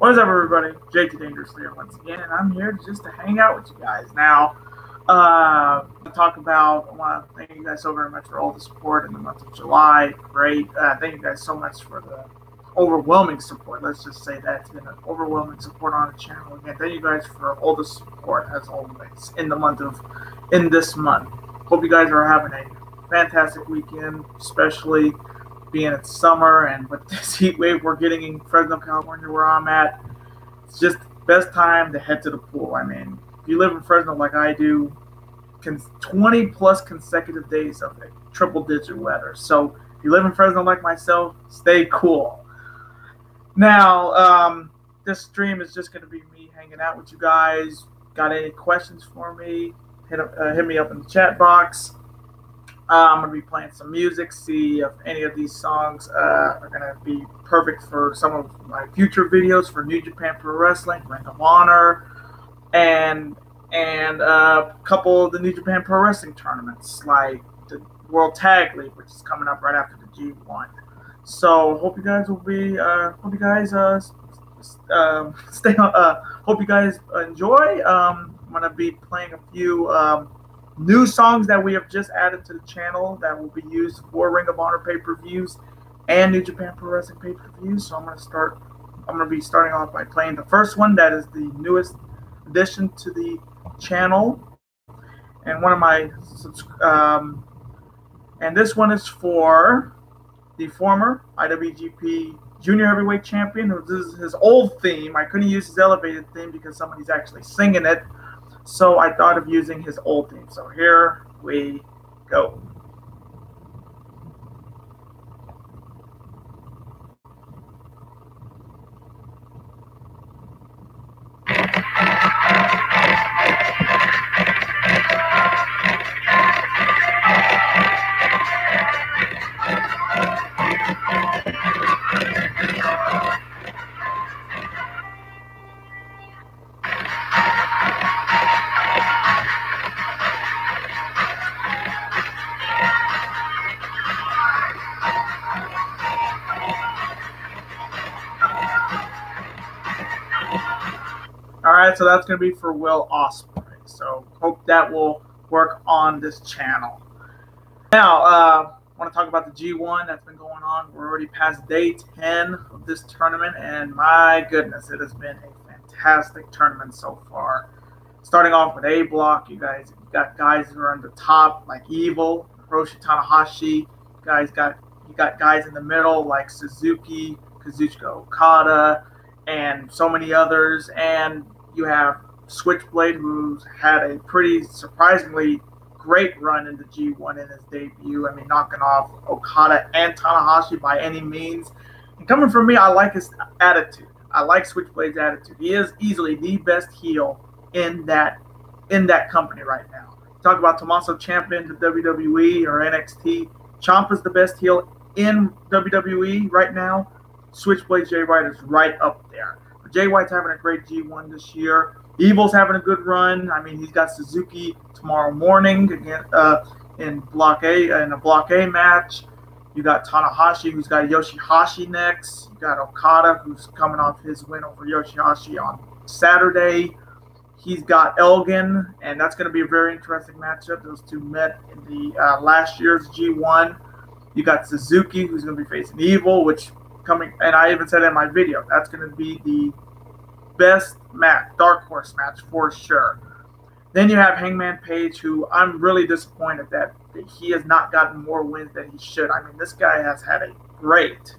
What is up, everybody? JT Dangerously here once again, and I'm here just to hang out with you guys. Now, to talk about, I want to thank you guys so very much for all the support in the month of July. Great. Thank you guys so much for the overwhelming support. Let's just say that it's been an overwhelming support on the channel. Again, thank you guys for all the support, as always, in this month. Hope you guys are having a fantastic weekend, especially being it's summer and with this heat wave we're getting in Fresno, California, where I'm at. It's just the best time to head to the pool. I mean, if you live in Fresno like I do, 20 plus consecutive days of triple digit weather. So if you live in Fresno like myself, stay cool. Now, this stream is just going to be me hanging out with you guys. Got any questions for me? Hit me up in the chat box. I'm going to be playing some music, see if any of these songs are going to be perfect for some of my future videos for New Japan Pro Wrestling, Ring of Honor, and a couple of the New Japan Pro Wrestling tournaments, like the World Tag League, which is coming up right after the G1. So hope you guys will be, hope you guys stay on, hope you guys enjoy. I'm going to be playing a few new songs that we have just added to the channel that will be used for Ring of Honor pay-per-views and New Japan Pro Wrestling pay-per-views. So I'm going to be starting off by playing the first one that is the newest addition to the channel, and one of my and this one is for the former IWGP Junior Heavyweight Champion. This is his old theme. I couldn't use his elevated theme because somebody's actually singing it. So I thought of using his old theme. So here we go. Alright, so that's going to be for Will Ospreay. So hope that will work on this channel. Now, I want to talk about the G1 that's been going on. We're already past day 10 of this tournament, and my goodness, it has been a fantastic tournament so far. Starting off with A block, you got guys who are on the top, like Evil, Hiroshi Tanahashi. You got guys in the middle like Suzuki, Kazuchika Okada, and so many others. And you have Switchblade, who's had a pretty surprisingly great run in the G1 in his debut. I mean, knocking off Okada and Tanahashi by any means. And coming from me, I like his attitude. I like Switchblade's attitude. He is easily the best heel in that company right now. Talk about Tommaso Ciampa in the WWE or NXT. Ciampa's the best heel in WWE right now. Switchblade Jay White is right up there. But Jay White's having a great G1 this year. Evil's having a good run. I mean, he's got Suzuki tomorrow morning again in a Block A match. You got Tanahashi, who's got Yoshihashi next. You got Okada, who's coming off his win over Yoshihashi on Saturday. He's got Elgin, and that's going to be a very interesting matchup. Those two met in the last year's G1. You got Suzuki, who's going to be facing Evil, and I even said in my video, that's going to be the best match, dark horse match for sure. Then you have Hangman Page, who I'm really disappointed that he has not gotten more wins than he should. I mean, this guy has had a great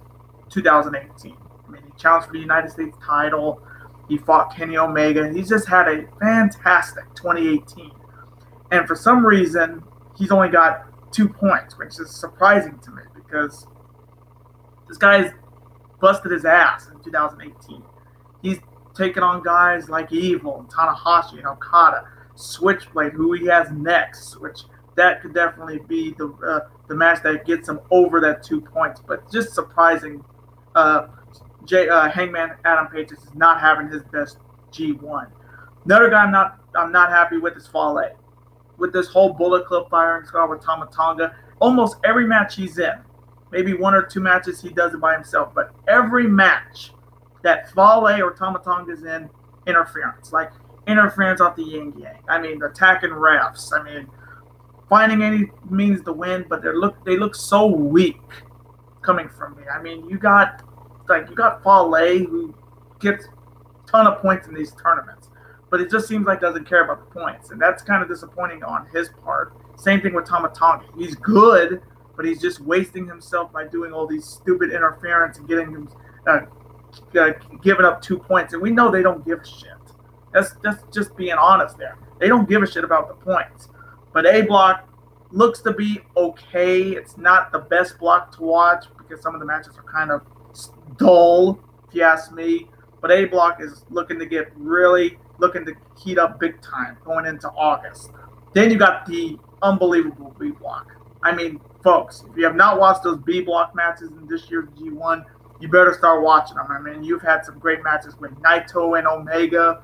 2018. I mean, he challenged for the United States title. He fought Kenny Omega. He's just had a fantastic 2018. And for some reason, he's only got 2 points, which is surprising to me because this guy's busted his ass in 2018. He's taken on guys like Evil and Tanahashi and Okada, Switchblade, who he has next, which that could definitely be the match that gets him over that 2 points. But just surprising, Hangman Adam Page is not having his best G1. Another guy I'm not happy with is Fale. With this whole Bullet Club firing squad with Tama Tonga, almost every match he's in, maybe 1 or 2 matches he does it by himself, but every match that Fale or Tama Tonga is in interference, like interference off the yin yang. I mean, attacking refs. I mean, finding any means to win, but they look so weak coming from me. I mean, you got Fale who gets a ton of points in these tournaments, but it just seems like doesn't care about the points, and that's kind of disappointing on his part. Same thing with Tama Tonga. He's good, but he's just wasting himself by doing all these stupid interference and getting him giving up 2 points, and we know they don't give a shit. That's just being honest there. They don't give a shit about the points. But A block looks to be okay. It's not the best block to watch because some of the matches are kind of dull, if you ask me. But A block is looking to heat up big time going into August. Then you got the unbelievable B block. I mean, folks, if you have not watched those B block matches in this year's G1, you better start watching them. I mean, you've had some great matches with Naito and Omega,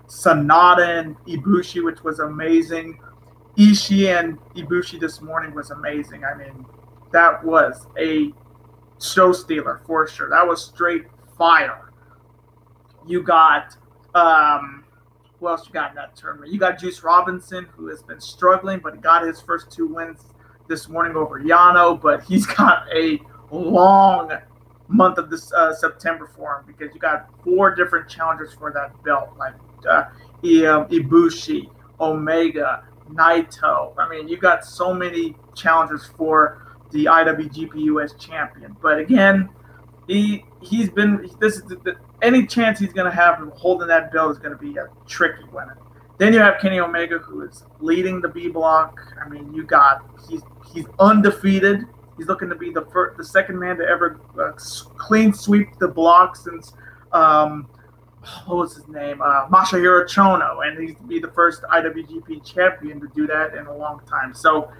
Sonata and Ibushi, which was amazing. Ishii and Ibushi this morning was amazing. I mean, that was a show stealer for sure. That was straight fire. You got who else you got in that tournament? You got Juice Robinson, who has been struggling, but he got his first 2 wins this morning over Yano, but he's got a long month of this September for him because you got 4 different challengers for that belt, like Ibushi, Omega, Naito. I mean, you got so many challengers for the IWGP US champion. But again, he's been any chance he's going to have of holding that belt is going to be a tricky one. Then you have Kenny Omega, who is leading the B block. I mean, he's undefeated. He's looking to be the second man to ever clean sweep the block since what was his name? Masahiro Chono, and he's to be the first IWGP champion to do that in a long time. So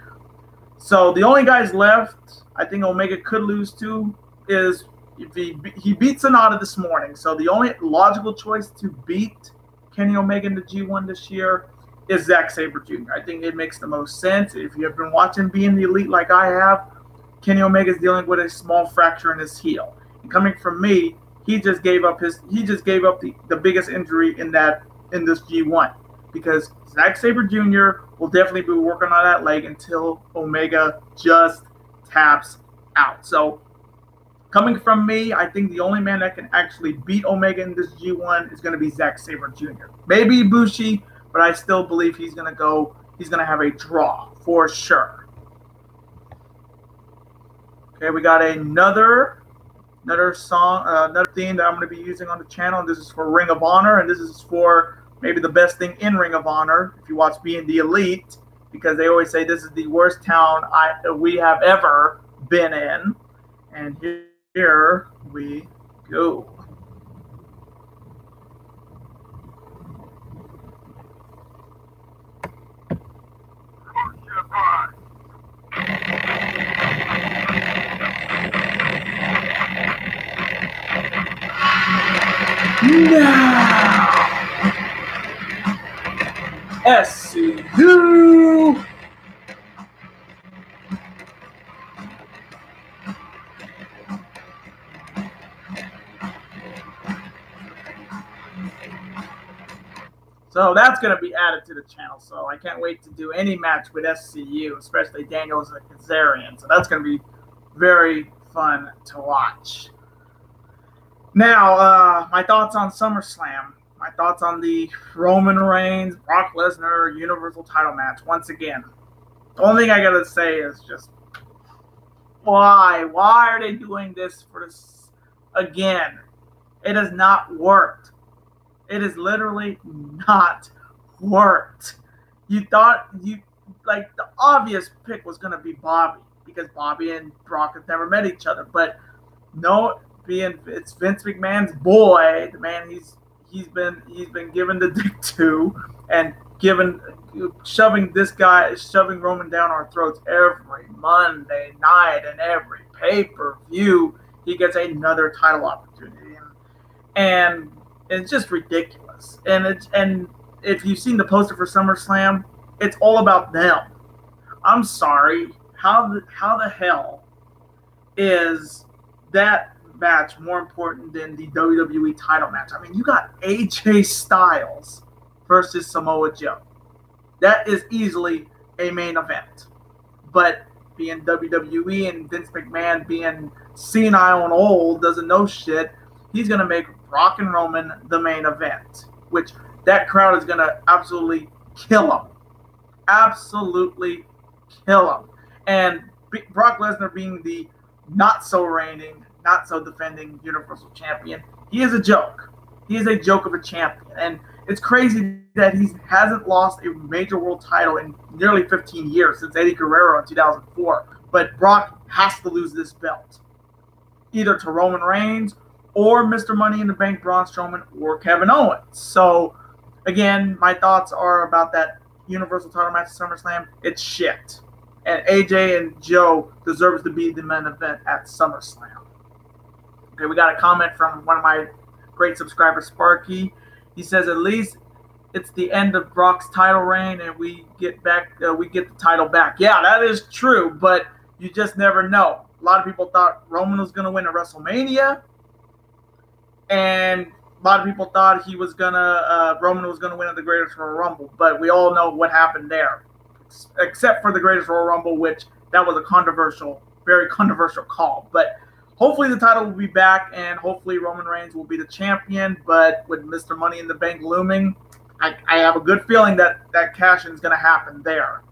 the only guys left I think Omega could lose to is if he beat Sonata this morning. So the only logical choice to beat Kenny Omega in the G1 this year is Zack Sabre Jr. I think it makes the most sense. If you have been watching Being the Elite like I have, Kenny Omega is dealing with a small fracture in his heel. And coming from me, he just gave up the biggest injury in this G1 because Zack Sabre Jr. will definitely be working on that leg until Omega just taps out. So coming from me, I think the only man that can actually beat Omega in this G1 is going to be Zack Sabre Jr. Maybe Ibushi, but I still believe he's going to have a draw for sure. Okay, we got another song, another theme that I'm going to be using on the channel. This is for Ring of Honor, and this is for maybe the best thing in Ring of Honor if you watch Being the Elite, because they always say this is the worst town we have ever been in. And here we go. Now, SCU. So that's going to be added to the channel. So I can't wait to do any match with SCU, especially Daniels and Kazarian. So that's going to be very fun to watch. Now, my thoughts on SummerSlam. My thoughts on the Roman Reigns, Brock Lesnar Universal title match. Once again, the only thing I got to say is just, why? Why are they doing this for this again? It has not worked. It has literally not worked. You thought the obvious pick was going to be Bobby because Bobby and Brock have never met each other. But no, it's Vince McMahon's boy, the man he's been given the dick to, and shoving Roman down our throats every Monday night and every pay-per-view. He gets another title opportunity, and it's just ridiculous. And if you've seen the poster for SummerSlam, it's all about them. I'm sorry, how the hell is that match more important than the WWE title match? I mean, you got AJ Styles versus Samoa Joe. That is easily a main event. But being WWE and Vince McMahon being senile and old, doesn't know shit, he's going to make Brock and Roman the main event, which that crowd is going to absolutely kill him. Absolutely kill him. And Brock Lesnar being the not so reigning, not so defending Universal Champion, he is a joke. He is a joke of a champion. And it's crazy that he hasn't lost a major world title in nearly 15 years, since Eddie Guerrero in 2004. But Brock has to lose this belt, either to Roman Reigns or Mr. Money in the Bank Braun Strowman or Kevin Owens. So, again, my thoughts are about that Universal title match at SummerSlam. It's shit. And AJ and Joe deserves to be the main event at SummerSlam. Okay, we got a comment from one of my great subscribers, Sparky. He says, at least it's the end of Brock's title reign and we get the title back. Yeah, that is true, but you just never know. A lot of people thought Roman was going to win at WrestleMania, and a lot of people thought Roman was going to win at the Greatest Royal Rumble, but we all know what happened there, except for the Greatest Royal Rumble, which that was a very controversial call. But hopefully the title will be back, and hopefully Roman Reigns will be the champion. But with Mr. Money in the Bank looming, I have a good feeling that cash-in is going to happen there.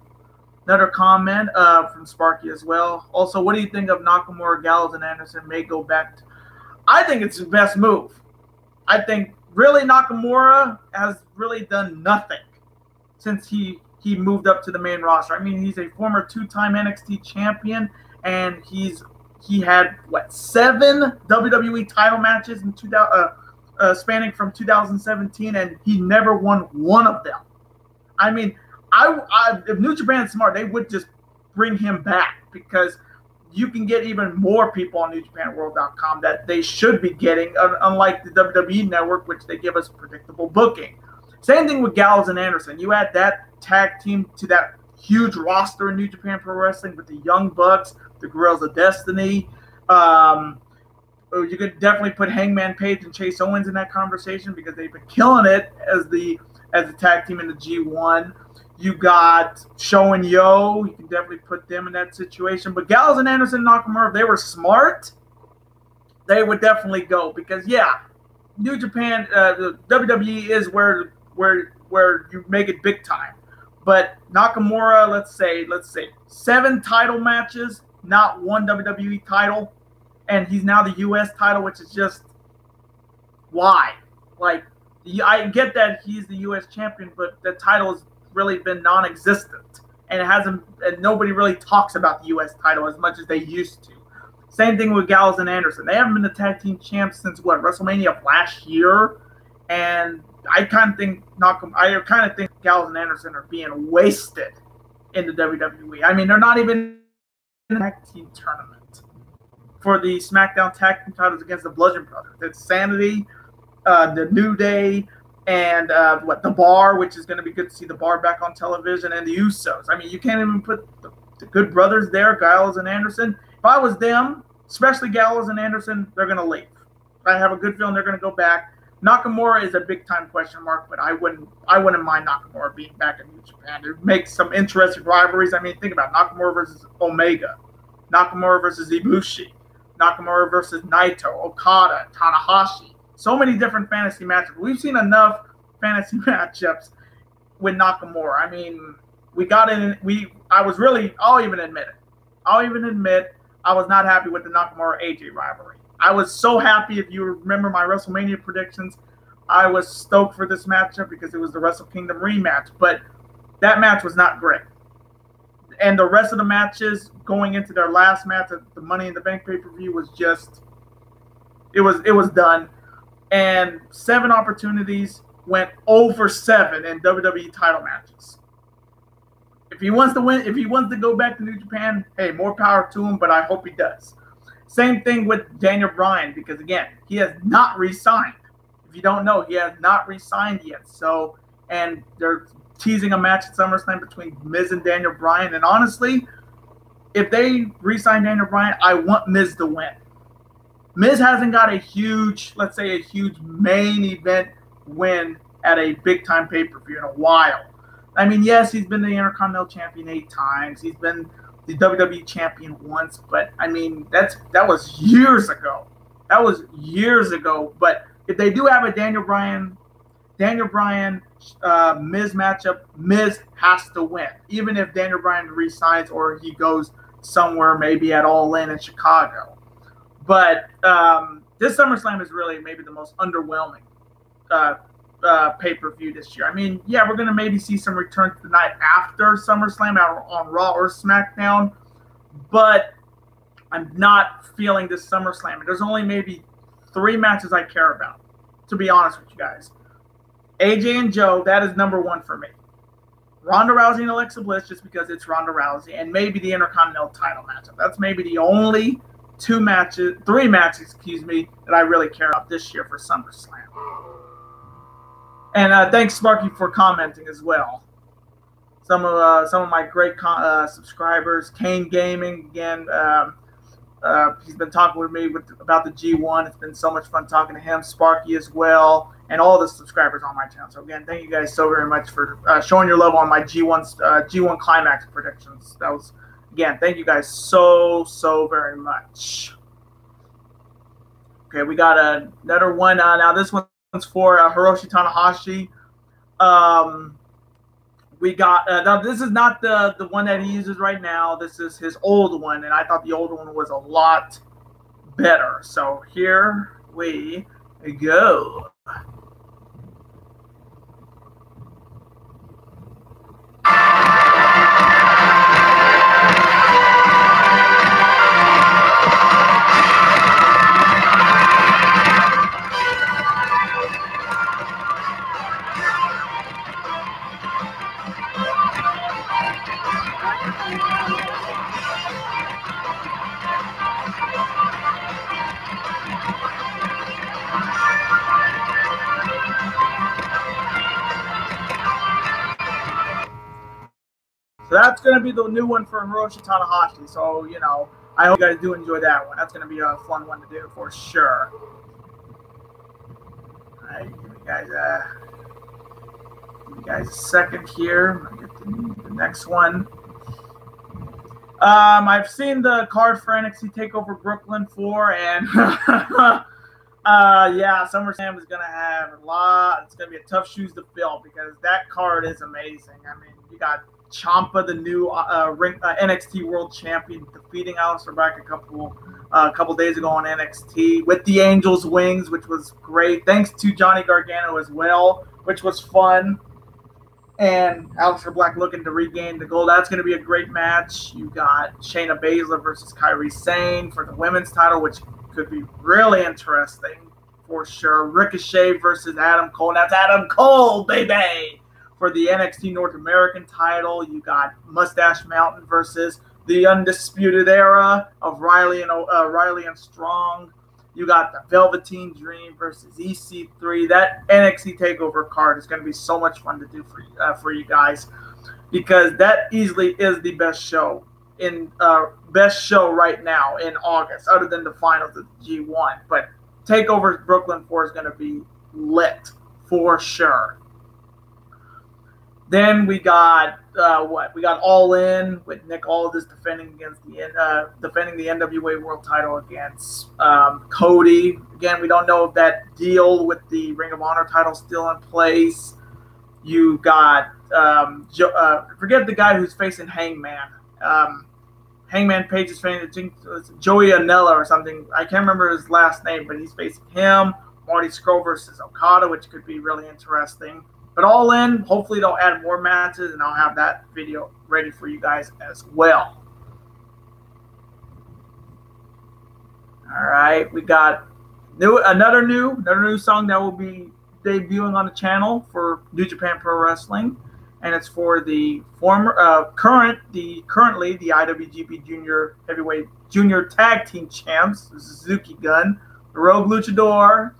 Another comment from Sparky as well. Also, what do you think of Nakamura, Gallows, and Anderson may go back? I think it's the best move. I think really Nakamura has really done nothing since he moved up to the main roster. I mean, he's a former two-time NXT champion, and he had, 7 WWE title matches in spanning from 2017, and he never won one of them. I mean, if New Japan is smart, they would just bring him back, because you can get even more people on NewJapanWorld.com that they should be getting, unlike the WWE Network, which they give us predictable booking. Same thing with Gallows and Anderson. You add that tag team to that huge roster in New Japan Pro Wrestling with the Young Bucks, the Guerrillas of Destiny. You could definitely put Hangman Page and Chase Owens in that conversation, because they've been killing it as the tag team in the G1. You got Sho and Yo. You can definitely put them in that situation. But Gallows and Anderson and Nakamura, if they were smart, they would definitely go. Because, yeah, New Japan, the WWE is where you make it big time. But Nakamura, let's say 7 title matches, not one WWE title. And he's now the U.S. title, which is just, why? Like, I get that he's the U.S. champion, but the title has really been non-existent, and nobody really talks about the U.S. title as much as they used to. Same thing with Gallows and Anderson. They haven't been the tag team champs since WrestleMania of last year, and I kind of think Gallows and Anderson are being wasted in the WWE. I mean, they're not even in the tag team tournament for the SmackDown tag team titles against the Bludgeon Brothers. It's Sanity, the New Day, and the Bar, which is going to be good to see the Bar back on television, and the Usos. I mean, you can't even put the Good Brothers there, Gallows and Anderson. If I was them, especially Gallows and Anderson, they're going to leave. I have a good feeling they're going to go back. Nakamura is a big-time question mark, but I wouldn't mind Nakamura being back in New Japan. It makes some interesting rivalries. I mean, think about it. Nakamura versus Omega, Nakamura versus Ibushi, Nakamura versus Naito, Okada, Tanahashi. So many different fantasy matchups. We've seen enough fantasy matchups with Nakamura. I mean, I'll even admit I was not happy with the Nakamura AJ rivalry. I was so happy. If you remember my WrestleMania predictions, I was stoked for this matchup because it was the Wrestle Kingdom rematch, but that match was not great. And the rest of the matches going into their last match at the Money in the Bank pay-per-view was just, it was done. And 7 opportunities went over 7 in WWE title matches. If he wants to win, if he wants to go back to New Japan, hey, more power to him, but I hope he does. Same thing with Daniel Bryan, because, again, he has not re-signed. If you don't know, he has not re-signed yet. So, and they're teasing a match at SummerSlam between Miz and Daniel Bryan. And honestly, if they re-sign Daniel Bryan, I want Miz to win. Miz hasn't got a huge, let's say, a huge main event win at a big time pay-per-view in a while. I mean, yes, he's been the Intercontinental Champion 8 times. He's been the WWE Champion once, but I mean, that was years ago. That was years ago. But if they do have a Daniel Bryan Miz matchup, Miz has to win, even if Daniel Bryan resigns or he goes somewhere, maybe at All In Chicago. But this SummerSlam is really maybe the most underwhelming pay-per-view this year. I mean, yeah, we're going to maybe see some returns the night after SummerSlam on Raw or SmackDown, but I'm not feeling this SummerSlam. There's only maybe 3 matches I care about, to be honest with you guys. AJ and Joe, that is number 1 for me. Ronda Rousey and Alexa Bliss, just because it's Ronda Rousey, and maybe the Intercontinental title matchup. That's maybe the only 3 matches, that I really care about this year for SummerSlam. And thanks, Sparky, for commenting as well. Some of my great subscribers, Kane Gaming, again, he's been talking with me about the G1. It's been so much fun talking to him. Sparky as well, and all the subscribers on my channel. So again, thank you guys so very much for showing your love on my G1 Climax predictions. That was, again, thank you guys so very much. Okay, we got another one. Now this one's for Hiroshi Tanahashi. We got now this is not the one that he uses right now. This is his old one, and I thought the old one was a lot better. So here we go. So that's going to be the new one for Hiroshi Tanahashi. So, you know, I hope you guys do enjoy that one. That's going to be a fun one to do for sure. All right, give you guys a second here. I'm going to get the next one. I've seen the card for NXT TakeOver Brooklyn 4, and yeah, SummerSlam is going to have a lot. It's going to be a tough shoes to fill because that card is amazing. I mean, you got Ciampa, the new NXT World Champion, defeating Aleister Black a couple days ago on NXT with the Angels Wings, which was great. Thanks to Johnny Gargano as well, which was fun. And Aleister Black looking to regain the gold. That's going to be a great match. You got Shayna Baszler versus Kairi Sane for the women's title, which could be really interesting for sure. Ricochet versus Adam Cole. That's Adam Cole, baby! For the NXT North American title. You got Mustache Mountain versus the Undisputed Era of Riley and Strong. You got the Velveteen Dream versus EC3. That NXT TakeOver card is going to be so much fun to do for you guys, because that easily is the best show right now in August, other than the finals of the G1. But TakeOver Brooklyn 4 is going to be lit for sure. Then we got We got All In with Nick Aldis defending the NWA World Title against Cody. Again, we don't know if that deal with the Ring of Honor title is still in place. You got forget the guy who's facing Hangman. Hangman Page is facing Joey Janela or something. I can't remember his last name, but he's facing him. Marty Scurll versus Okada, which could be really interesting. But All In, hopefully they'll add more matches, and I'll have that video ready for you guys as well. All right, we got another new song that will be debuting on the channel for New Japan Pro Wrestling, and it's for the currently the IWGP Junior Tag Team Champs, the Suzuki Gun, the Rogue Luchador,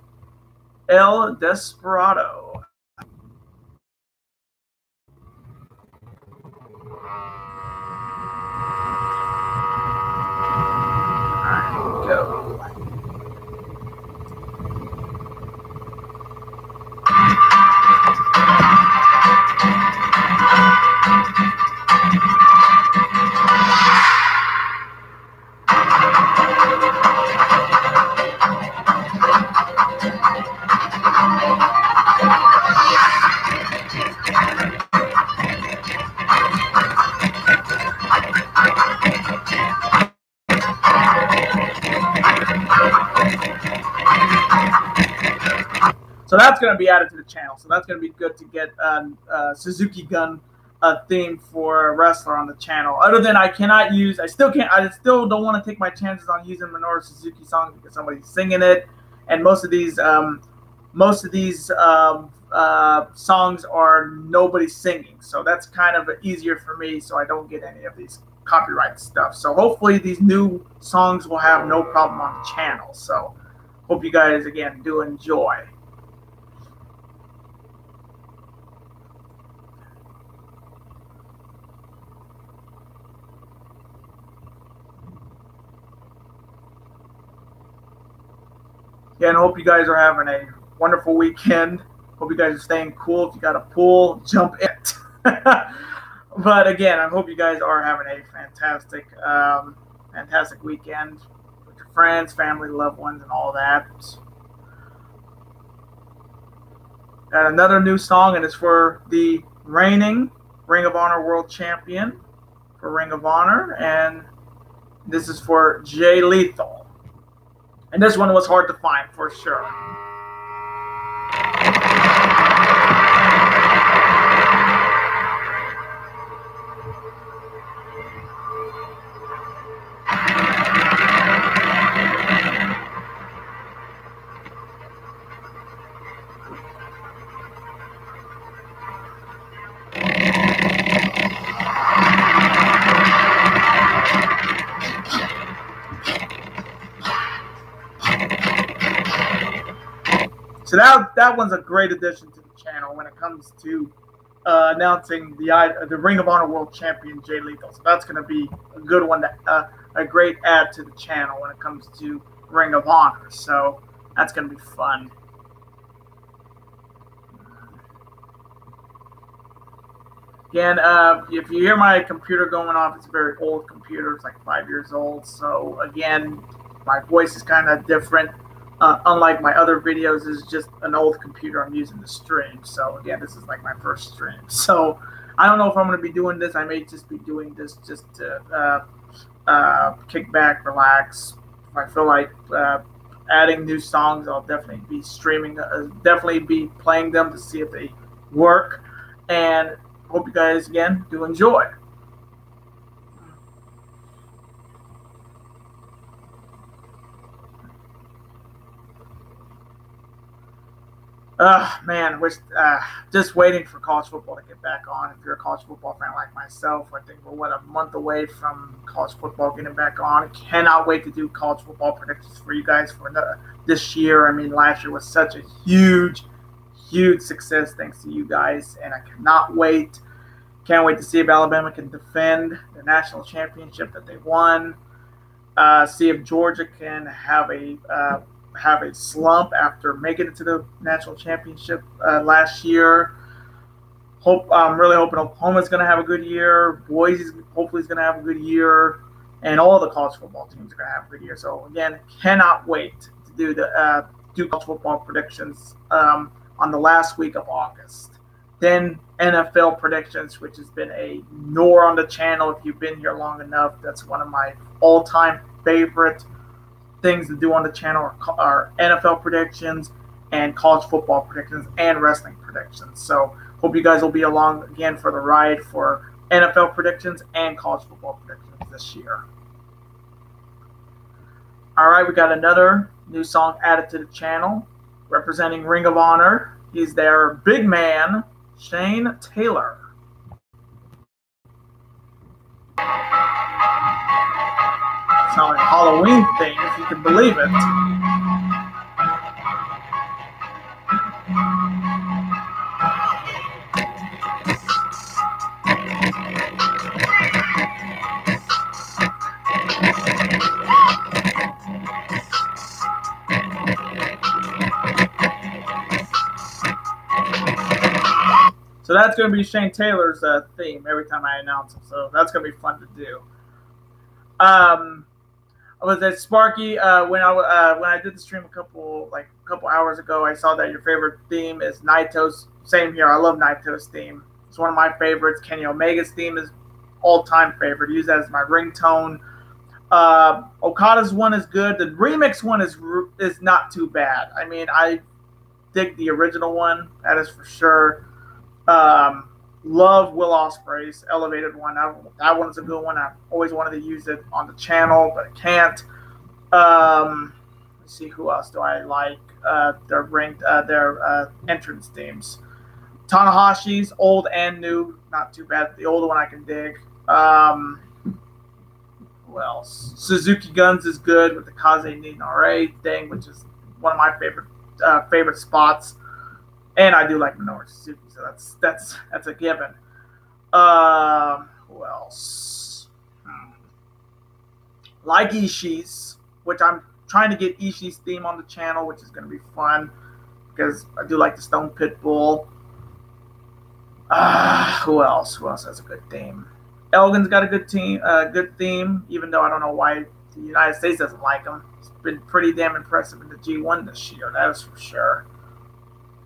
El Desperado. Go. So that's going to be added to the channel. So that's going to be good to get Suzuki Gun theme for a wrestler on the channel. Other than I still don't want to take my chances on using Minoru Suzuki songs because somebody's singing it, and most of these songs are nobody singing. So that's kind of easier for me, so I don't get any of these copyright stuff. So hopefully these new songs will have no problem on the channel. So hope you guys again do enjoy. Yeah, and I hope you guys are having a wonderful weekend. Hope you guys are staying cool. If you got a pool, jump in it. But again, I hope you guys are having a fantastic weekend with your friends, family, loved ones, and all that. Got another new song, and it's for the reigning Ring of Honor World Champion for Ring of Honor, and this is for Jay Lethal. And this one was hard to find for sure. So that one's a great addition to the channel when it comes to announcing the Ring of Honor World Champion Jay Lethal. So that's going to be a good one, a great add to the channel when it comes to Ring of Honor. So that's going to be fun. Again, if you hear my computer going off, it's a very old computer. It's like 5 years old. So again, my voice is kind of different. Unlike my other videos, this is just an old computer I'm using to stream. So again, this is like my first stream. So I don't know if I'm going to be doing this. I may just be doing this just to kick back, relax. If I feel like adding new songs, I'll definitely be streaming, definitely be playing them to see if they work. And hope you guys, again, do enjoy. Man, just waiting for college football to get back on. If you're a college football fan like myself, I think we're a month away from college football getting back on. Cannot wait to do college football predictions for you guys for this year. I mean, last year was such a huge success thanks to you guys, and I cannot wait. Can't wait to see if Alabama can defend the national championship that they won. See if Georgia can have a slump after making it to the national championship last year. I'm really hoping Oklahoma's going to have a good year. Boise hopefully is going to have a good year, and all the college football teams are going to have a good year. So again, cannot wait to do college football predictions on the last week of August. Then NFL predictions, which has been a gnawer on the channel. If you've been here long enough, that's one of my all-time favorite things to do on the channel are NFL predictions and college football predictions and wrestling predictions. So hope you guys will be along again for the ride for NFL predictions and college football predictions this year. All right, we got another new song added to the channel representing Ring of Honor. He's their big man, Shane Taylor. Sound like a Halloween thing, if you can believe it. So that's going to be Shane Taylor's theme every time I announce him. So that's going to be fun to do. I was at Sparky when I did the stream a couple hours ago. I saw that your favorite theme is Naito's. Same here. I love Naito's theme. It's one of my favorites. Kenny Omega's theme is all-time favorite. Use that as my ringtone. Okada's one is good. The remix one is not too bad. I mean, dig the original one, that is for sure. Love Will Ospreay's elevated one. That one's a good one. I've always wanted to use it on the channel, but I can't. Let's see, who else do I like? Their entrance themes. Tanahashi's old and new, not too bad. The older one I can dig. Who else? Suzuki Guns is good with the Kaze ni Nare thing, which is one of my favorite spots. And I do like Minoru Suzuki, so that's a given. Who else? Like Ishii's, which I'm trying to get Ishii's theme on the channel, which is going to be fun because I do like the Stone Pit Bull. Who else? Who else has a good theme? Elgin's got a good theme, even though I don't know why the United States doesn't like him. It's been pretty damn impressive in the G1 this year, that is for sure.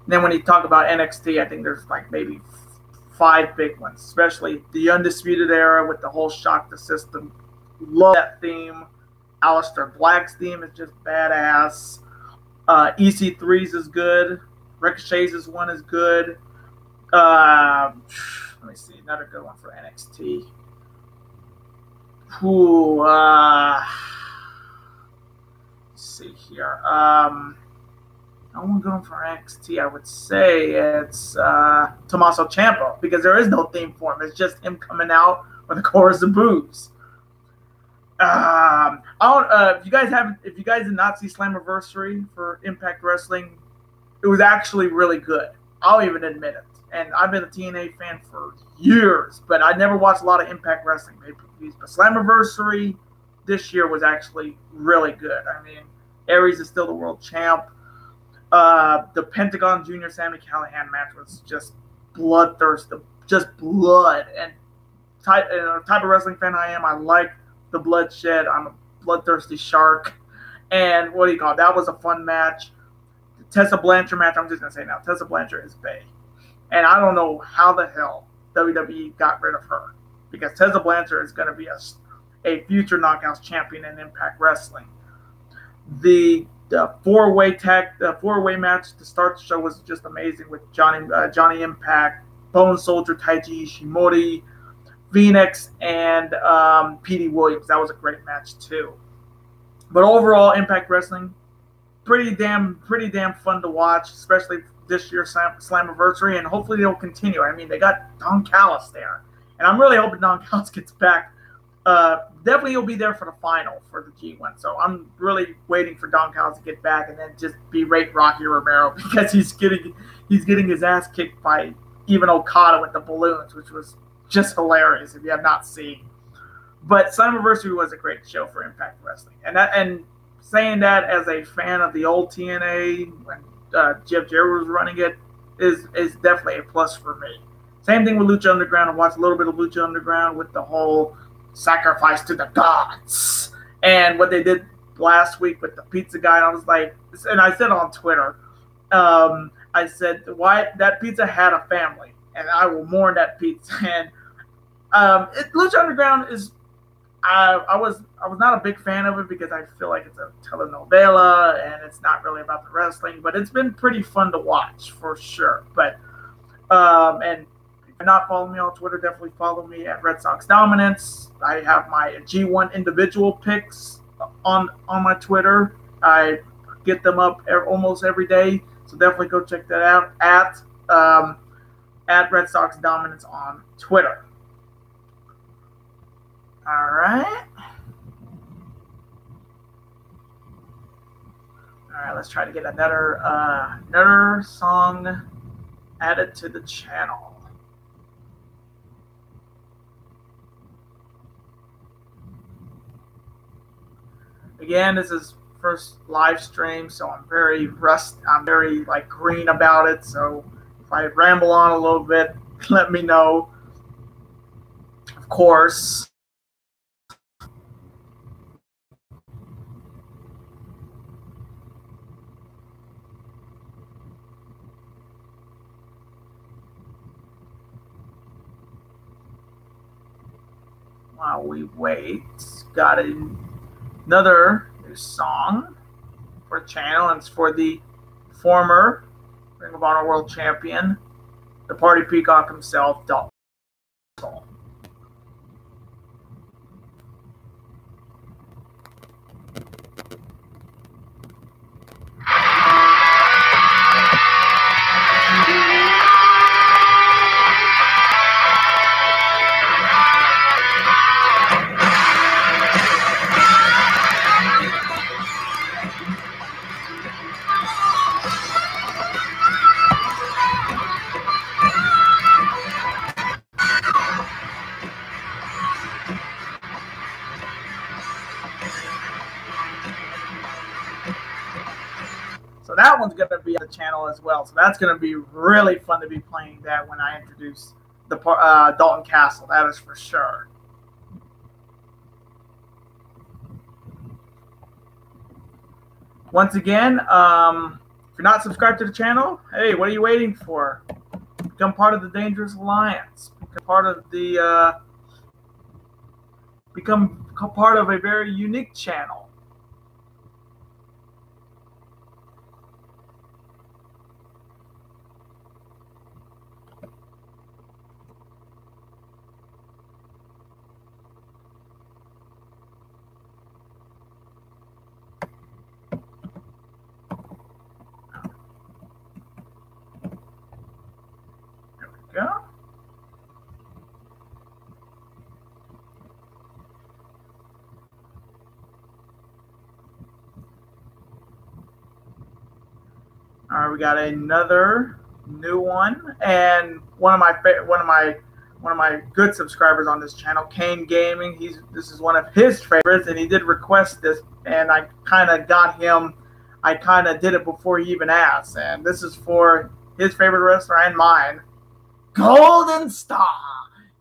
And then when you talk about NXT, I think there's like maybe 5 big ones, especially the Undisputed Era with the whole Shock the System. Love that theme. Aleister Black's theme is just badass. EC3's is good. Ricochet's one is good. Let me see, another good one for NXT. Let's see here. No one going for NXT. I would say it's Tommaso Ciampa, because there is no theme for him. It's just him coming out with a chorus of boos. If you guys did not see Slammiversary for Impact Wrestling, it was actually really good. I'll even admit it. And I've been a TNA fan for years, but I never watched a lot of Impact Wrestling pay-per-views. But Slammiversary this year was actually really good. I mean, Aries is still the world champ. The Pentagon Junior Sami Callihan match was just bloodthirsty, just blood. And type of wrestling fan I am, I like the bloodshed. I'm a bloodthirsty shark. And what do you call it? That was a fun match. The Tessa Blanchard match, I'm just going to say now, Tessa Blanchard is bae. And I don't know how the hell WWE got rid of her, because Tessa Blanchard is going to be a future Knockouts champion in Impact Wrestling. The four-way match to start the show was just amazing with Johnny Impact, Bone Soldier, Taiji Ishimori, Phoenix, and Petey Williams. That was a great match too. But overall, Impact Wrestling, pretty damn fun to watch, especially this year's Slammiversary, and hopefully they'll continue. I mean, they got Don Callis there, and I'm really hoping Don Callis gets back. Definitely he'll be there for the final for the G1, so I'm really waiting for Don Callis to get back and then just berate Rocky Romero, because he's getting his ass kicked by even Okada with the balloons, which was just hilarious if you have not seen. But Slammiversary was a great show for Impact Wrestling, and saying that as a fan of the old TNA when Jeff Jarrett was running it is definitely a plus for me. Same thing with Lucha Underground. I watched a little bit of Lucha Underground with the whole sacrifice to the gods and what they did last week with the pizza guy. And I was like, and I said on Twitter, I said, why that pizza had a family, and I will mourn that pizza. And Lucha Underground is, I was not a big fan of it because I feel like it's a telenovela and it's not really about the wrestling, but it's been pretty fun to watch for sure. But and if you're not following me on Twitter, definitely follow me at Red Sox Dominance. I have my G1 individual picks on my Twitter. I get them up almost every day, so definitely go check that out at Red Sox Dominance on Twitter. All right. Let's try to get another song added to the channel. Again, this is first live stream, so I'm very green about it. So if I ramble on a little bit, let me know. Of course. While we wait, got another new song for the channel, and it's for the former Ring of Honor World Champion, the Party Peacock himself, Dalton. So that one's going to be on the channel as well. So that's going to be really fun to be playing that when I introduce the Dalton Castle. That is for sure. Once again, if you're not subscribed to the channel, hey, what are you waiting for? Become part of the Dangerous Alliance. Become part of the become part of a very unique channel. Go. All right, we got another new one, and one of my good subscribers on this channel, Kane Gaming. This is one of his favorites, and he did request this, and I kind of got him. I kind of did it before he even asked, and this is for his favorite wrestler and mine, Golden Star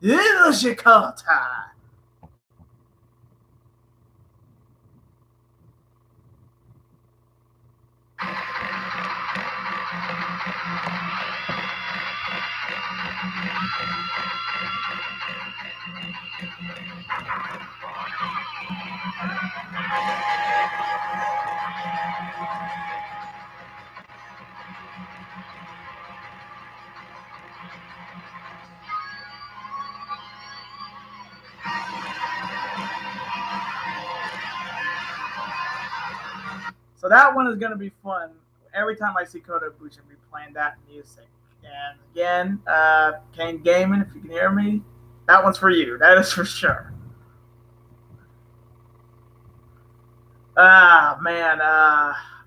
Shikota. So that one is going to be fun. Every time I see Kota Ibushi, I'll be playing that music. And again, Kane Gaming, if you can hear me, that one's for you. That is for sure. Man,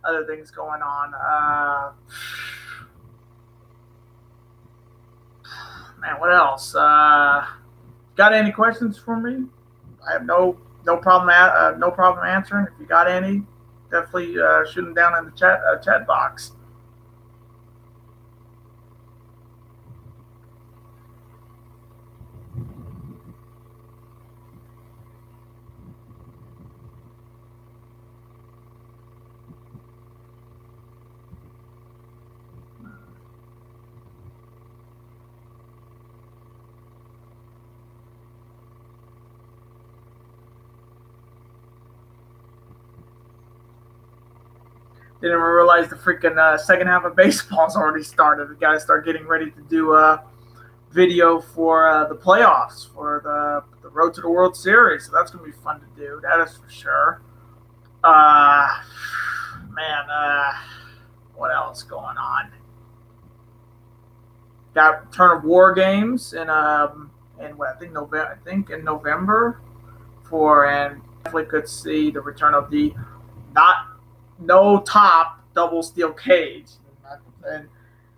other things going on. Man, what else? Got any questions for me? I have no problem answering. If you got any, definitely shoot them down in the chat box. Didn't even realize the freaking second half of baseball's already started. We got to start getting ready to do a video for the playoffs for the road to the World Series. So that's going to be fun to do. That is for sure. Man, what else going on? Got Return of War games in what I think in November and definitely could see the return of the no top double steel cage, and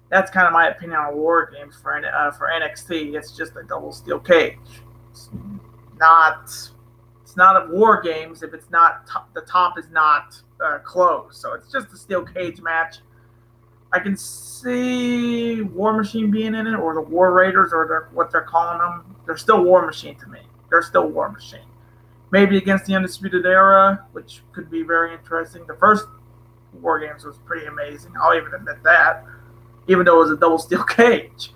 that's kind of my opinion on war games for NXT. It's just a double steel cage. It's not a war games if it's not the top is not closed. So it's just a steel cage match. I can see War Machine being in it, or the War Raiders, or what they're calling them. They're still War Machine to me. They're still War Machine. Maybe against the Undisputed Era, which could be very interesting. The first War Games was pretty amazing. I'll even admit that, even though it was a double steel cage.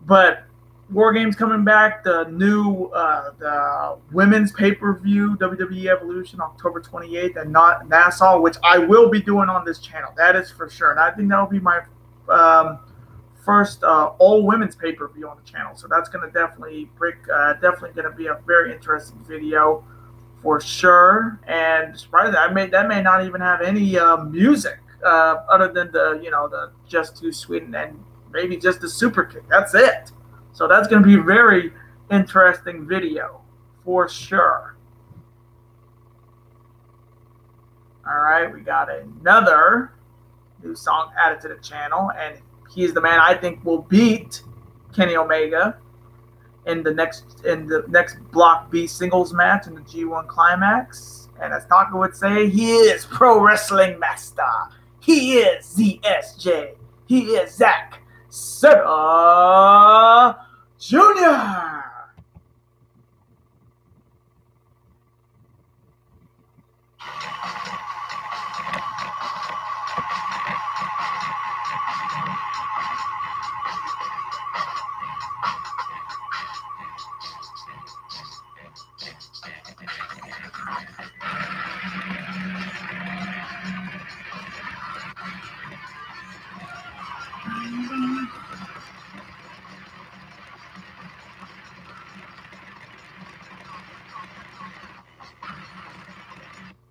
But War Games coming back, the new the women's pay-per-view, WWE Evolution, October 28th, and not Nassau, which I will be doing on this channel. That is for sure. And I think that'll be my first all women's pay-per-view on the channel. So that's going to definitely definitely going to be a very interesting video for sure. And surprisingly, that may not even have any music other than the Just Too Sweet and maybe just the super kick. That's it. So that's going to be a very interesting video for sure. All right, we got another new song added to the channel, and he's the man I think will beat Kenny Omega in the next Block B singles match in the G1 Climax. And as Taka would say, he is Pro Wrestling Master. He is ZSJ. He is Zack Sabre Jr.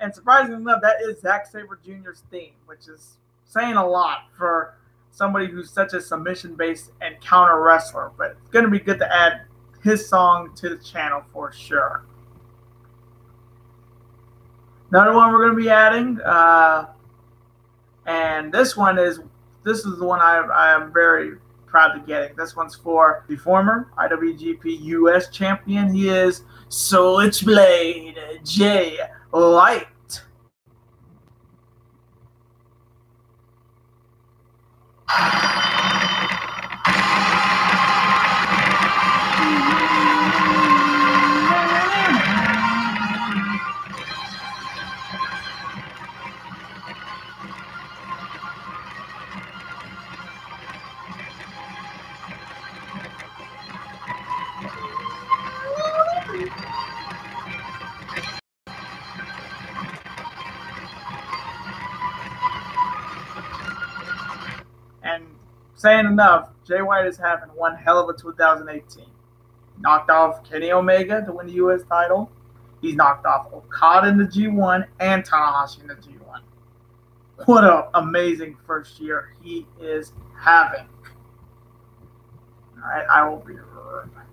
And surprisingly enough, that is Zack Sabre Jr.'s theme, which is saying a lot for somebody who's such a submission-based and counter wrestler. But it's going to be good to add his song to the channel for sure. Another one we're going to be adding, and this is the one I am very proud to getting. This one's for the former IWGP US champion. He is Switchblade Jay White. And saying enough, Jay White is having one hell of a 2018. Knocked off Kenny Omega to win the U.S. title. He's knocked off Okada in the G1 and Tanahashi in the G1. What an amazing first year he is having. All right, I will be right back.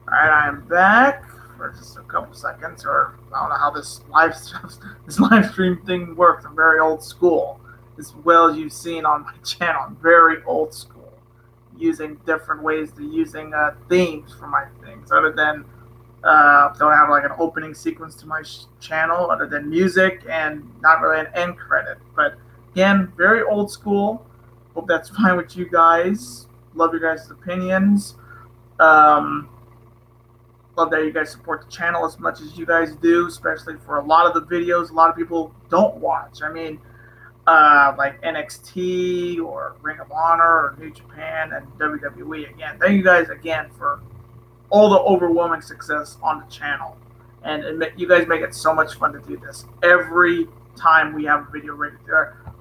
Alright, I am back for just a couple seconds, or I don't know how this live stream thing works. I'm very old school, as well as you've seen on my channel. I'm very old school, using different ways to using themes for my things, other than don't have like an opening sequence to my channel, other than music and not really an end credit. But again, very old school. Hope that's fine with you guys. Love your guys' opinions. Love that you guys support the channel as much as you guys do, especially for a lot of the videos a lot of people don't watch. I mean, like NXT or Ring of Honor or New Japan and WWE. Again, thank you guys again for all the overwhelming success on the channel. And you guys make it so much fun to do this. Every time we have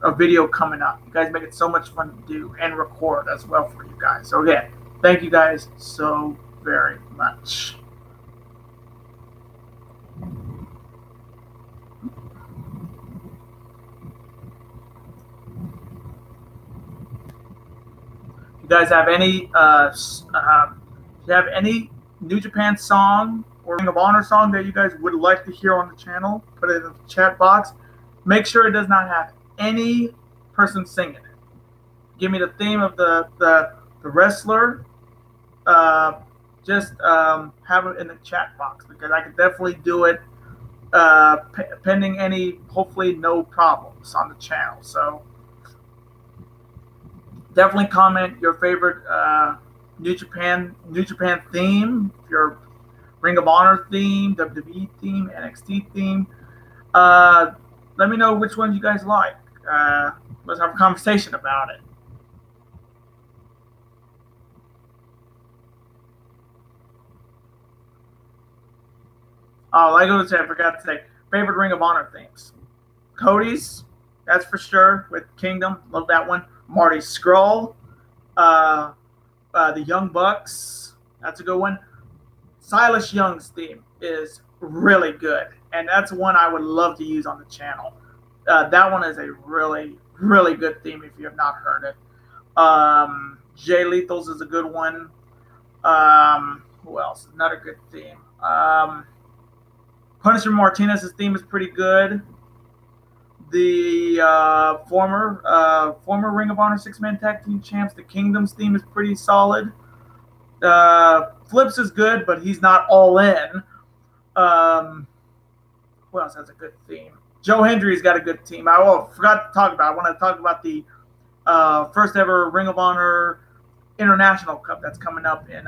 a video coming up, you guys make it so much fun to do and record as well for you guys. So again, thank you guys so very much. You guys have any New Japan song or Ring of Honor song that you guys would like to hear on the channel? Put it in the chat box. Make sure it does not have any person singing it. Give me the theme of the wrestler. Just have it in the chat box, because I can definitely do it pending any, hopefully no problems on the channel. So definitely comment your favorite New Japan theme, your Ring of Honor theme, WWE theme, NXT theme. Let me know which ones you guys like. Let's have a conversation about it. Oh, like I was saying, I forgot to say, favorite Ring of Honor themes. Cody's, that's for sure, with Kingdom. Love that one. Marty Scurll, uh, the Young Bucks. That's a good one. Silas Young's theme is really good, and that's one I would love to use on the channel. That one is a really, really good theme if you have not heard it. Jay Lethal's is a good one. Who else? Another good theme. Punisher Martinez's theme is pretty good. The former Ring of Honor six-man tag team champs, the Kingdom's theme is pretty solid. Flips is good, but he's not all in. Who else has a good theme? Joe Hendry's got a good team. I forgot to talk about. I want to talk about the first ever Ring of Honor International Cup that's coming up in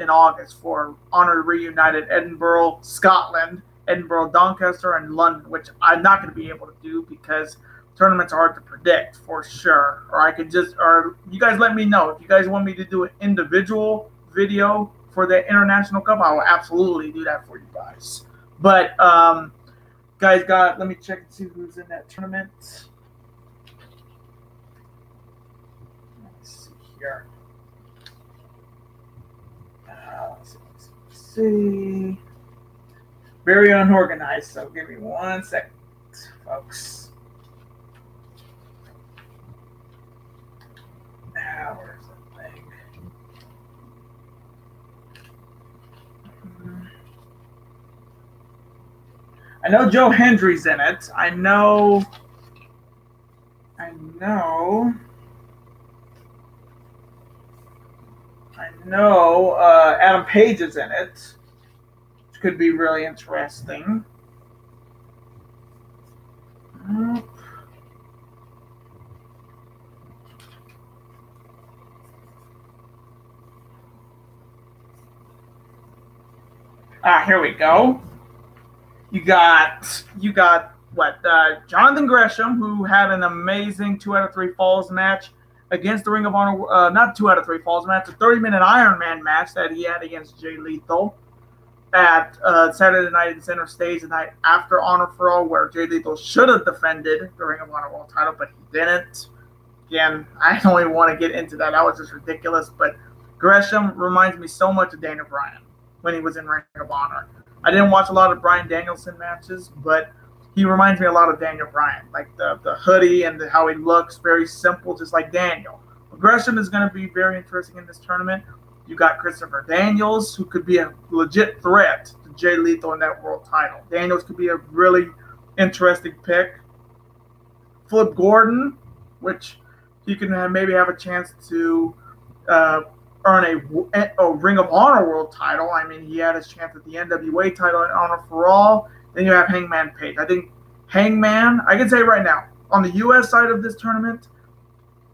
August for Honor Reunited Edinburgh, Scotland, Edinburgh, Doncaster, and London, which I'm not going to be able to do because tournaments are hard to predict for sure. Or you guys let me know if you guys want me to do an individual video for the International Cup. I will absolutely do that for you guys. But guys, let me check and see who's in that tournament. Let me see here. Let's see. Very unorganized, so give me 1 second, folks. Now, where's the thing? I know Joe Hendry's in it. I know Adam Page is in it, which could be really interesting. Here we go. You got what? Jonathan Gresham, who had an amazing 2 out of 3 falls match against the Ring of Honor, not 2 out of 3 falls match, a 30-minute Iron Man match that he had against Jay Lethal at Saturday night in Center Stage, the night after Honor for All, where Jay Lethal should have defended the Ring of Honor World title, but he didn't. Again, I don't even want to get into that. That was just ridiculous. But Gresham reminds me so much of Daniel Bryan when he was in Ring of Honor. I didn't watch a lot of Bryan Danielson matches, but he reminds me a lot of Daniel Bryan, like the hoodie and how he looks, very simple, just like Daniel. Gresham is going to be very interesting in this tournament. You got Christopher Daniels, who could be a legit threat to Jay Lethal in that world title. Daniels could be a really interesting pick. Flip Gordon, which he can maybe have a chance to earn a Ring of Honor world title. I mean, he had his chance at the NWA title in Honor for All. Then you have Hangman Page. I think Hangman, I can say right now, on the U.S. side of this tournament,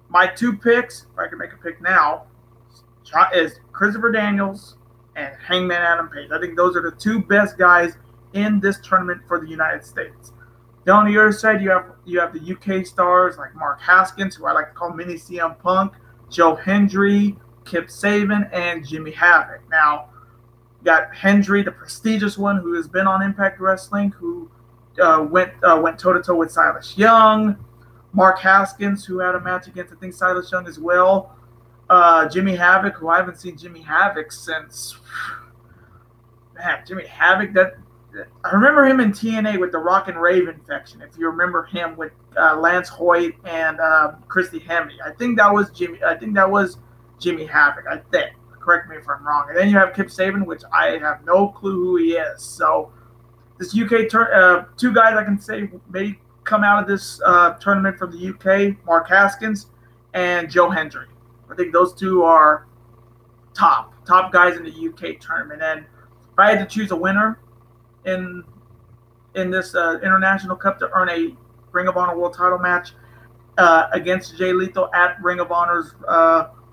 my 2 picks, if I can make a pick now, is Christopher Daniels and Hangman Adam Page. I think those are the 2 best guys in this tournament for the United States. Then on the other side, you have the UK stars like Mark Haskins, who I like to call mini CM Punk, Joe Hendry, Kip Saban, and Jimmy Havoc. Now, you got Hendry, the prestigious one, who has been on Impact Wrestling, who went toe-to-toe with Silas Young. Mark Haskins, who had a match against, I think, Silas Young as well. Jimmy Havoc, who I haven't seen Jimmy Havoc since. Man, Jimmy Havoc, I remember him in TNA with the Rock and Rave infection. If you remember him with Lance Hoyt and Christy Hemme, I think that was Jimmy Havoc. I think. Correct me if I'm wrong. And then you have Kip Saban, which I have no clue who he is. So this UK 2 guys I can say may come out of this tournament from the UK: Mark Haskins and Joe Hendry. I think those 2 are top guys in the UK tournament. And if I had to choose a winner in this International Cup to earn a Ring of Honor World title match against Jay Lethal at Ring of Honor's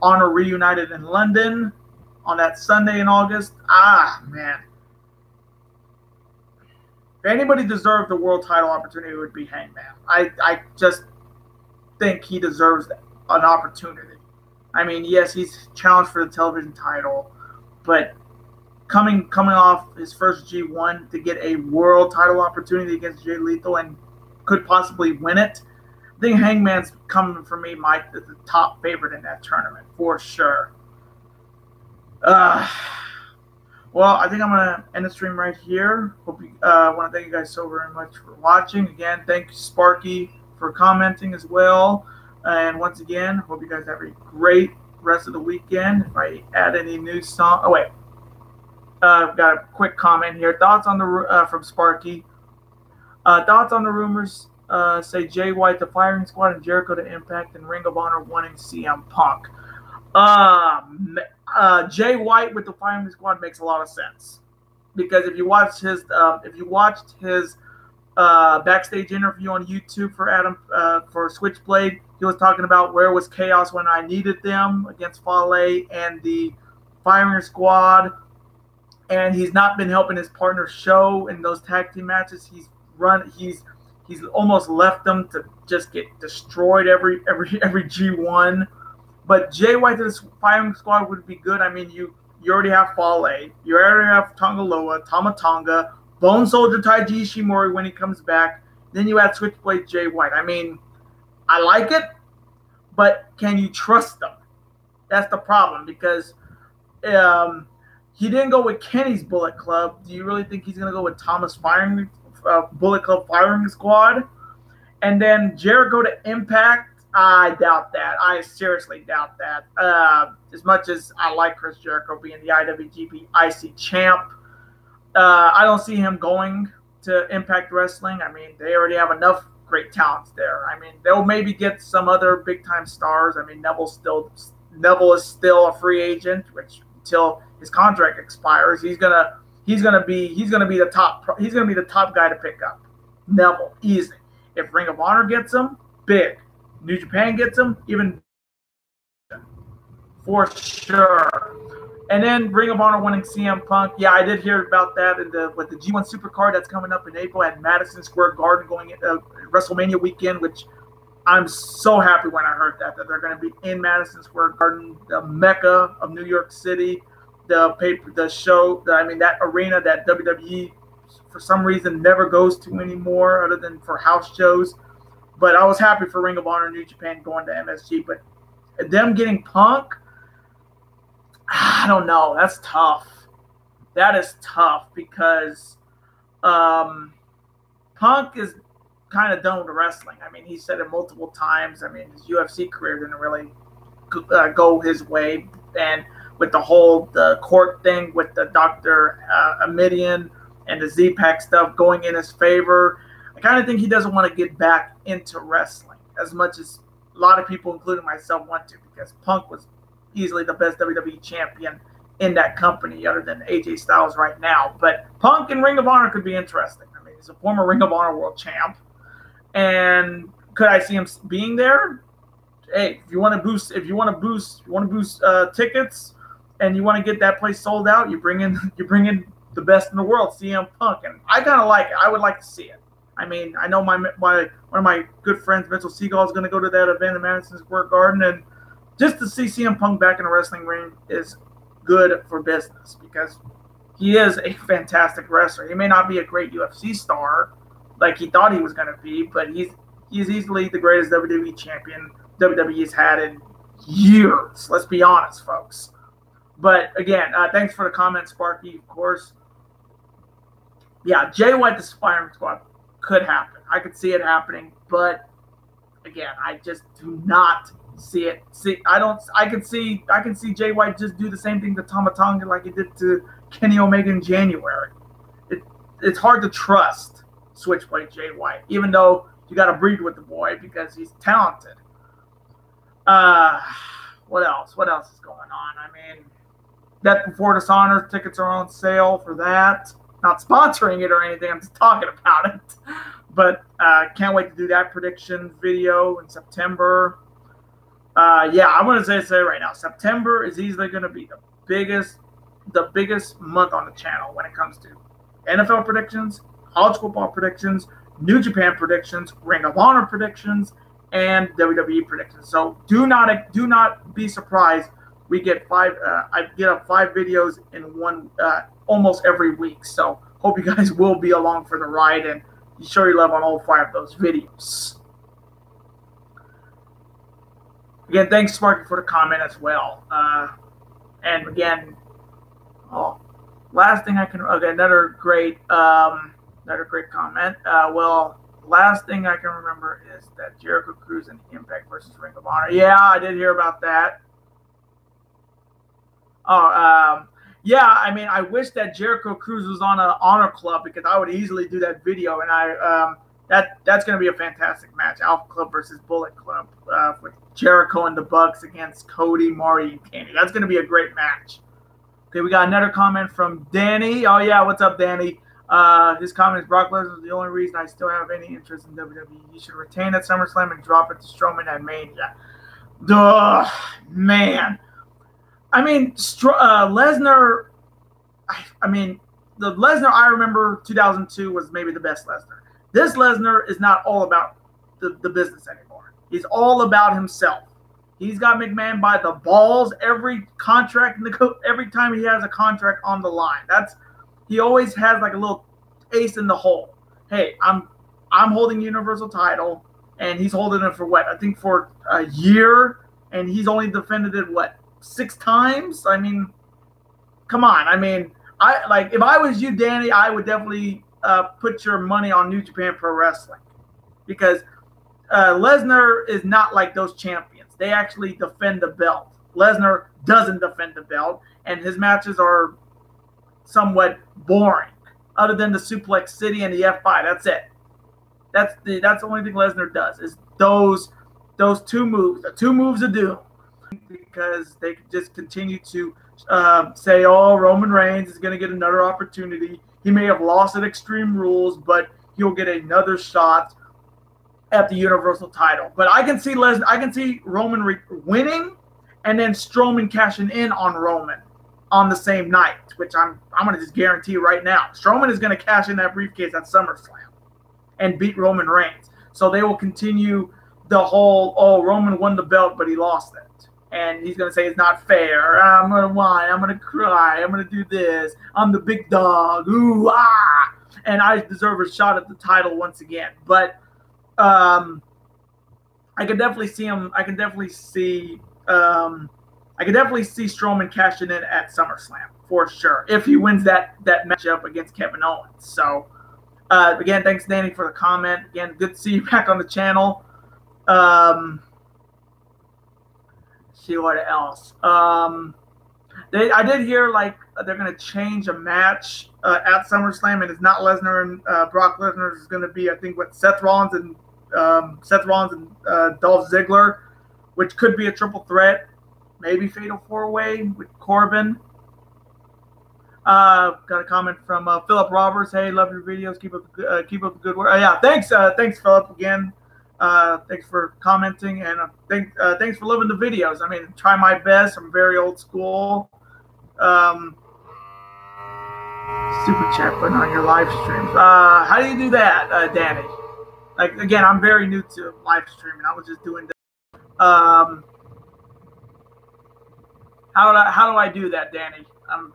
Honor Reunited in London on that Sunday in August, man. If anybody deserved the world title opportunity, it would be Hangman. I just think he deserves an opportunity. I mean, yes, he's challenged for the television title, but coming off his first G1 to get a world title opportunity against Jay Lethal and could possibly win it. I think Hangman's coming for me, Mike, the top favorite in that tournament for sure. Well, I think I'm going to end the stream right here. Hope you, I want to thank you guys so very much for watching. Again, thank you, Sparky, for commenting as well. And once again, hope you guys have a great rest of the weekend. If I add any new song, oh wait, I've got a quick comment here. Thoughts on the from Sparky. Thoughts on the rumors say Jay White, the Firing Squad, and Jericho to Impact, and Ring of Honor wanting CM Punk. Jay White with the Firing Squad makes a lot of sense, because if you watched his backstage interview on YouTube for Adam for Switchblade, he was talking about where was Chaos when I needed them against Fale and the Firing Squad, and he's not been helping his partner Show in those tag team matches. He's almost left them to just get destroyed every G1. But Jay White to the Firing Squad would be good. I mean, you already have Fale, you already have Tongaloa, Tamatonga, Bone Soldier Taiji Ishimori when he comes back. Then you add Switchblade Jay White. I mean, I like it, but can you trust them? That's the problem, because he didn't go with Kenny's Bullet Club. Do you really think he's going to go with Thomas Firing Bullet Club Firing Squad? And then Jericho to Impact. I doubt that. I seriously doubt that. As much as I like Chris Jericho being the IWGP IC champ, I don't see him going to Impact Wrestling. I mean, they already have enough great talents there. I mean, they'll maybe get some other big time stars. I mean, Neville is still a free agent, which until his contract expires, he's gonna be the top guy to pick up. Neville, easy. If Ring of Honor gets him, big. New Japan gets him, even for sure. And then Ring of Honor winning CM Punk. Yeah, I did hear about that with the G1 Supercard that's coming up in April at Madison Square Garden going into WrestleMania weekend, which I'm so happy when I heard that they're going to be in Madison Square Garden, the mecca of New York City, the show, that arena that WWE for some reason never goes to anymore other than for house shows. But I was happy for Ring of Honor New Japan going to MSG. But them getting Punk, I don't know. That's tough. That is tough because Punk is kind of done with wrestling. I mean, he said it multiple times. I mean, his UFC career didn't really go his way. And with the court thing with the Dr. Amidian and the Z-Pack stuff going in his favor, I kind of think he doesn't want to get back into wrestling as much as a lot of people, including myself, want to, because Punk was easily the best WWE champion in that company other than AJ Styles right now. But Punk and Ring of Honor could be interesting. I mean, he's a former Ring of Honor world champ. And could I see him being there? Hey, if you want to boost tickets and you want to get that place sold out, you bring in the best in the world, CM Punk. And I kind of like it. I would like to see it. I mean, I know one of my good friends, Mitchell Seagull, is going to go to that event in Madison Square Garden, and just to see CM Punk back in a wrestling ring is good for business because he is a fantastic wrestler. He may not be a great UFC star like he thought he was going to be, but he's easily the greatest WWE champion WWE's had in years. Let's be honest, folks. But again, thanks for the comment, Sparky, of course. Yeah, Jay White, the Firing Squad could happen. I could see it happening, but again, I just do not see it. I can see Jay White just do the same thing to Tamatonga like he did to Kenny Omega in January. It's hard to trust Switchblade Jay White, even though you got to breed with the boy because he's talented. What else? What else is going on? I mean, Death Before Dishonor tickets are on sale for that. Not sponsoring it or anything. I'm just talking about it. But can't wait to do that prediction video in September. Yeah, I'm going to say right now, September is easily going to be the biggest month on the channel when it comes to NFL predictions, college football predictions, New Japan predictions, Ring of Honor predictions, and WWE predictions. So do not be surprised we get I get up 5 videos in one almost every week. So hope you guys will be along for the ride and you show your love on all 5 of those videos. Again, thanks Sparky for the comment as well. And again, last thing I can another great comment. Well, last thing I can remember is that Jericho Cruz and Impact versus Ring of Honor. Yeah, I did hear about that. Yeah, I mean, I wish that Jericho Cruz was on an Honor Club because I would easily do that video, and that's going to be a fantastic match. Alpha Club versus Bullet Club with Jericho and the Bucks against Cody, Marty, and Kenny. That's going to be a great match. Okay, we got another comment from Danny. Oh, yeah, what's up, Danny? His comment is, Brock Lesnar is the only reason I still have any interest in WWE. He should retain at SummerSlam and drop it to Strowman at Mania. Duh, man. I mean, Lesnar, I mean, the Lesnar I remember 2002 was maybe the best Lesnar. This Lesnar is not all about the business anymore. He's all about himself. He's got McMahon by the balls every time he has a contract on the line. He always has like a little ace in the hole. Hey, I'm holding the Universal title, and he's holding it for what? I think for a year, and he's only defended it what? 6 times? I mean, come on. I mean, if I was you, Danny, I would definitely put your money on New Japan Pro Wrestling because Lesnar is not like those champions. They actually defend the belt. Lesnar doesn't defend the belt, and his matches are somewhat boring, other than the Suplex City and the F5. That's it. That's the only thing Lesnar does is those 2 moves, the 2 moves of doom. Because they just continue to say, oh, Roman Reigns is going to get another opportunity. He may have lost at Extreme Rules, but he'll get another shot at the Universal title. But I can see Roman winning, and then Strowman cashing in on Roman on the same night, which I'm going to just guarantee right now. Strowman is going to cash in that briefcase at SummerSlam and beat Roman Reigns. So they will continue the whole, oh, Roman won the belt, but he lost it. And he's going to say it's not fair. I'm going to whine. I'm going to cry. I'm going to do this. I'm the big dog. Ooh, ah. And I deserve a shot at the title once again. But I can definitely see him. I can definitely see Strowman cashing in at SummerSlam for sure if he wins that matchup against Kevin Owens. So again, thanks Danny for the comment. Again, good to see you back on the channel. See what else. I did hear like they're gonna change a match at SummerSlam, and it's not Lesnar and Brock Lesnar. It's gonna be, I think, what Seth Rollins and Dolph Ziggler, which could be a triple threat, maybe fatal 4-way with Corbin. Got a comment from Philip Roberts. Hey, love your videos. Keep up the good work. Yeah, thanks Philip again. Thanks for commenting, and thanks for loving the videos. I mean, try my best. I'm very old school. Super chat button on your live streams. How do you do that, Danny? Like, again, I'm very new to live streaming. I was just doing that. How do I do that, Danny? I'm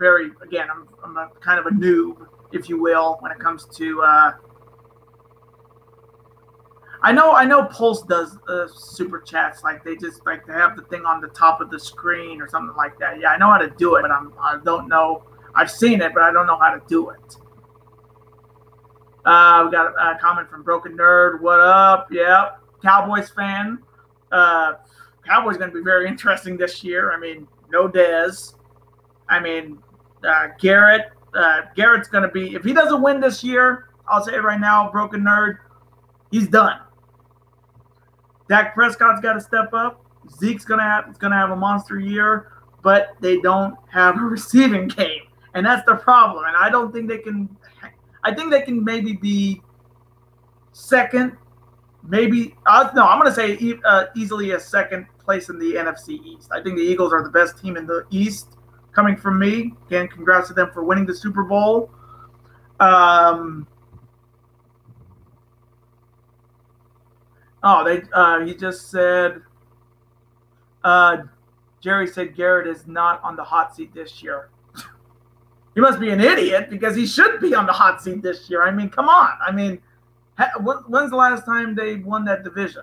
a kind of a noob, if you will, when it comes to. I know Pulse does super chats, like they just like to have the thing on the top of the screen or something like that. Yeah, I know how to do it, but I don't know. I've seen it, but I don't know how to do it. We got a comment from Broken Nerd. What up? Yeah, Cowboys fan. Cowboys going to be very interesting this year. I mean, no Dez. I mean, Garrett's going to be, if he doesn't win this year, I'll say it right now, Broken Nerd, he's done. Dak Prescott's got to step up. Zeke's gonna have a monster year, but they don't have a receiving game, and that's the problem. And I don't think they can. I think they can maybe be second, maybe. No, I'm gonna say easily a second place in the NFC East. I think the Eagles are the best team in the East. Coming from me, again, congrats to them for winning the Super Bowl. He just said, Jerry said Garrett is not on the hot seat this year. He must be an idiot because he should be on the hot seat this year. I mean, come on. I mean, when's the last time they won that division?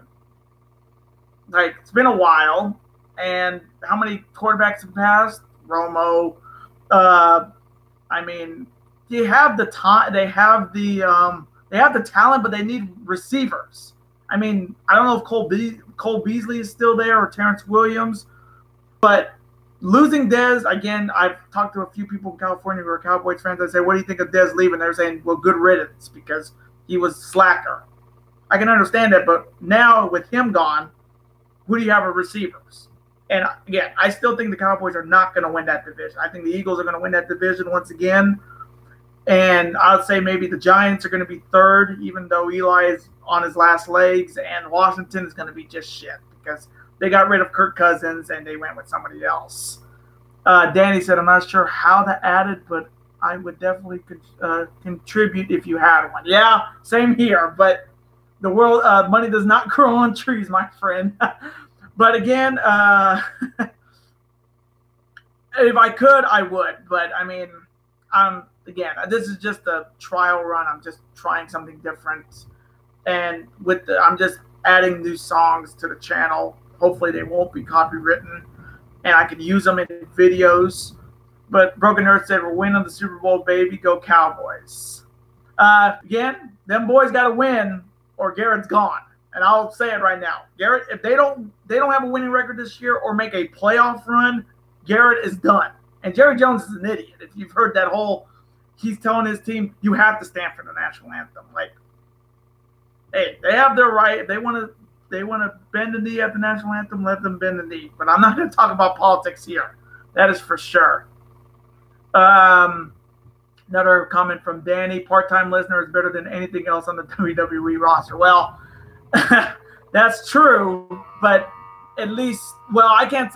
Like, it's been a while. And how many quarterbacks have passed? Romo. I mean, they have the time. They have the talent, but they need receivers. I mean, I don't know if Cole Beasley is still there or Terrence Williams, but losing Dez, again, I've talked to a few people in California who are Cowboys fans. I say, what do you think of Dez leaving? They're saying, well, good riddance because he was slacker. I can understand that, but now with him gone, who do you have as receivers? And again, I still think the Cowboys are not going to win that division. I think the Eagles are going to win that division once again. And I would say maybe the Giants are going to be third, even though Eli is on his last legs, and Washington is going to be just shit because they got rid of Kirk Cousins and they went with somebody else. Danny said, I'm not sure how that added, but I would definitely contribute if you had one. Yeah, same here. But the world, money does not grow on trees, my friend. But again, if I could, I would. But I mean, again, this is just a trial run. I'm just trying something different. And I'm just adding new songs to the channel. Hopefully they won't be copywritten and I can use them in videos. But Broken Earth said, we're winning the Super Bowl, baby. Go Cowboys. Again, them boys got to win or Garrett's gone. And I'll say it right now. Garrett, if they don't have a winning record this year or make a playoff run, Garrett is done. And Jerry Jones is an idiot. If you've heard that whole, he's telling his team, you have to stand for the national anthem. Like, hey, they have their right. If they want to bend the knee at the national anthem, let them bend the knee. But I'm not going to talk about politics here. That is for sure. Another comment from Danny. Part-time listener is better than anything else on the WWE roster. Well, that's true, but at least, well, I can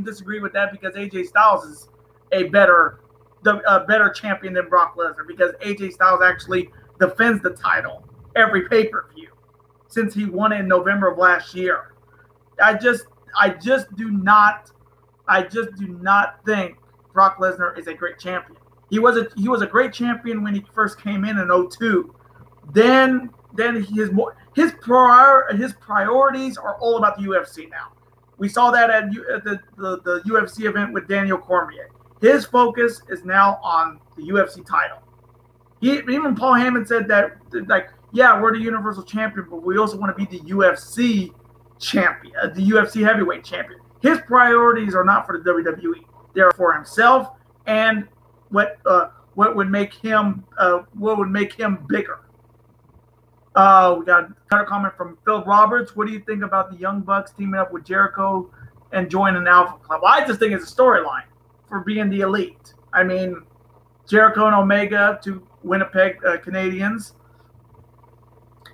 disagree with that because AJ Styles is a better champion than Brock Lesnar because AJ Styles actually defends the title every pay-per-view since he won it in November of last year. I just do not think Brock Lesnar is a great champion. He was a great champion when he first came in 2002. Then his priorities are all about the UFC now. We saw that at the UFC event with Daniel Cormier. His focus is now on the UFC title. Even Paul Heyman said that, like, yeah, we're the Universal Champion, but we also want to be the UFC champion, the UFC heavyweight champion. His priorities are not for the WWE; they're for himself and what would make him bigger. We got another comment from Phil Roberts. What do you think about the Young Bucks teaming up with Jericho and joining an Alpha Club? Well, I just think it's a storyline for being the elite. I mean, Jericho and Omega to Winnipeg Canadians.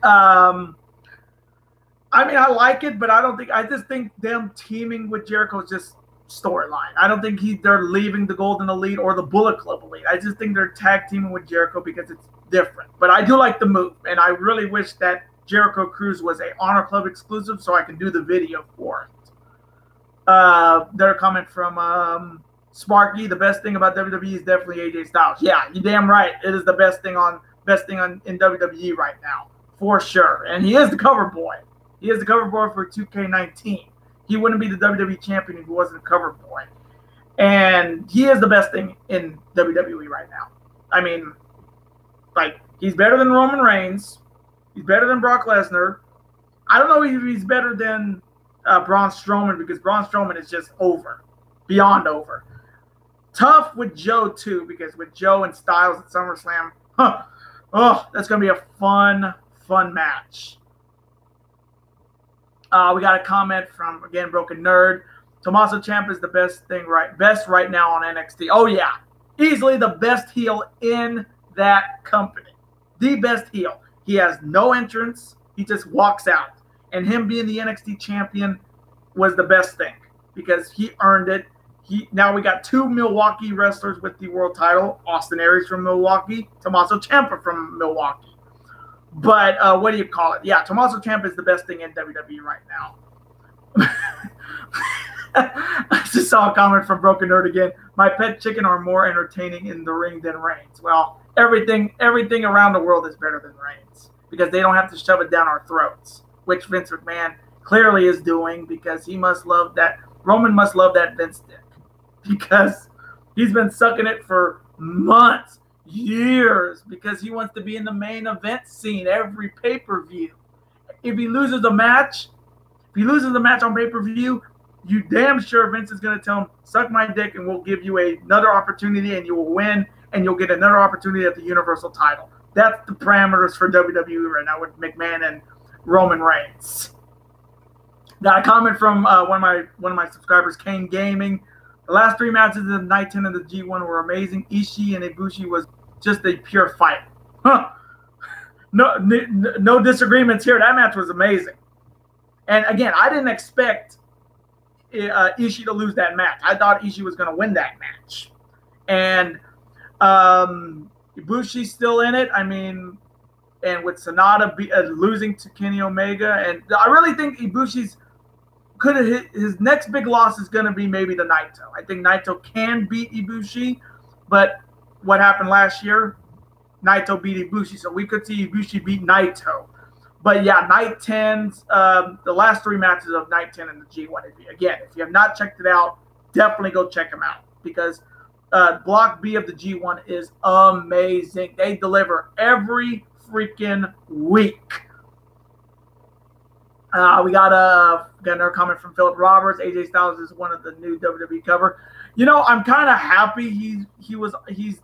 I mean, I like it, but I just think them teaming with Jericho is just storyline. I don't think they're leaving the Golden Elite or the Bullet Club Elite. I just think they're tag teaming with Jericho because it's different. But I do like the move, and I really wish that Jericho Cruise was a Honor Club exclusive so I can do the video for it. Their comment from Sparky, the best thing about WWE is definitely AJ Styles. Yeah, you're damn right. It is the best thing in WWE right now, for sure. And he is the cover boy. He is the cover boy for 2K19. He wouldn't be the WWE champion if he wasn't a cover boy. And he is the best thing in WWE right now. I mean, like, he's better than Roman Reigns. He's better than Brock Lesnar. I don't know if he's better than Braun Strowman because Braun Strowman is just over. Beyond over. Tough with Joe, too, because with Joe and Styles at SummerSlam, that's going to be a fun match. We got a comment from, again, Broken Nerd. Tommaso Ciampa is the best right now on NXT. Oh, yeah. Easily the best heel in that company. The best heel. He has no entrance. He just walks out. And him being the NXT champion was the best thing because he earned it. Now we got two Milwaukee wrestlers with the world title. Austin Aries from Milwaukee. Tommaso Ciampa from Milwaukee. But what do you call it? Yeah, Tommaso Ciampa is the best thing in WWE right now. I just saw a comment from Broken Nerd again. My pet chicken are more entertaining in the ring than Reigns. Well, everything around the world is better than Reigns because they don't have to shove it down our throats, which Vince McMahon clearly is doing because he must love that. Roman must love that Vince dick because he's been sucking it for months, years, because he wants to be in the main event scene every pay-per-view. If he loses a match on pay-per-view, you damn sure Vince is going to tell him, suck my dick and we'll give you another opportunity and you will win and you'll get another opportunity at the Universal title. That's the parameters for WWE right now with McMahon and Roman Reigns. Got a comment from one of my subscribers, Kane Gaming. The last 3 matches of Night 10 of the G1 were amazing. Ishii and Ibushi was just a pure fight. Huh. No disagreements here. That match was amazing. And again, I didn't expect Ishii to lose that match. I thought Ishii was going to win that match. And Ibushi's still in it. I mean, and with Sonata losing to Kenny Omega. And I really think Ibushi's his next big loss is going to be maybe the Naito. I think Naito can beat Ibushi, but what happened last year? Naito beat Ibushi, so we could see Ibushi beat Naito. But yeah, Night 10's, the last 3 matches of Night 10 in the G1. If you have not checked it out, definitely go check them out because Block B of the G1 is amazing. They deliver every freaking week. We got another comment from Philip Roberts. AJ Styles is one of the new WWE cover. You know, I'm kind of happy he's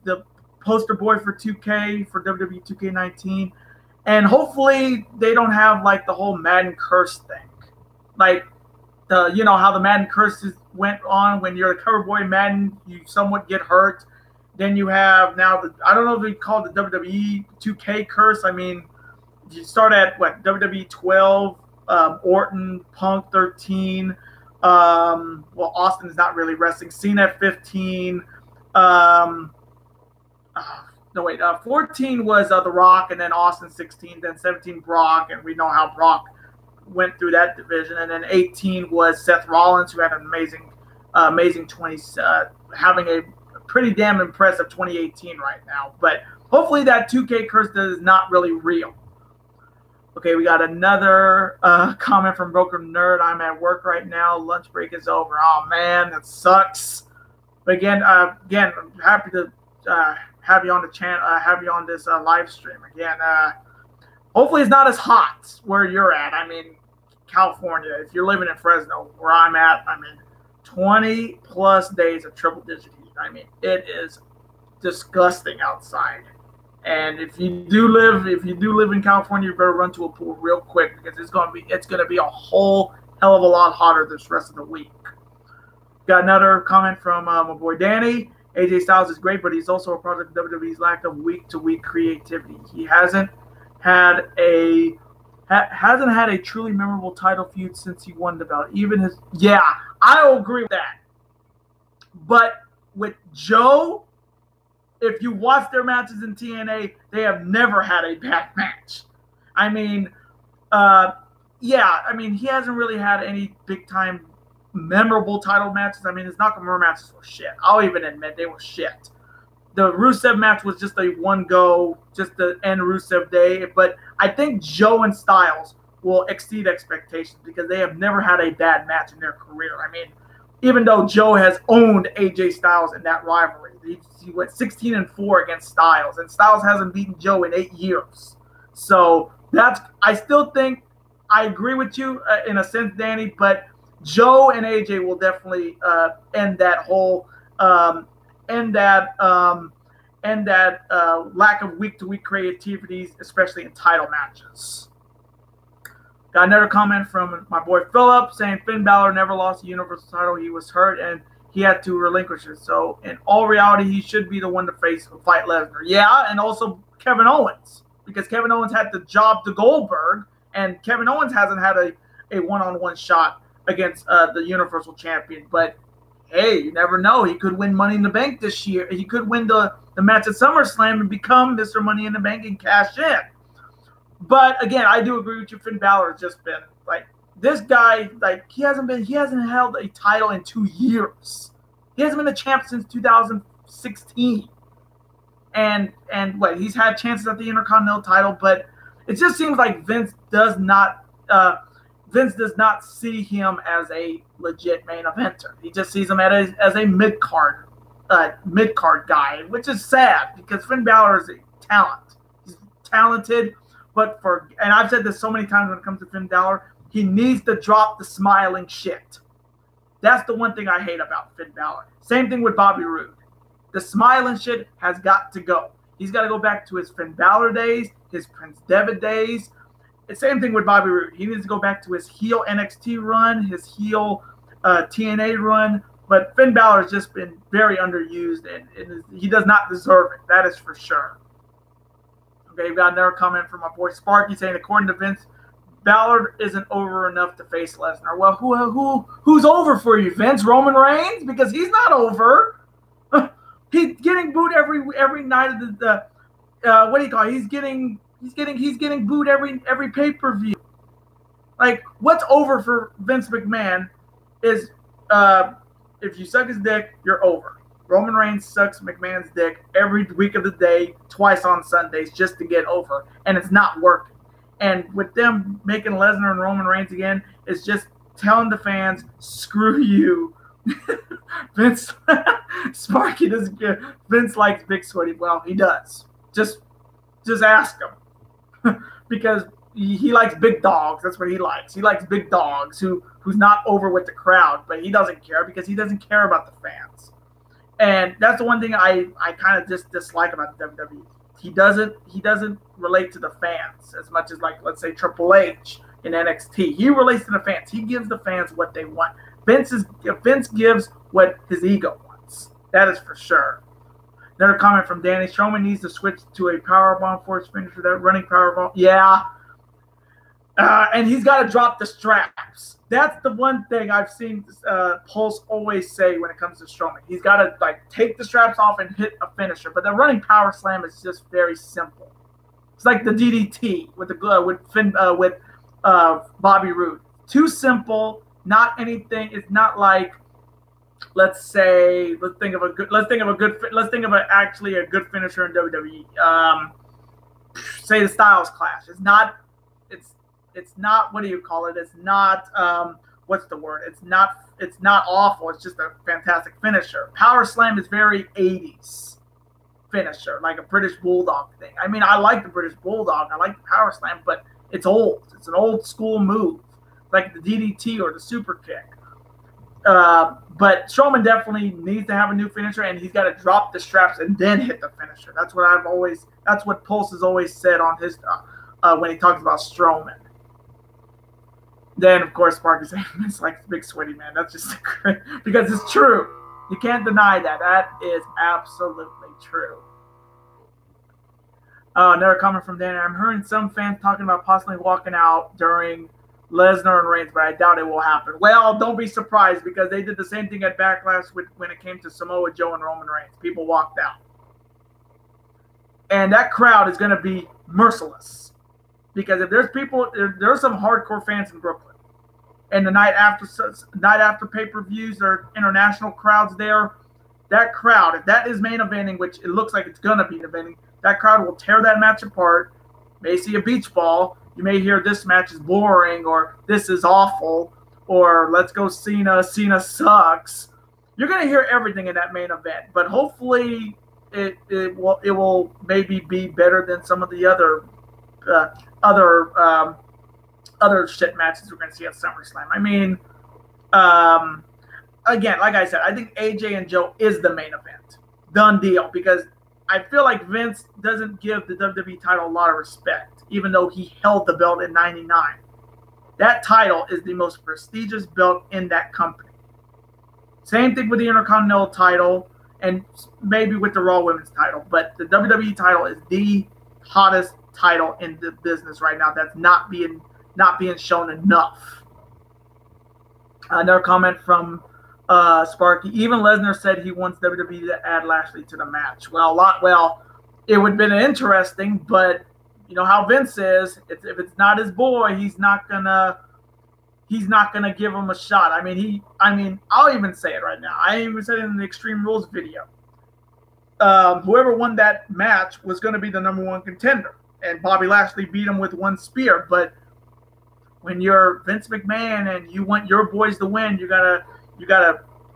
the poster boy for 2K for WWE 2K19, and hopefully they don't have like the whole Madden curse thing, like how the Madden curses went on when you're the cover boy Madden, you somewhat get hurt. Then you have now I don't know if we call it the WWE 2K curse. I mean, you start at what WWE 12. Orton, Punk 13. Austin is not really wrestling. Cena at 15. 14 was The Rock, and then Austin 16. Then 17 Brock, and we know how Brock went through that division. And then 18 was Seth Rollins, who had an amazing 20, having a pretty damn impressive 2018 right now. But hopefully that 2K curse is not really real. Okay, we got another comment from Broken Nerd. I'm at work right now. Lunch break is over. Oh, man, that sucks. But again, I'm happy to have you on the channel, have you on this live stream. Again, hopefully it's not as hot where you're at. I mean, California, if you're living in Fresno, where I'm at, 20-plus days of triple-digit heat. I mean, it is disgusting outside. And if you do live in California, you better run to a pool real quick because it's gonna be a whole hell of a lot hotter this rest of the week. Got another comment from my boy Danny. AJ Styles is great, but he's also a product of WWE's lack of week-to-week creativity. He hasn't had a truly memorable title feud since he won the belt. I'll agree with that. But with Joe, if you watch their matches in TNA, they have never had a bad match. He hasn't really had any big-time memorable title matches. His Nakamura matches were shit. I'll even admit they were shit. The Rusev match was just a one-go, just to end Rusev Day. But I think Joe and Styles will exceed expectations because they have never had a bad match in their career. Even though Joe has owned AJ Styles in that rivalry. He went 16-4 against Styles, and Styles hasn't beaten Joe in 8 years. So I still think I agree with you in a sense, Danny, but Joe and AJ will definitely end that lack of week-to-week creativity, especially in title matches. Got another comment from my boy Philip saying Finn Balor never lost the Universal title. He was hurt and he had to relinquish it. So in all reality, he should be the one to fight Lesnar. Yeah, and also Kevin Owens, because Kevin Owens had the job to Goldberg, and Kevin Owens hasn't had a one-on-one shot against the Universal Champion. But hey, you never know. He could win Money in the Bank this year. He could win the match at SummerSlam and become Mr. Money in the Bank and cash in. But again, I do agree with you. Finn Balor has just been this guy, like, he hasn't held a title in 2 years. He hasn't been a champ since 2016. And what, he's had chances at the Intercontinental title, but it just seems like Vince does not see him as a legit main eventer. He just sees him as a mid-card guy, which is sad because Finn Balor is a talent. He's talented, and I've said this so many times when it comes to Finn Balor, he needs to drop the smiling shit. That's the one thing I hate about Finn Balor. Same thing with Bobby Roode. The smiling shit has got to go. He's got to go back to his Finn Balor days, his Prince Devitt days. The same thing with Bobby Roode. He needs to go back to his heel NXT run, his heel TNA run. But Finn Balor has just been very underused, and he does not deserve it. That is for sure. Okay, we've got another comment from my boy Sparky saying, according to Vince, Balor isn't over enough to face Lesnar. Well, who's over for you, Vince? Roman Reigns? Because he's not over. He's getting booed every night of the what do you call it? He's getting booed every pay-per-view. Like, what's over for Vince McMahon is if you suck his dick, you're over. Roman Reigns sucks McMahon's dick every week of the day, twice on Sundays, just to get over, and it's not working. And with them making Lesnar and Roman Reigns again, it's just telling the fans, screw you. Vince Sparky doesn't care. Vince likes Big Sweaty. Well, he does. Just ask him. Because he likes big dogs. That's what he likes. He likes big dogs who's not over with the crowd, but he doesn't care because he doesn't care about the fans. And that's the one thing I kind of just dislike about the WWE. He doesn't relate to the fans as much as, like, let's say Triple H in NXT. He relates to the fans. He gives the fans what they want. Vince gives what his ego wants. That is for sure. Another comment from Danny. Strowman needs to switch to a powerbomb for his finisher. That running powerbomb. Yeah. And he's got to drop the straps. That's the one thing I've seen Pulse always say when it comes to Strowman. He's got to, like, take the straps off and hit a finisher. But the running power slam is just very simple. It's like the DDT with Bobby Roode. Too simple. Not anything. It's not like, let's think of actually a good finisher in WWE. Say the Styles Clash. It's not, what do you call it? It's not, what's the word? It's not awful. It's just a fantastic finisher. Power Slam is very 80s finisher, like a British Bulldog thing. I mean, I like the British Bulldog. I like the Power Slam, but it's old. It's an old school move, like the DDT or the Super Kick. But Strowman definitely needs to have a new finisher, and he's got to drop the straps and then hit the finisher. That's what Pulse has always said on his when he talks about Strowman. Then, of course, Sparky saying it's like Big Sweaty Man. That's just because it's true. You can't deny that. That is absolutely true. Another comment from Danny. I'm hearing some fans talking about possibly walking out during Lesnar and Reigns, but I doubt it will happen. Well, don't be surprised because they did the same thing at Backlash when it came to Samoa Joe and Roman Reigns. People walked out. And that crowd is going to be merciless. Because if there's there are some hardcore fans in Brooklyn. And the night after pay-per-views or international crowds there, that crowd, if that is main eventing, which it looks like it's going to be eventing, that crowd will tear that match apart. May see a beach ball. You may hear this match is boring or this is awful or let's go Cena sucks. You're going to hear everything in that main event, but hopefully it will maybe be better than some of the other shit matches we're going to see at SummerSlam. I mean, again, like I said, I think AJ and Joe is the main event. Done deal. Because I feel like Vince doesn't give the WWE title a lot of respect, even though he held the belt in '99. That title is the most prestigious belt in that company. Same thing with the Intercontinental title and maybe with the Raw Women's title. But the WWE title is the hottest title in the business right now that's not being shown enough. Another comment from Sparky. Even Lesnar said he wants WWE to add Lashley to the match. Well, it would have been interesting, but you know how Vince is. If it's not his boy, he's not gonna he's not going to give him a shot. I mean, I'll even say it right now. I even said it in the Extreme Rules video. Whoever won that match was going to be the #1 contender. And Bobby Lashley beat him with one spear. But when you're Vince McMahon and you want your boys to win, you gotta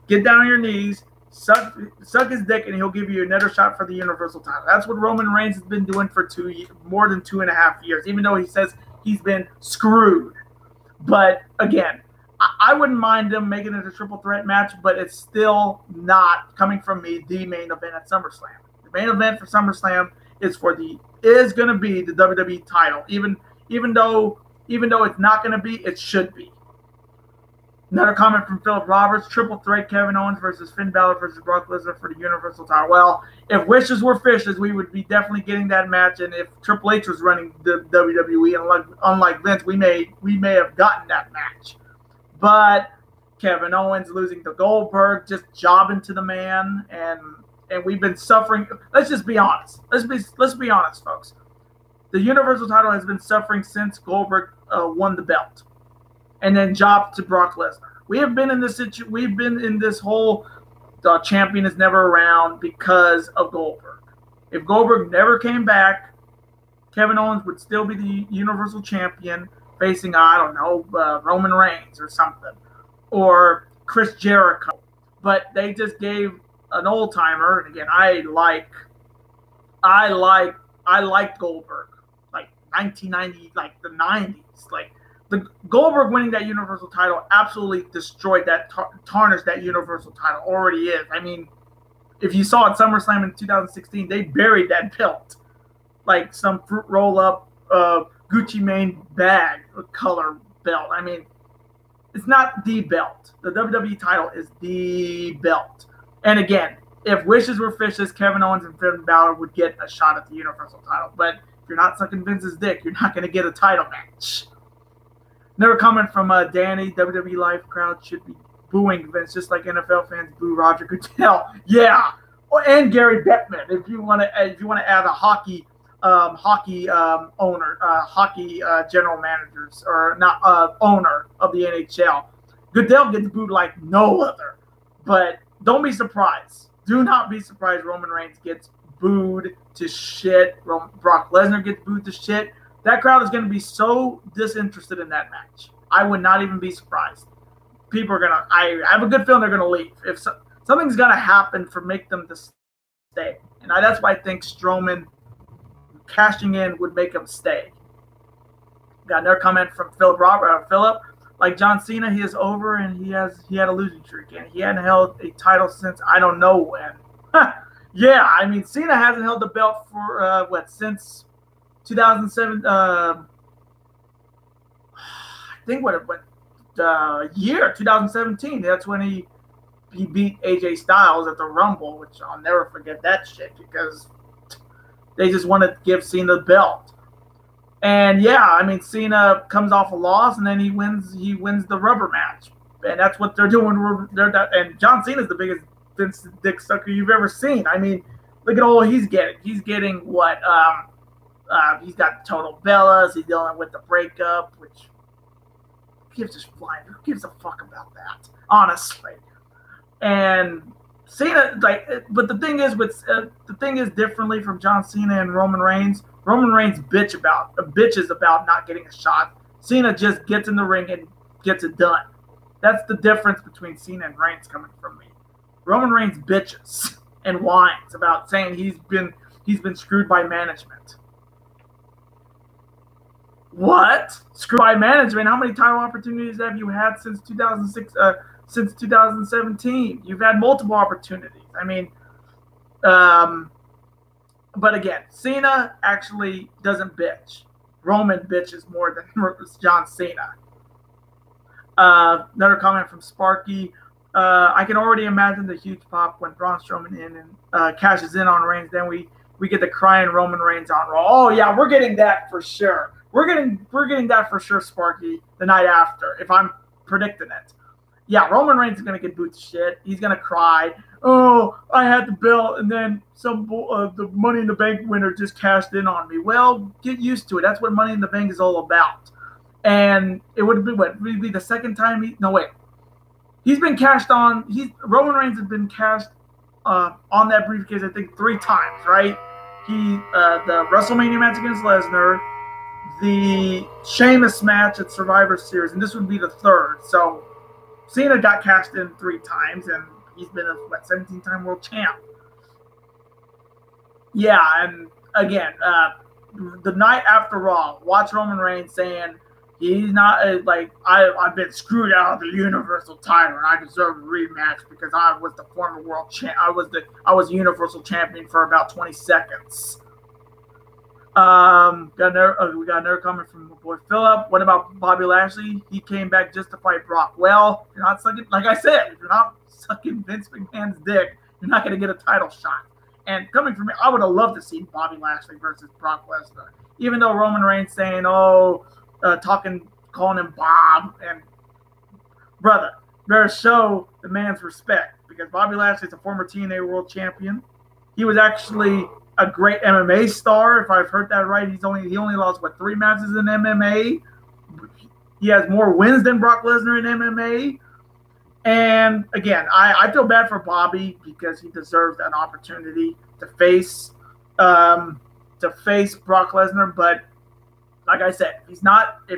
get down on your knees, suck his dick, and he'll give you another shot for the Universal title. That's what Roman Reigns has been doing for more than 2.5 years, even though he says he's been screwed. But again, I wouldn't mind them making it a triple threat match, but it's still not, coming from me, the main event at SummerSlam. The main event for SummerSlam is going to be the WWE title. Even though it's not going to be, it should be. Another comment from Philip Roberts: triple threat Kevin Owens versus Finn Balor versus Brock Lesnar for the Universal title. Well, if wishes were fishes, we would be definitely getting that match. And if Triple H was running the WWE, unlike Vince, we may have gotten that match. But Kevin Owens losing to Goldberg, just jobbing to the man, and we've been suffering. Let's just be honest. Let's be honest, folks. The Universal title has been suffering since Goldberg won the belt, and then jobbed to Brock Lesnar. We've been in this whole champion is never around because of Goldberg. If Goldberg never came back, Kevin Owens would still be the Universal champion, facing, I don't know, Roman Reigns or something, or Chris Jericho. But they just gave an old timer, and again, I liked Goldberg, like 1990, like the 90s, like. The Goldberg winning that Universal title absolutely destroyed that, tarnished that Universal title. Already is. I mean, if you saw at SummerSlam in 2016, they buried that belt like some fruit roll-up Gucci Mane bag color belt. I mean, it's not the belt. The WWE title is the belt. And again, if wishes were fishes, Kevin Owens and Finn Balor would get a shot at the Universal title. But if you're not sucking Vince's dick, you're not going to get a title match. Another comment from Danny: WWE Live crowd should be booing Vince just like NFL fans boo Roger Goodell. Yeah, and Gary Bettman. If you want to add a hockey owner, hockey general managers, or not owner of the NHL, Goodell gets booed like no other. But don't be surprised. Do not be surprised. Roman Reigns gets booed to shit. Brock Lesnar gets booed to shit. That crowd is going to be so disinterested in that match. I would not even be surprised. People are going to, I have a good feeling they're going to leave. If something's going to happen for make them to stay. And that's why I think Strowman cashing in would make him stay. Got another comment from Philip. Like John Cena, he is over, and he had a losing streak, and he hadn't held a title since I don't know when. Yeah, I mean, Cena hasn't held the belt for since 2007, I think year 2017. That's when he beat AJ Styles at the Rumble, which I'll never forget that shit because they just wanted to give Cena the belt. And yeah, I mean, Cena comes off a loss and then he wins the rubber match, and that's what they're doing. And John Cena's the biggest Vince dick sucker you've ever seen. I mean, look at all he's getting. He's getting what? He's got total bellas. He's dealing with the breakup, which who gives a fuck about that, honestly. And Cena, but the thing is differently from John Cena and Roman Reigns. Roman Reigns bitches about not getting a shot. Cena just gets in the ring and gets it done. That's the difference between Cena and Reigns coming from me. Roman Reigns bitches and whines about saying he's been screwed by management. What? Screwed by management? How many title opportunities have you had since 2006? Since 2017, you've had multiple opportunities. I mean, but again, Cena actually doesn't bitch. Roman bitches more than John Cena. Another comment from Sparky. I can already imagine the huge pop when Braun Strowman cashes in on Reigns. Then we get the crying Roman Reigns on Raw. Oh yeah, we're getting that for sure. We're getting that for sure, Sparky, the night after, if I'm predicting it. Yeah, Roman Reigns is going to get booed to shit. He's going to cry. Oh, I had the belt, and then the Money in the Bank winner just cashed in on me. Well, get used to it. That's what Money in the Bank is all about. And it would be what? Would be the second time he's been cashed on. Roman Reigns has been cashed on that briefcase, I think, 3 times, right? The WrestleMania match against Lesnar, the Sheamus match at Survivor Series, and this would be the 3rd. So Cena got cashed in 3 times, and he's been a 17-time world champ. Yeah, and again, the night after Raw, watch Roman Reigns saying he's not I've been screwed out of the Universal title and I deserve a rematch because I was the former world champ. I was Universal champion for about 20 seconds. We got another comment from my boy Philip. What about Bobby Lashley? He came back just to fight Brock. Well, you're not sucking, like I said, if you're not sucking Vince McMahon's dick, you're not going to get a title shot. And coming from me, I would have loved to see Bobby Lashley versus Brock Lesnar. Even though Roman Reigns saying, calling him Bob, and brother, better show the man's respect because Bobby Lashley is a former TNA World Champion. He was actually a great MMA star, if I've heard that right. He only lost 3 matches in MMA. He has more wins than Brock Lesnar in MMA. And again, I feel bad for Bobby because he deserves an opportunity to face Brock Lesnar. But like I said, if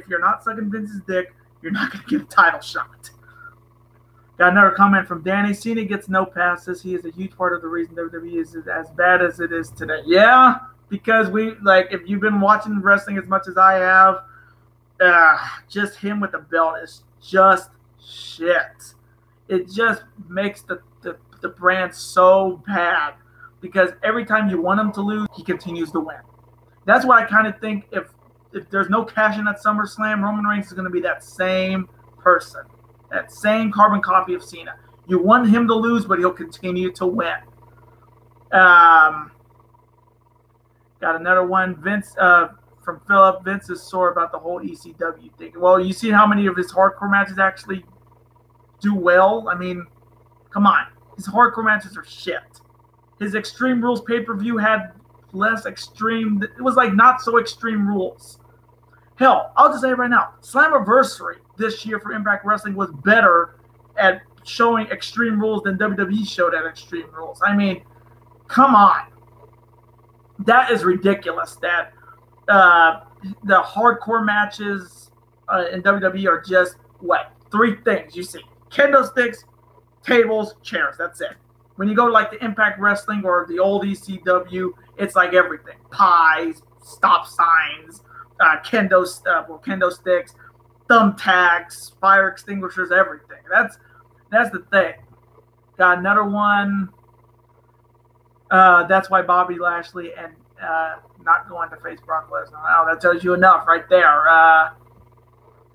you're not sucking Vince's dick, you're not going to get a title shot. Got another comment from Danny. Cena gets no passes. He is a huge part of the reason WWE is as bad as it is today. Yeah, because if you've been watching wrestling as much as I have, just him with the belt is just shit. It just makes the brand so bad because every time you want him to lose, he continues to win. That's why I kind of think if there's no cash in at SummerSlam, Roman Reigns is going to be that same person. That same carbon copy of Cena. You want him to lose, but he'll continue to win. Got another one. Vince from Philip. Vince is sore about the whole ECW thing. Well, you see how many of his hardcore matches actually do well? I mean, come on. His hardcore matches are shit. His Extreme Rules pay-per-view had less extreme. It was like not so extreme rules. Hell, I'll just say it right now. Slammiversary this year for Impact Wrestling was better at showing Extreme Rules than WWE showed at Extreme Rules. I mean, come on. That is ridiculous that the hardcore matches in WWE are just, 3 things you see. Kendo sticks, tables, chairs. That's it. When you go to the Impact Wrestling or the old ECW, it's like everything. Pies, stop signs, kendo sticks, thumbtacks, fire extinguishers, everything. That's the thing. Got another one. That's why Bobby Lashley and not going to face Brock Lesnar. Oh, that tells you enough right there.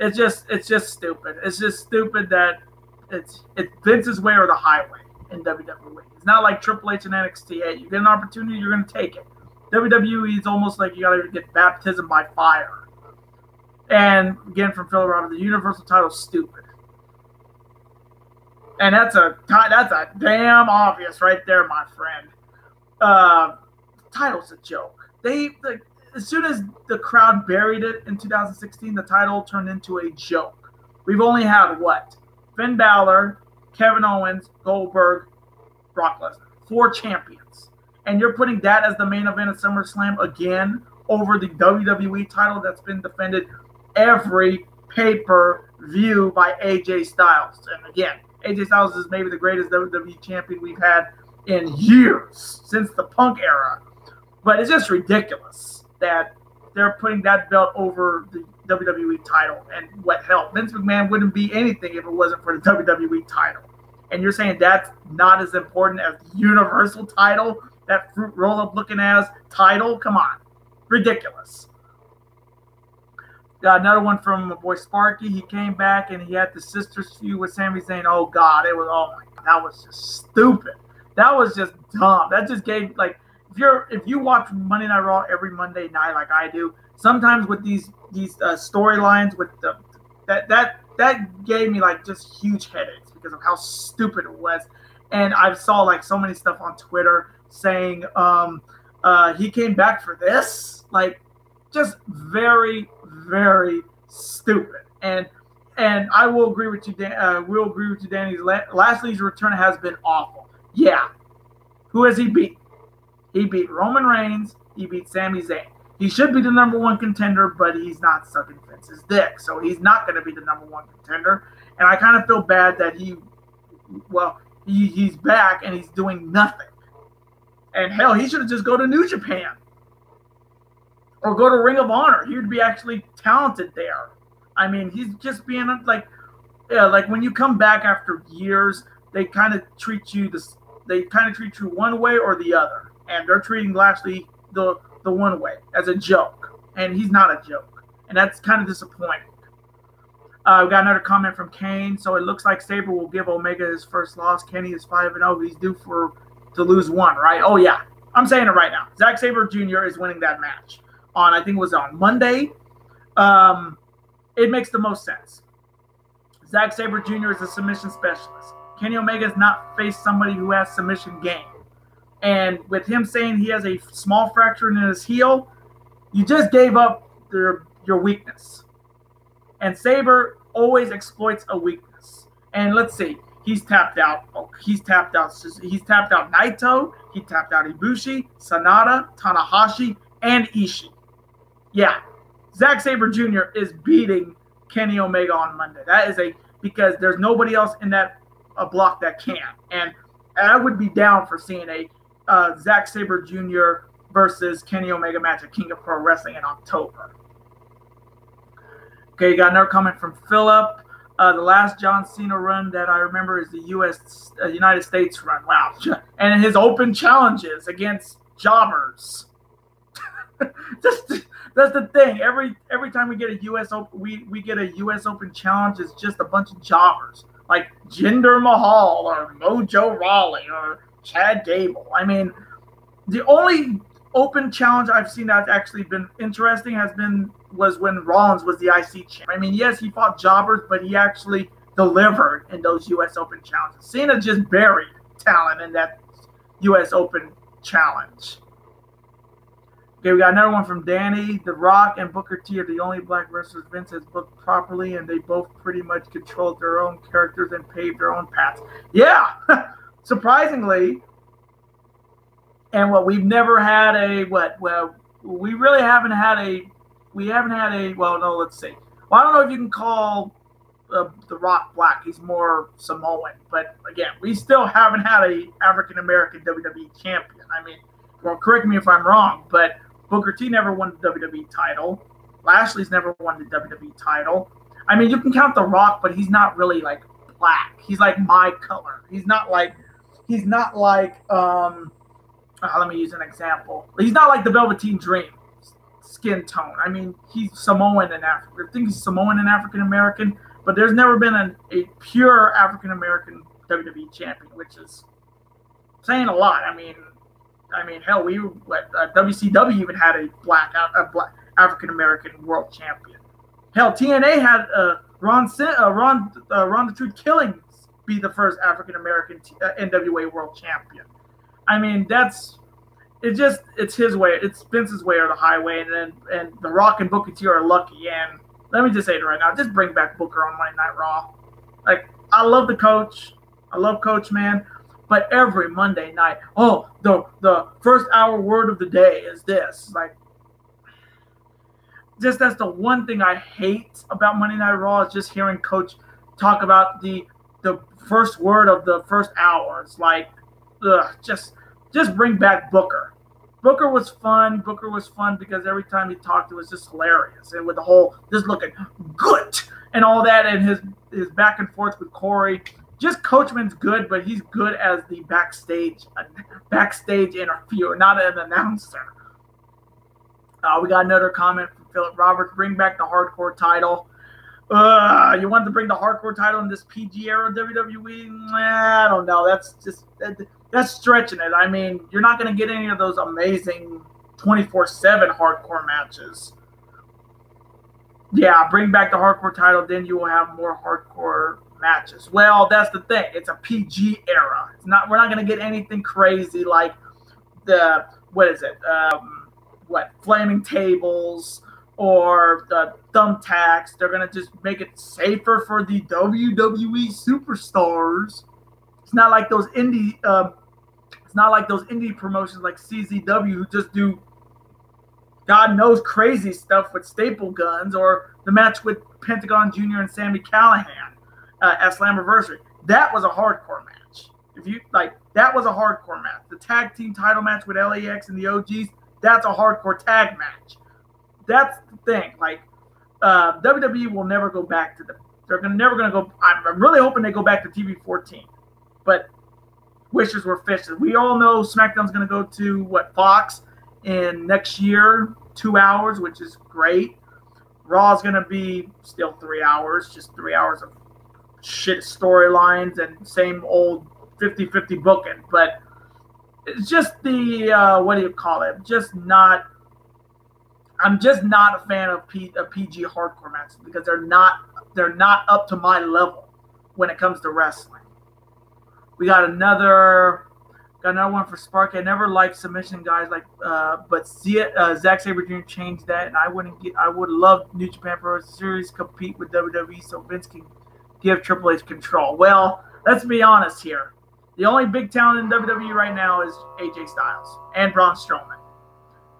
It's just stupid. It's just stupid that it's Vince's way or the highway in WWE. It's not like Triple H and NXT. Hey, you get an opportunity, you're going to take it. WWE is almost like you got to get baptism by fire. And again, from Phil Robert, the Universal title is stupid. And that's a damn obvious right there, my friend. Title's a joke. As soon as the crowd buried it in 2016, the title turned into a joke. We've only had Finn Balor, Kevin Owens, Goldberg, Brock Lesnar. 4 champions. And you're putting that as the main event of SummerSlam again over the WWE title that's been defended every pay-per-view by AJ Styles. And again, AJ Styles is maybe the greatest WWE champion we've had in years, since the Punk era. But it's just ridiculous that they're putting that belt over the WWE title. And hell, Vince McMahon wouldn't be anything if it wasn't for the WWE title. And you're saying that's not as important as the Universal title? That fruit roll-up looking ass title? Come on. Ridiculous. Got another one from my boy Sparky. He came back and he had the sisters feud with Sami Zayn. Oh God, oh my God, that was just stupid. That was just dumb. That just gave if you watch Monday Night Raw every Monday night like I do, sometimes with these storylines with that gave me just huge headaches because of how stupid it was. And I saw so many stuff on Twitter saying he came back for this. Just very, very stupid. And I will agree with you, Dan. We'll agree with you, Danny. Lashley's return has been awful. Yeah. Who has he beat? He beat Roman Reigns. He beat Sami Zayn. He should be the number one contender, but he's not sucking Vince's dick, so he's not going to be the number one contender. And I kind of feel bad that he's back and he's doing nothing. And hell, he should have just go to New Japan or go to Ring of Honor. He would be actually talented there. I mean, he's just being like when you come back after years, they kind of treat you one way or the other, and they're treating Lashley the one way as a joke, and he's not a joke, and that's kind of disappointing. We got another comment from Kane. So it looks like Sabre will give Omega his first loss. Kenny is 5-0. He's due to lose one, right? Oh yeah, I'm saying it right now. Zack Sabre Jr. is winning that match on, I think it was on Monday. It makes the most sense. Zack Sabre Jr. is a submission specialist. Kenny Omega has not faced somebody who has submission game. And with him saying he has a small fracture in his heel, you just gave up your weakness. And Sabre always exploits a weakness. And let's see, he's tapped out. He's tapped out Naito. He tapped out Ibushi, Sanada, Tanahashi, and Ishii. Yeah, Zack Sabre Jr. is beating Kenny Omega on Monday. That is because there's nobody else in that block that can. And I would be down for seeing a Zack Sabre Jr. versus Kenny Omega match at King of Pro Wrestling in October. Okay, you got another comment from Philip. The last John Cena run that I remember is the United States run. Wow. And his open challenges against jobbers. That's the thing. Every time we get a U.S. Open, we get a U.S. Open challenge, it's just a bunch of jobbers. Like Jinder Mahal or Mojo Rawley or Chad Gable. I mean, the only open challenge I've seen that's actually been interesting was when Rollins was the IC champ. I mean, yes, he fought jobbers, but he actually delivered in those U.S. Open challenges. Cena just buried talent in that U.S. Open challenge. Okay, we got another one from Danny. The Rock and Booker T are the only black wrestlers Vince has booked properly, and they both pretty much controlled their own characters and paved their own paths. Yeah, surprisingly. And we've never had let's see. Well, I don't know if you can call The Rock black. He's more Samoan. But again, we still haven't had a African-American WWE champion. I mean, well, correct me if I'm wrong, but Booker T never won the WWE title. Lashley's never won the WWE title. I mean, you can count The Rock, but he's not really like black. He's like my color. He's not like let me use an example. He's not like the Velveteen Dream skin tone. I mean, he's Samoan and African. I think he's Samoan and African American, but there's never been a pure African American WWE champion, which is saying a lot. I mean, hell, WCW even had a black African American world champion. Hell, TNA had Ron the Truth Killings be the first African American NWA world champion. I mean, it's his way. It's Vince's way or the highway, and The Rock and Booker T are lucky. And let me just say it right now: just bring back Booker on Monday Night Raw. Like, I love the coach. I love Coach, man. But every Monday night, the first hour word of the day is this. Like, just that's the one thing I hate about Monday Night Raw is just hearing Coach talk about the first word of the first hour. It's like, just bring back Booker. Booker was fun. Booker was fun because every time he talked, it was just hilarious. And with the whole just looking good and all that, and his back and forth with Corey. Just Coachman's good, but he's good as the backstage interviewer, not an announcer. We got another comment from Philip Roberts. Bring back the hardcore title. You want to bring the hardcore title in this PG era WWE? I don't know. That's stretching it. I mean, you're not going to get any of those amazing 24/7 hardcore matches. Yeah, bring back the hardcore title, then you will have more hardcore matches. Well, that's the thing. It's a PG era. We're not going to get anything crazy like Flaming Tables or the thumbtacks. They're going to just make it safer for the WWE superstars. It's not like those indie promotions like CZW who just do God knows crazy stuff with staple guns, or the match with Pentagon Jr. and Sami Callihan at Slammiversary. That was a hardcore match. That was a hardcore match. The tag team title match with LAX and the OGs, that's a hardcore tag match. That's the thing. WWE will never go back to never going to go. I'm really hoping they go back to TV 14, but wishes were fishes. We all know SmackDown's going to go to Fox in next year, 2 hours, which is great. Raw's going to be still 3 hours, just 3 hours of shit storylines and same old 50-50 booking. But it's just the what do you call it? I'm just not a fan of PG hardcore matches because they're not up to my level when it comes to wrestling. We got another one for Sparky. I never liked submission guys but Zack Sabre Jr. changed that, and I would love New Japan Pro Series compete with WWE so Vince can give Triple H control. Well, let's be honest here. The only big talent in WWE right now is AJ Styles and Braun Strowman.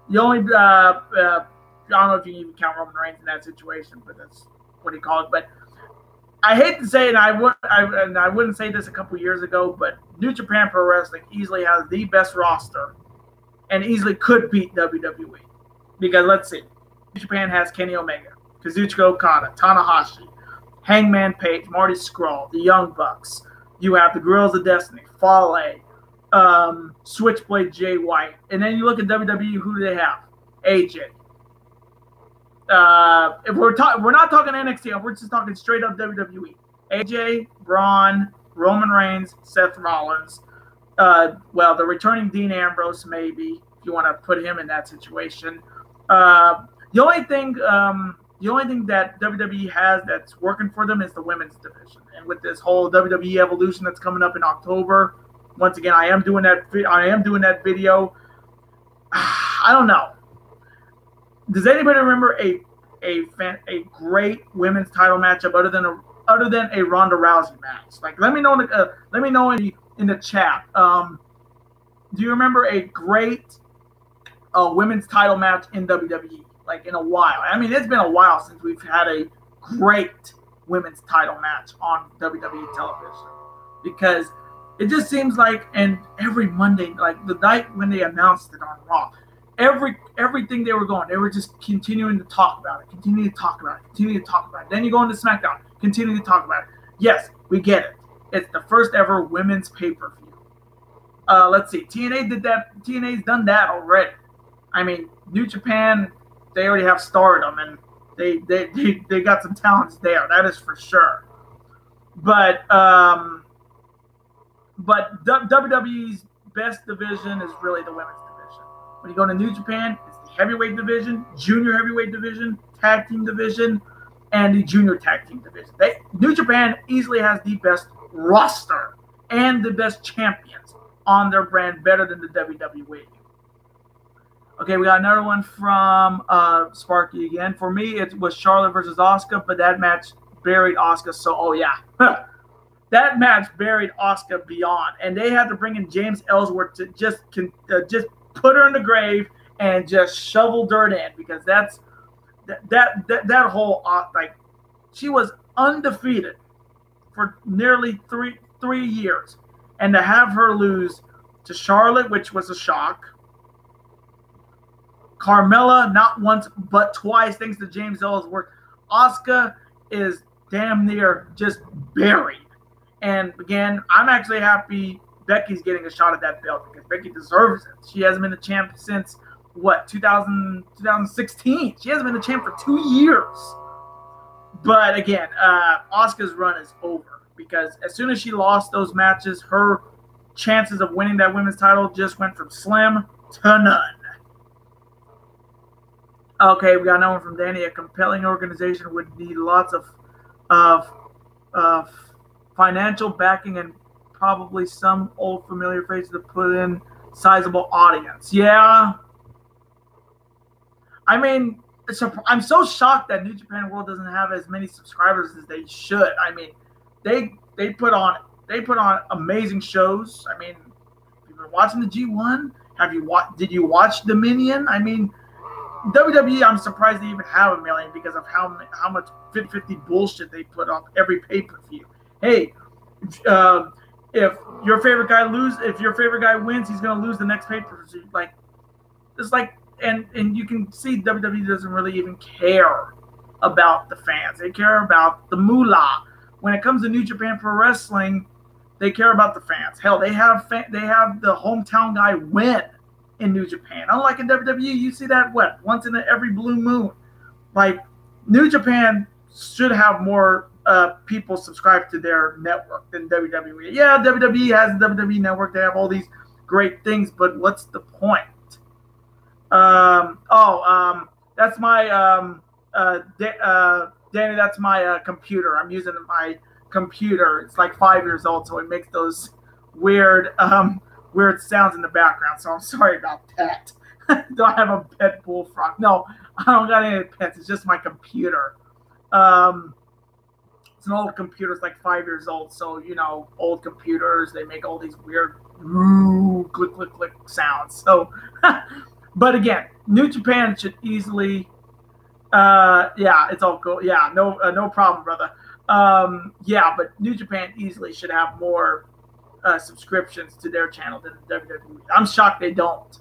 The only I don't know if you can even count Roman Reigns in that situation, but that's what he called it. But I hate to say it, and I wouldn't say this a couple years ago, but New Japan Pro Wrestling easily has the best roster and easily could beat WWE. Because let's see. New Japan has Kenny Omega, Kazuchika Okada, Tanahashi, Hangman Page, Marty Scurll, the Young Bucks. You have the Guerrillas of Destiny, Fale, Switchblade Jay White. And then you look at WWE, who do they have? AJ. If we're not talking NXT, we're just talking straight up WWE. AJ, Braun, Roman Reigns, Seth Rollins. The returning Dean Ambrose, maybe, if you want to put him in that situation. The only thing that WWE has that's working for them is the women's division. And with this whole WWE Evolution that's coming up in October, once again, I am doing that video. I don't know. Does anybody remember a great women's title matchup other than a Ronda Rousey match? Let me know in the chat. Do you remember a great women's title match in WWE? In a while. I mean, it's been a while since we've had a great women's title match on WWE television, because it just seems like, and every Monday, the night when they announced it on Raw, everything they were just continuing to talk about it, continue to talk about it. Then you go into SmackDown, continue to talk about it. Yes, we get it. It's the first ever women's pay-per-view. Let's see. TNA did that. TNA's done that already. I mean, New Japan, they already have Stardom, and they got some talents there. That is for sure. But WWE's best division is really the women's division. When you go to New Japan, it's the heavyweight division, junior heavyweight division, tag team division, and the junior tag team division. New Japan easily has the best roster and the best champions on their brand, better than the WWE. Okay, we got another one from Sparky again. For me, it was Charlotte versus Asuka, but that match buried Asuka. That match buried Asuka beyond, and they had to bring in James Ellsworth to just put her in the grave and just shovel dirt in, because that whole she was undefeated for nearly three years, and to have her lose to Charlotte, which was a shock. Carmella, not once but twice, thanks to James Ellsworth. Asuka is damn near just buried. And again, I'm actually happy Becky's getting a shot at that belt, because Becky deserves it. She hasn't been the champ since, 2016. She hasn't been the champ for 2 years. But again, Asuka's run is over, because as soon as she lost those matches, her chances of winning that women's title just went from slim to none. Okay, we got another one from Danny. A compelling organization would need lots of financial backing and probably some old familiar faces to put in sizable audience. Yeah. I mean, I'm so shocked that New Japan World doesn't have as many subscribers as they should. I mean, they put on amazing shows. I mean, you've been watching the G1. Did you watch Dominion? I mean, WWE, I'm surprised they even have 1 million because of how much 50-50 bullshit they put on every pay-per-view. Hey, if your favorite guy wins, he's gonna lose the next pay-per-view. Like, it's like, and you can see WWE doesn't really even care about the fans. They care about the moolah. When it comes to New Japan Pro Wrestling, they care about the fans. Hell, they have the hometown guy win in New Japan. Unlike in WWE, you see that once in every blue moon. Like, New Japan should have more people subscribe to their network than WWE. Yeah, WWE has the WWE network. They have all these great things, but what's the point? That's my Danny. That's my computer. I'm using my computer. It's like 5 years old, so it makes those weird sounds in the background. So I'm sorry about that. Do I have a pet bullfrog? No, I don't got any pets. It's just my computer. It's an old computer. It's like 5 years old. So, you know, old computers, they make all these weird click, click, click sounds. So, but again, New Japan should easily, it's all cool. Yeah, no problem, brother. But New Japan easily should have more subscriptions to their channel than WWE. I'm shocked they don't.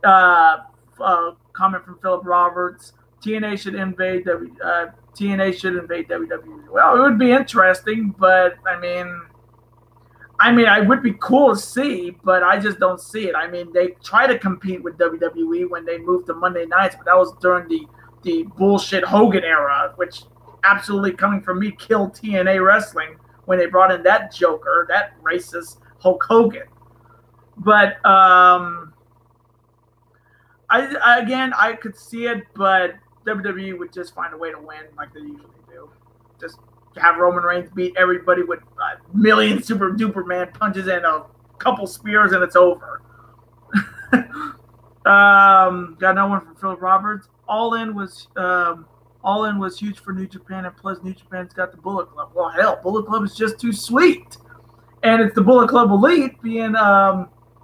Comment from Philip Roberts: TNA should invade WWE. Well, it would be interesting, but I mean, it would be cool to see, but I just don't see it. I mean, they try to compete with WWE when they moved to Monday nights, but that was during the bullshit Hogan era, which absolutely, coming from me, killed TNA wrestling when they brought in that joker, that racist Hulk Hogan. But I could see it, but WWE would just find a way to win like they usually do. Just have Roman Reigns beat everybody with a million super duper man punches and a couple spears, and it's over. Got another one from Philip Roberts. All in was huge for New Japan, and plus New Japan's got the Bullet Club. Well, hell, Bullet Club is just too sweet, and it's the Bullet Club Elite being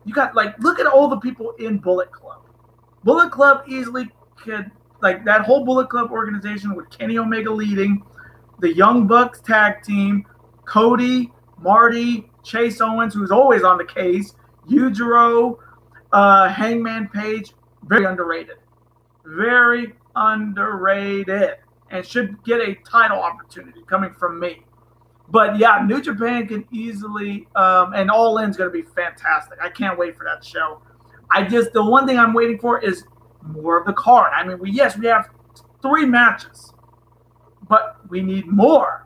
you got, like, look at all the people in Bullet Club. Bullet Club easily could, like, that whole Bullet Club organization with Kenny Omega leading, the Young Bucks tag team, Cody, Marty, Chase Owens, who's always on the case, Yujiro, Hangman Page, very underrated. Very underrated, and should get a title opportunity coming from me. But yeah, New Japan can easily, and All In's going to be fantastic. I can't wait for that show. The one thing I'm waiting for is more of the card. I mean, we have 3 matches, but we need more.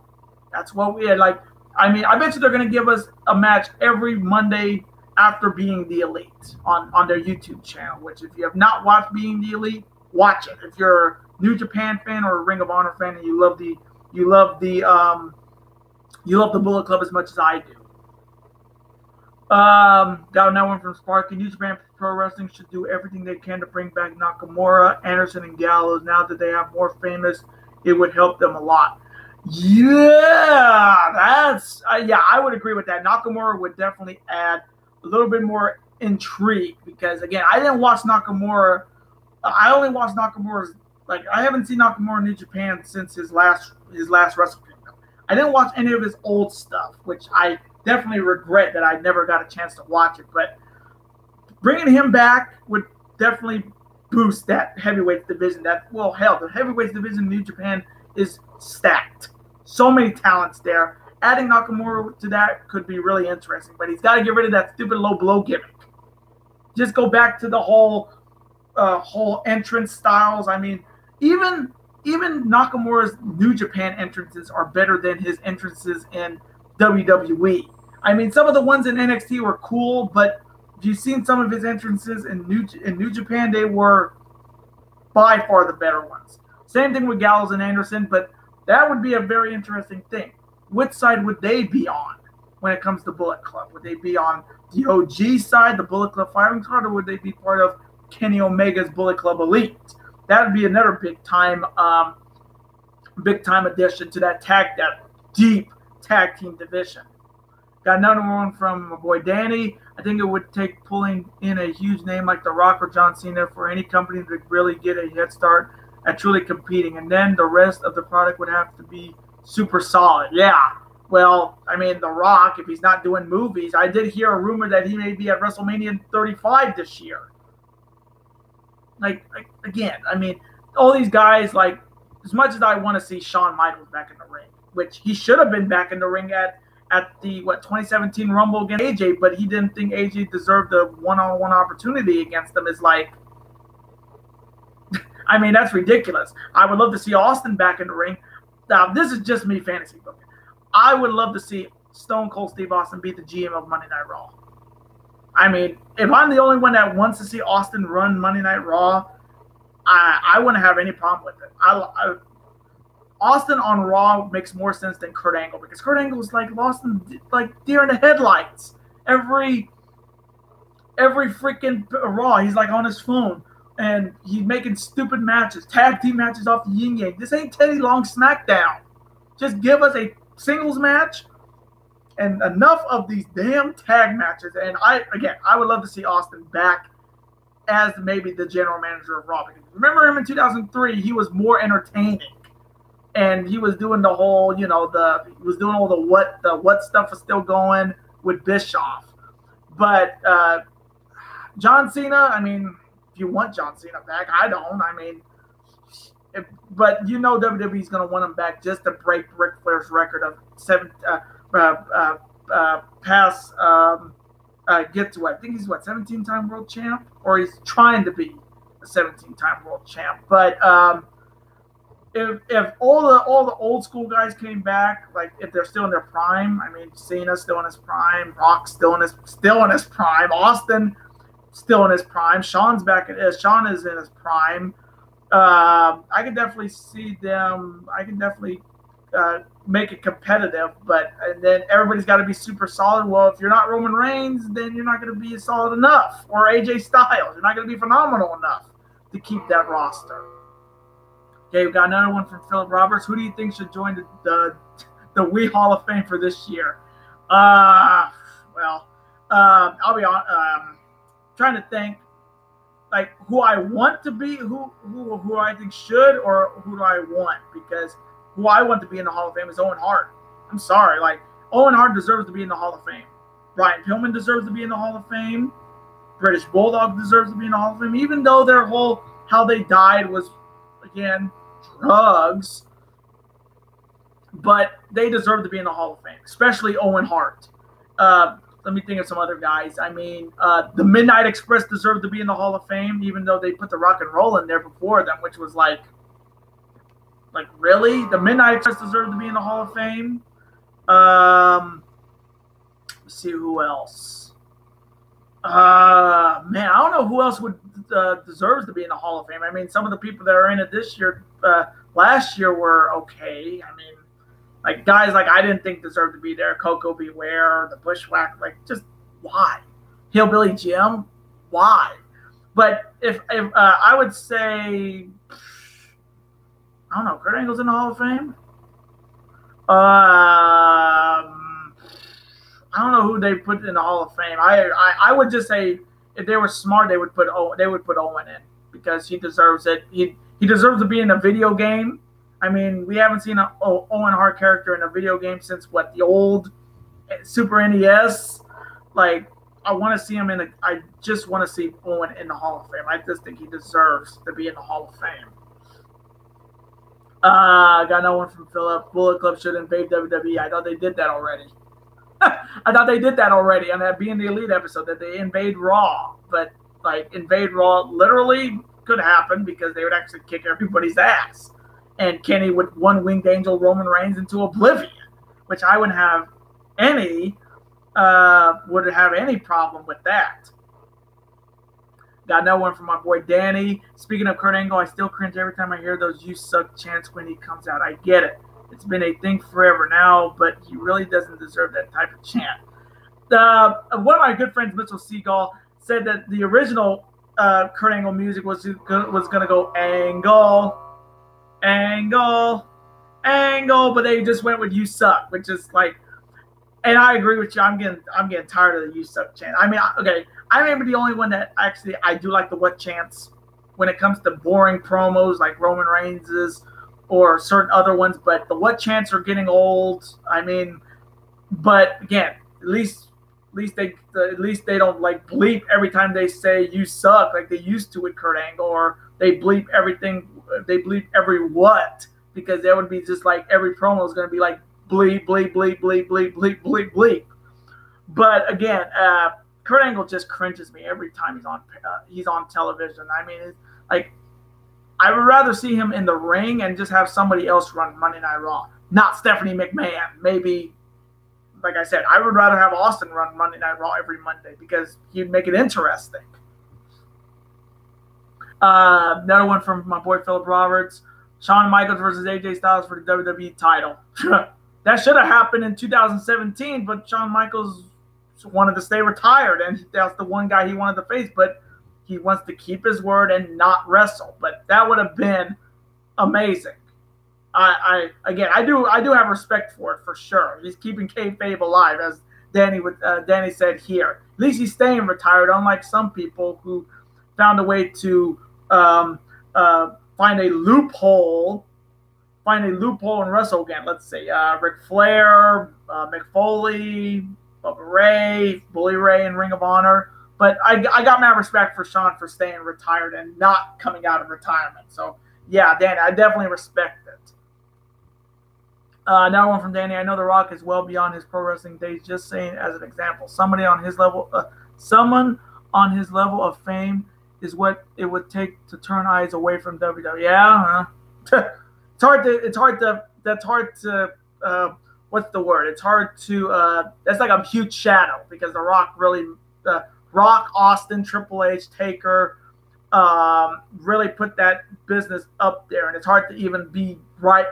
That's what we had. Like, I mean, I bet you they're going to give us a match every Monday after Being the Elite on their YouTube channel, which if you have not watched Being the Elite, watch it. If you're a New Japan fan or a Ring of Honor fan and you love the Bullet Club as much as I do. Got another one from Sparky. New Japan Pro Wrestling should do everything they can to bring back Nakamura, Anderson, and Gallows. Now that they have more famous, it would help them a lot. Yeah, I would agree with that. Nakamura would definitely add a little bit more intrigue because, again, I didn't watch Nakamura. I only watched Nakamura's, like, I haven't seen Nakamura in New Japan since his last Wrestle Kingdom. I didn't watch any of his old stuff, which I definitely regret that I never got a chance to watch it. But bringing him back would definitely boost that heavyweight division. The heavyweight division in New Japan is stacked. So many talents there. Adding Nakamura to that could be really interesting, but he's got to get rid of that stupid low blow gimmick. Just go back to the whole entrance styles. I mean, even Nakamura's New Japan entrances are better than his entrances in WWE. I mean, some of the ones in NXT were cool, but if you've seen some of his entrances in New Japan, they were by far the better ones. Same thing with Gallows and Anderson, but that would be a very interesting thing. Which side would they be on when it comes to Bullet Club? Would they be on the OG side, the Bullet Club firing squad, or would they be part of Kenny Omega's Bullet Club Elite? that would be another big time addition to that deep tag team division. Got another one from my boy Danny. I think it would take pulling in a huge name like The Rock or John Cena for any company to really get a head start at truly competing, and then the rest of the product would have to be super solid. Yeah. Well, I mean, The Rock, if he's not doing movies, I did hear a rumor that he may be at WrestleMania 35 this year. Like again, I mean, all these guys, like, as much as I want to see Shawn Michaels back in the ring, which he should have been back in the ring at the 2017 Rumble against AJ, but he didn't think AJ deserved a one-on-one opportunity against him, is like, I mean, that's ridiculous. I would love to see Austin back in the ring. Now, this is just me fantasy booking. I would love to see Stone Cold Steve Austin be the GM of Monday Night Raw. I mean, if I'm the only one that wants to see Austin run Monday Night Raw, I wouldn't have any problem with it. Austin on Raw makes more sense than Kurt Angle, because Kurt Angle is like lost in, like, deer in the headlights. Every freaking Raw, he's like on his phone, and he's making stupid matches, tag team matches off the yin yang. This ain't Teddy Long SmackDown. Just give us a singles match and enough of these damn tag matches. And I would love to see Austin back as maybe the general manager of Raw. Because remember him in 2003, he was more entertaining. And he was doing the whole, he was doing all the what stuff was still going with Bischoff. But John Cena, I mean, if you want John Cena back, I don't. I mean, but WWE's going to want him back just to break Ric Flair's record of get to, I think he's 17-time world champ, or he's trying to be a 17-time world champ. But if all the old school guys came back, like if they're still in their prime, I mean, Cena's still in his prime, Rock's still in his prime, Austin still in his prime, Shawn is in his prime. I can definitely see them. I can definitely make it competitive, and then everybody's got to be super solid. Well, if you're not Roman Reigns, then you're not going to be solid enough, or AJ Styles. You're not going to be phenomenal enough to keep that roster. Okay, we've got another one from Philip Roberts. Who do you think should join the Wii Hall of Fame for this year? I'll be on. Trying to think, like, who I want to be, who I think should, or who do I want? Because who I want to be in the Hall of Fame is Owen Hart. I'm sorry, like, Owen Hart deserves to be in the Hall of Fame. Brian Pillman deserves to be in the Hall of Fame. British Bulldog deserves to be in the Hall of Fame, even though their whole how they died was, again, drugs. But they deserve to be in the Hall of Fame, especially Owen Hart. Let me think of some other guys. I mean, the Midnight Express deserved to be in the Hall of Fame, even though they put the Rock and Roll in there before them, which was like really? The Midnight Express deserved to be in the Hall of Fame. Let's see who else. Man, I don't know who else would deserves to be in the Hall of Fame. I mean, some of the people that are in it this year, last year were okay. I mean, like guys like I didn't think deserved to be there. Coco Beware, the Bushwhack, like just why? Hillbilly Jim, why? But if I would say, I don't know, Kurt Angle's in the Hall of Fame. I don't know who they put in the Hall of Fame. I would just say if they were smart, they would put Owen in because he deserves it. He deserves to be in a video game. I mean, we haven't seen an Owen Hart character in a video game since the old Super NES. Like, I just want to see Owen in the Hall of Fame. I just think he deserves to be in the Hall of Fame. I got no one from Philip. Bullet Club should invade WWE. I thought they did that already. On that Being the Elite episode, that they invade Raw. But, like, invade Raw literally could happen because they would actually kick everybody's ass. And Kenny would one-winged angel Roman Reigns into oblivion, which I wouldn't have any problem with that. Got no one from my boy Danny. Speaking of Kurt Angle, I still cringe every time I hear those "you suck" chants when he comes out. I get it. It's been a thing forever now, but he really doesn't deserve that type of chant. One of my good friends, Mitchell Seagal, said that the original Kurt Angle music was gonna go angle, angle, angle, but they just went with "You Suck," which is like. And I agree with you. I'm getting tired of the "You Suck" chant. I mean, okay, I may be the only one that actually I do like the "What" chants when it comes to boring promos like Roman Reigns's or certain other ones. But the "What" chants are getting old. I mean, but again, at least they don't like bleep every time they say "You suck" like they used to with Kurt Angle, or they bleep everything. They bleep every "what" because that would be just like every promo is going to be like bleep, bleep, bleep, bleep, bleep, bleep, bleep, bleep. But again, Kurt Angle just cringes me every time he's on television. I mean, it's like I would rather see him in the ring and just have somebody else run Monday Night Raw, not Stephanie McMahon. Maybe, like I said, I would rather have Austin run Monday Night Raw every Monday because he'd make it interesting. Another one from my boy Philip Roberts: Shawn Michaels versus AJ Styles for the WWE title. That should have happened in 2017, but Shawn Michaels wanted to stay retired, and that's the one guy he wanted to face, but he wants to keep his word and not wrestle. But that would have been amazing. I do have respect for it for sure. He's keeping kayfabe alive, as Danny said here. At least he's staying retired, unlike some people who found a way to find a loophole and wrestle again. Let's say Ric Flair, Mick Foley, Bubba Ray, Bully Ray in Ring of Honor. But I got mad respect for Shawn for staying retired and not coming out of retirement. So, yeah, Danny, I definitely respect it. Another one from Danny: I know The Rock is well beyond his pro wrestling days. Just saying as an example, someone on his level of fame is what it would take to turn eyes away from WWE. Yeah, it's hard to what's the word? It's hard to that's like a huge shadow because The Rock really Rock, Austin, Triple H, Taker really put that business up there, and it's hard to even be right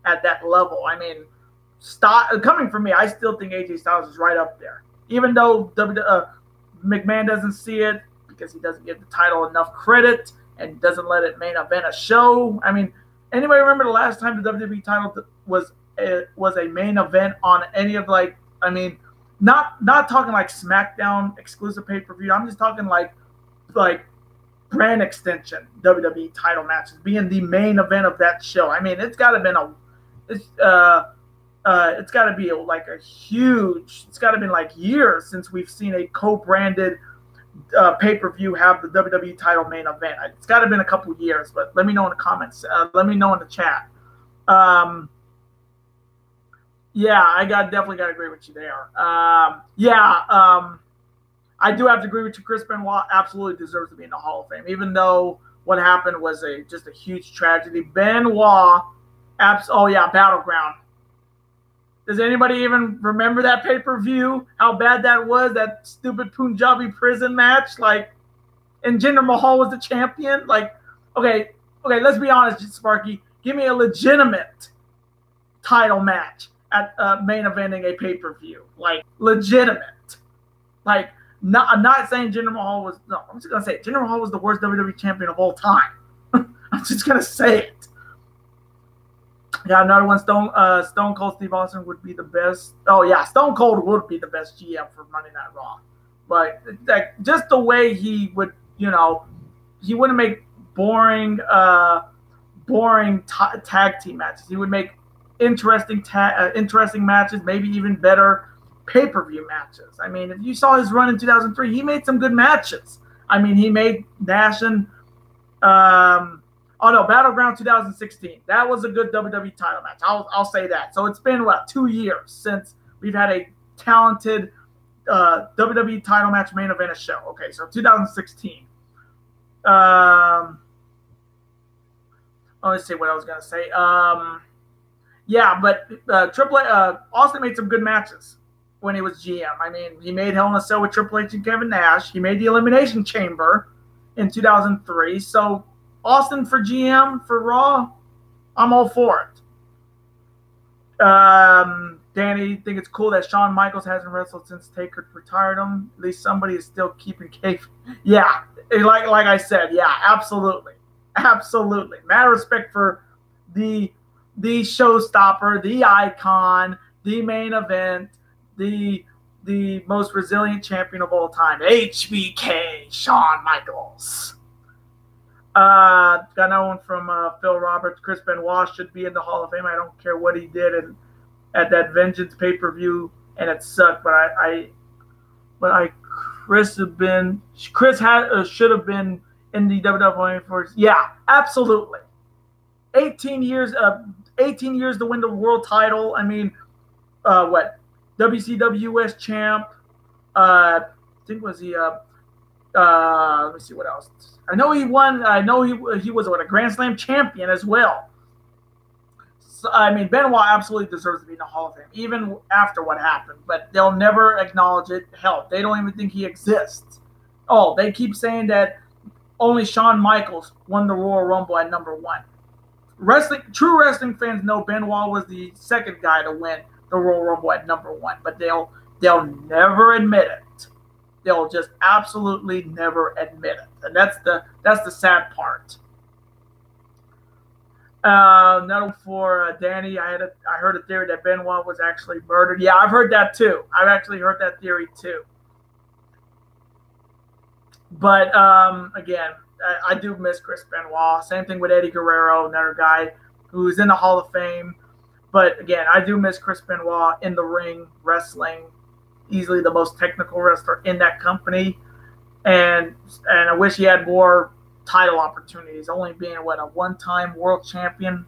at that level. I mean, coming from me, I still think AJ Styles is right up there, even though McMahon doesn't see it because he doesn't give the title enough credit and doesn't let it main event a show. I mean, anybody remember the last time the WWE title was a main event on any of not talking like SmackDown exclusive pay-per-view. I'm just talking like brand extension WWE title matches being the main event of that show. I mean, it's got to be like a huge. It's got to be like years since we've seen a co-branded pay-per-view have the WWE title main event. It's got to been a couple years, but let me know in the comments. Let me know in the chat. Yeah, definitely got to agree with you there. I do have to agree with you. Chris Benoit absolutely deserves to be in the Hall of Fame, even though what happened was just a huge tragedy. Benoit, Battleground. Does anybody even remember that pay-per-view? How bad that was? That stupid Punjabi prison match, and Jinder Mahal was the champion. Okay, let's be honest, Sparky. Give me a legitimate title match at main eventing a pay-per-view, legitimate. I'm not saying Jinder Mahal was. No, I'm just gonna say Jinder Mahal was the worst WWE champion of all time. I'm just gonna say it. Yeah, another one. Stone Cold Steve Austin would be the best. Oh yeah, Stone Cold would be the best GM for Monday Night Raw. But just the way he would, he wouldn't make boring tag team matches. He would make interesting matches, maybe even better pay-per-view matches. I mean, if you saw his run in 2003, he made some good matches. I mean, he made Nash and Battleground 2016. That was a good WWE title match. I'll say that. So it's been 2 years since we've had a talented WWE title match main event show. Okay, so 2016. Let's see what I was gonna say. Austin made some good matches when he was GM. I mean, he made Hell in a Cell with Triple H and Kevin Nash. He made the Elimination Chamber in 2003. So Austin for GM for Raw, I'm all for it. Danny, think it's cool that Shawn Michaels hasn't wrestled since Taker retired him. At least somebody is still keeping kayfabe. Yeah, like I said, yeah, absolutely, absolutely. Mad respect for the showstopper, the icon, the main event, the most resilient champion of all time, HBK, Shawn Michaels. Got another one from Phil Roberts. Chris Benoit should be in the Hall of Fame. I don't care what he did at that Vengeance pay-per-view, and it sucked. Chris should have been in the WWE for. Yeah, absolutely. 18 years to win the world title. I mean, WCW US champ. I think was he. Let me see what else. I know he won. I know he was a Grand Slam champion as well. So, I mean, Benoit absolutely deserves to be in the Hall of Fame, even after what happened. But they'll never acknowledge it. Hell, they don't even think he exists. Oh, they keep saying that only Shawn Michaels won the Royal Rumble at number 1. True wrestling fans know Benoit was the second guy to win the Royal Rumble at number 1, but they'll never admit it. They'll just absolutely never admit it, and that's the sad part. Another for Danny. I heard a theory that Benoit was actually murdered. Yeah, I've heard that too. I've actually heard that theory too. But again, I do miss Chris Benoit. Same thing with Eddie Guerrero, another guy who's in the Hall of Fame. But again, I do miss Chris Benoit in the ring, wrestling. Easily the most technical wrestler in that company. And I wish he had more title opportunities, only being a one-time world champion.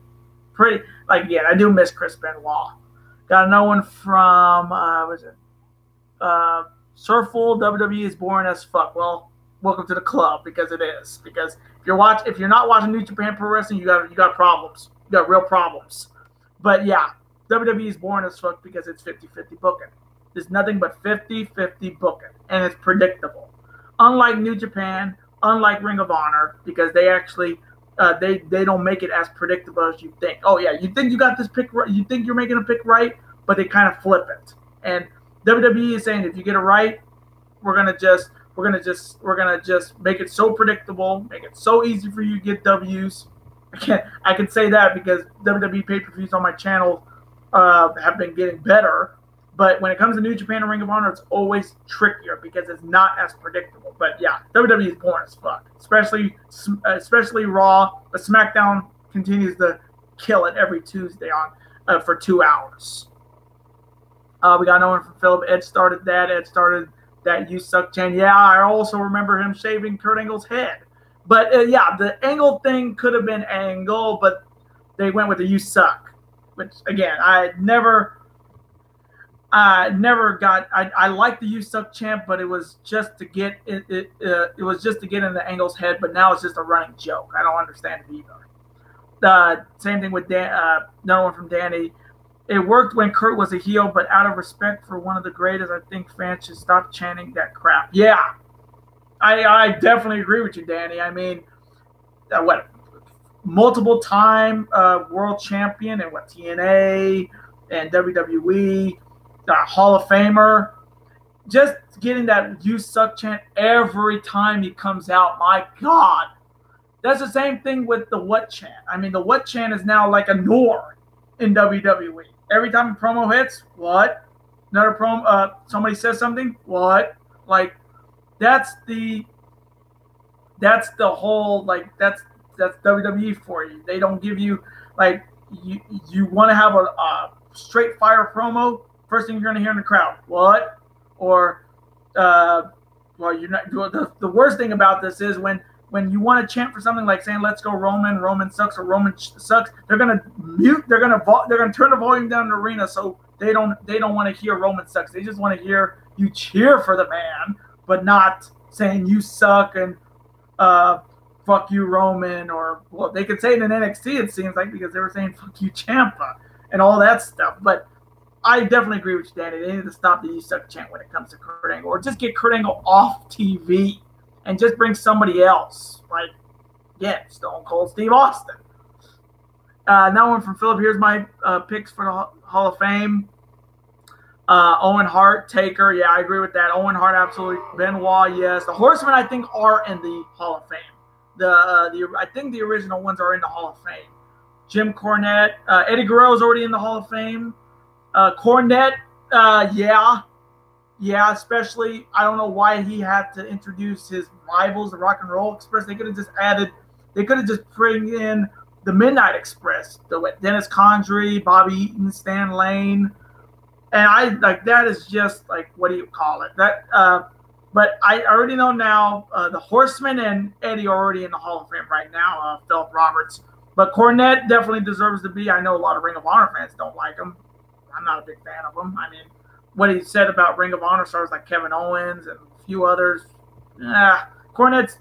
Again, I do miss Chris Benoit. Got another one from Surful. WWE is boring as fuck. Well, welcome to the club, because it is. Because if you're not watching New Japan Pro Wrestling, you got problems. You got real problems. But yeah, WWE is boring as fuck because it's 50-50 booking. There's nothing but 50-50 booking, and it's predictable. Unlike New Japan, unlike Ring of Honor, because they actually they don't make it as predictable as you think. Oh yeah, you think you got this pick right, you think you're making a pick right, but they kind of flip it. And WWE is saying if you get it right, we're gonna just make it so predictable, make it so easy for you to get W's. I can say that because WWE pay-per-views on my channel have been getting better. But when it comes to New Japan and Ring of Honor, it's always trickier because it's not as predictable. But yeah, WWE is boring as fuck, especially Raw. But SmackDown continues to kill it every Tuesday for 2 hours. We got no one from Philip. Ed started that "You Suck" chant. Yeah, I also remember him shaving Kurt Angle's head. But yeah, the Angle thing could have been Angle, but they went with the "You Suck," which again, I liked the "You Suck" chant, but it was just to get it was just to get in the Angle's head. But now it's just a running joke. I don't understand it either. Same thing with another one from Danny. It worked when Kurt was a heel, but out of respect for one of the greatest, I think fans should stop chanting that crap. Yeah, I definitely agree with you, Danny. I mean, multiple time world champion and TNA and WWE. Hall of Famer, just getting that "You Suck" chant every time he comes out. My God, that's the same thing with the "What" chant. I mean, the "What" chant is now like a norm in WWE. Every time a promo hits, "What?" Another promo, somebody says something, "What?" Like that's the whole that's WWE for you. They don't give you you want to have a straight fire promo. First thing you're going to hear in the crowd, "What?" Or, you're not. The worst thing about this is when you want to chant for something like saying "Let's go Roman," "Roman sucks," or "Roman sucks." They're going to mute. They're going to turn the volume down in the arena so they don't want to hear "Roman sucks." They just want to hear you cheer for the man, but not saying "You suck" and "Fuck you, Roman," or they could say it in NXT. It seems like because they were saying "Fuck you, Ciampa" and all that stuff, but. I definitely agree with you, Danny. They need to stop the "You Suck" chant when it comes to Kurt Angle, or just get Kurt Angle off TV and just bring somebody else, like Stone Cold Steve Austin. Now one from Philip. Here's my picks for the Hall of Fame. Owen Hart, Taker. Yeah, I agree with that. Owen Hart, absolutely. Benoit, yes. The Horsemen, I think, are in the Hall of Fame. I think the original ones are in the Hall of Fame. Jim Cornette, Eddie Guerrero is already in the Hall of Fame. Cornette, yeah. Especially, I don't know why he had to introduce his rivals, the Rock and Roll Express. They could have just bring in the Midnight Express, Dennis Condrey, Bobby Eaton, Stan Lane. And I like that is just like, what do you call it? But I already know now the Horsemen and Eddie are already in the Hall of Fame right now. Philip Roberts, but Cornette definitely deserves to be. I know a lot of Ring of Honor fans don't like him. I'm not a big fan of him. I mean, what he said about Ring of Honor stars like Kevin Owens and a few others. Cornette's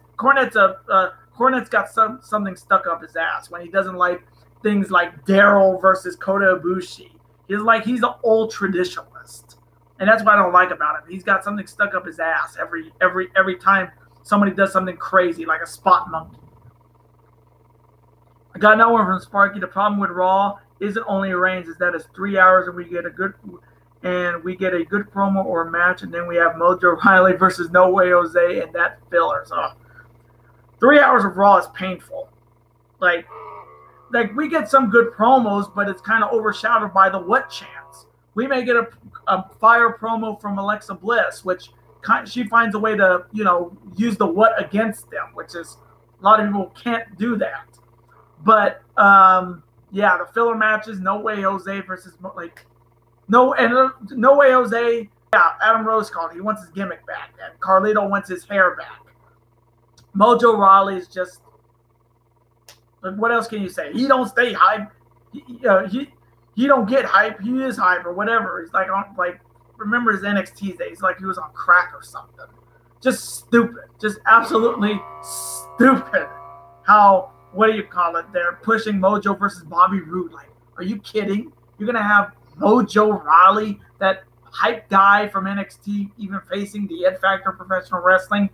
got something stuck up his ass when he doesn't like things like Daryl versus Kota Ibushi. He's an old traditionalist, and that's what I don't like about him. He's got something stuck up his ass every time somebody does something crazy like a spot monkey. I got another one from Sparky. The problem with Raw isn't only Reigns, is that it's 3 hours and we get a good promo or a match, and then we have Mojo Riley versus No Way Jose, and that filler. So 3 hours of Raw is painful. Like we get some good promos, but it's kind of overshadowed by the what chance. We may get a fire promo from Alexa Bliss, which she finds a way to, use the what against them, which is a lot of people can't do that. But the filler matches, No Way Jose versus No Way Jose. Yeah, Adam Rose called. He wants his gimmick back, and Carlito wants his hair back. Mojo Rawley is just. What else can you say? He don't stay hype. He don't get hype. He is hype or whatever. He's remember his NXT days? Like he was on crack or something. Just stupid. Just absolutely stupid. How, what do you call it? They're pushing Mojo versus Bobby Roode. Like, are you kidding? You're gonna have Mojo Rawley, that hype guy from NXT, even facing the Ed Factor Professional Wrestling?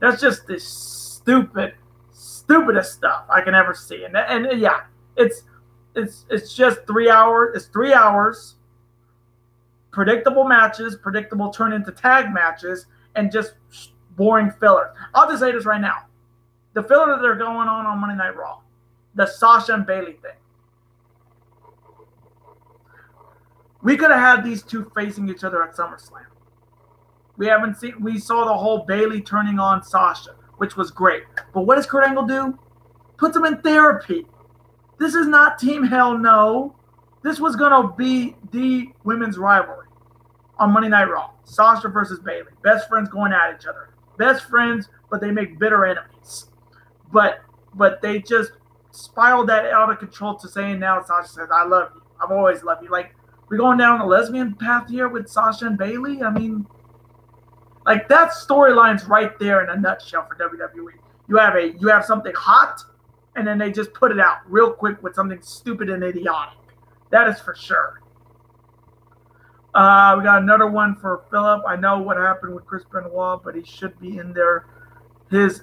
That's just this stupidest stuff I can ever see. And yeah, it's just 3 hours. It's 3 hours. Predictable matches, predictable turn into tag matches, and just boring filler. I'll just say this right now: the filler that they're going on Monday Night Raw, the Sasha and Bayley thing. We could have had these two facing each other at SummerSlam. We saw the whole Bayley turning on Sasha, which was great. But what does Kurt Angle do? Puts them in therapy. This is not Team Hell No. This was going to be the women's rivalry on Monday Night Raw. Sasha versus Bayley. Best friends going at each other. Best friends, but they make bitter enemies. But they just spiraled that out of control to saying now Sasha says, I love you. I've always loved you. Like, we're going down a lesbian path here with Sasha and Bayley? I mean, like, that storyline's right there in a nutshell for WWE. You have something hot, and then they just put it out real quick with something stupid and idiotic. That is for sure. We got another one for Philip. I know what happened with Chris Benoit, but he should be in there. His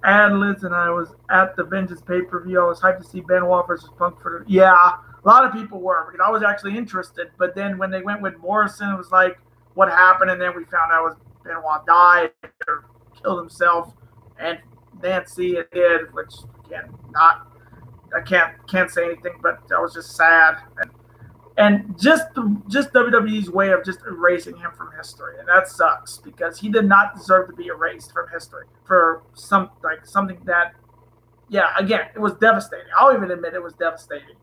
ad-libs, and I was at the Vengeance pay-per-view. I was hyped to see Benoit versus Punk for the... Yeah, a lot of people were, because I was actually interested. But then when they went with Morrison, it was like, what happened? And then we found out was Benoit died or killed himself, and Nancy did, which again, I can't say anything, but that was just sad. And just WWE's way of just erasing him from history, and that sucks because he did not deserve to be erased from history for something that, yeah, again, it was devastating. I'll even admit it was devastating,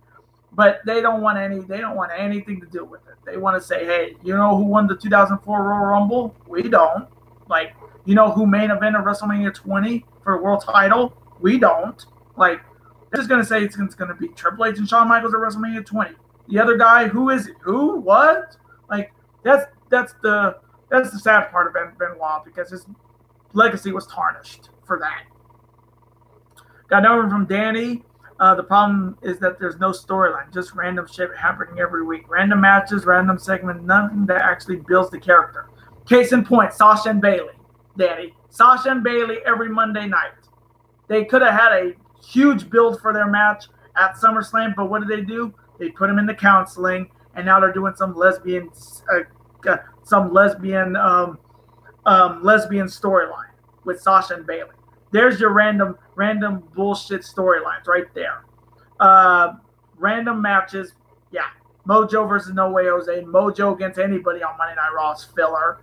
but they don't want anything to do with it. They want to say, hey, you know who won the 2004 Royal Rumble? We don't. Like, you know who main evented WrestleMania 20 for the world title? We don't. Like, they're just gonna say it's gonna be Triple H and Shawn Michaels at WrestleMania 20. The other guy, who is it? Who? What? Like, that's the sad part of Benoit, because his legacy was tarnished for that. Got another one from Danny. The problem is that there's no storyline, just random shit happening every week. Random matches, random segments, nothing that actually builds the character. Case in point, Sasha and Bayley, Danny. Sasha and Bayley every Monday night. They could have had a huge build for their match at SummerSlam, but what did they do? They put him in the counseling, and now they're doing some lesbian lesbian storyline with Sasha and Bayley. There's your random bullshit storylines right there. Random matches, yeah. Mojo versus No Way Jose. Mojo against anybody on Monday Night Raw is filler.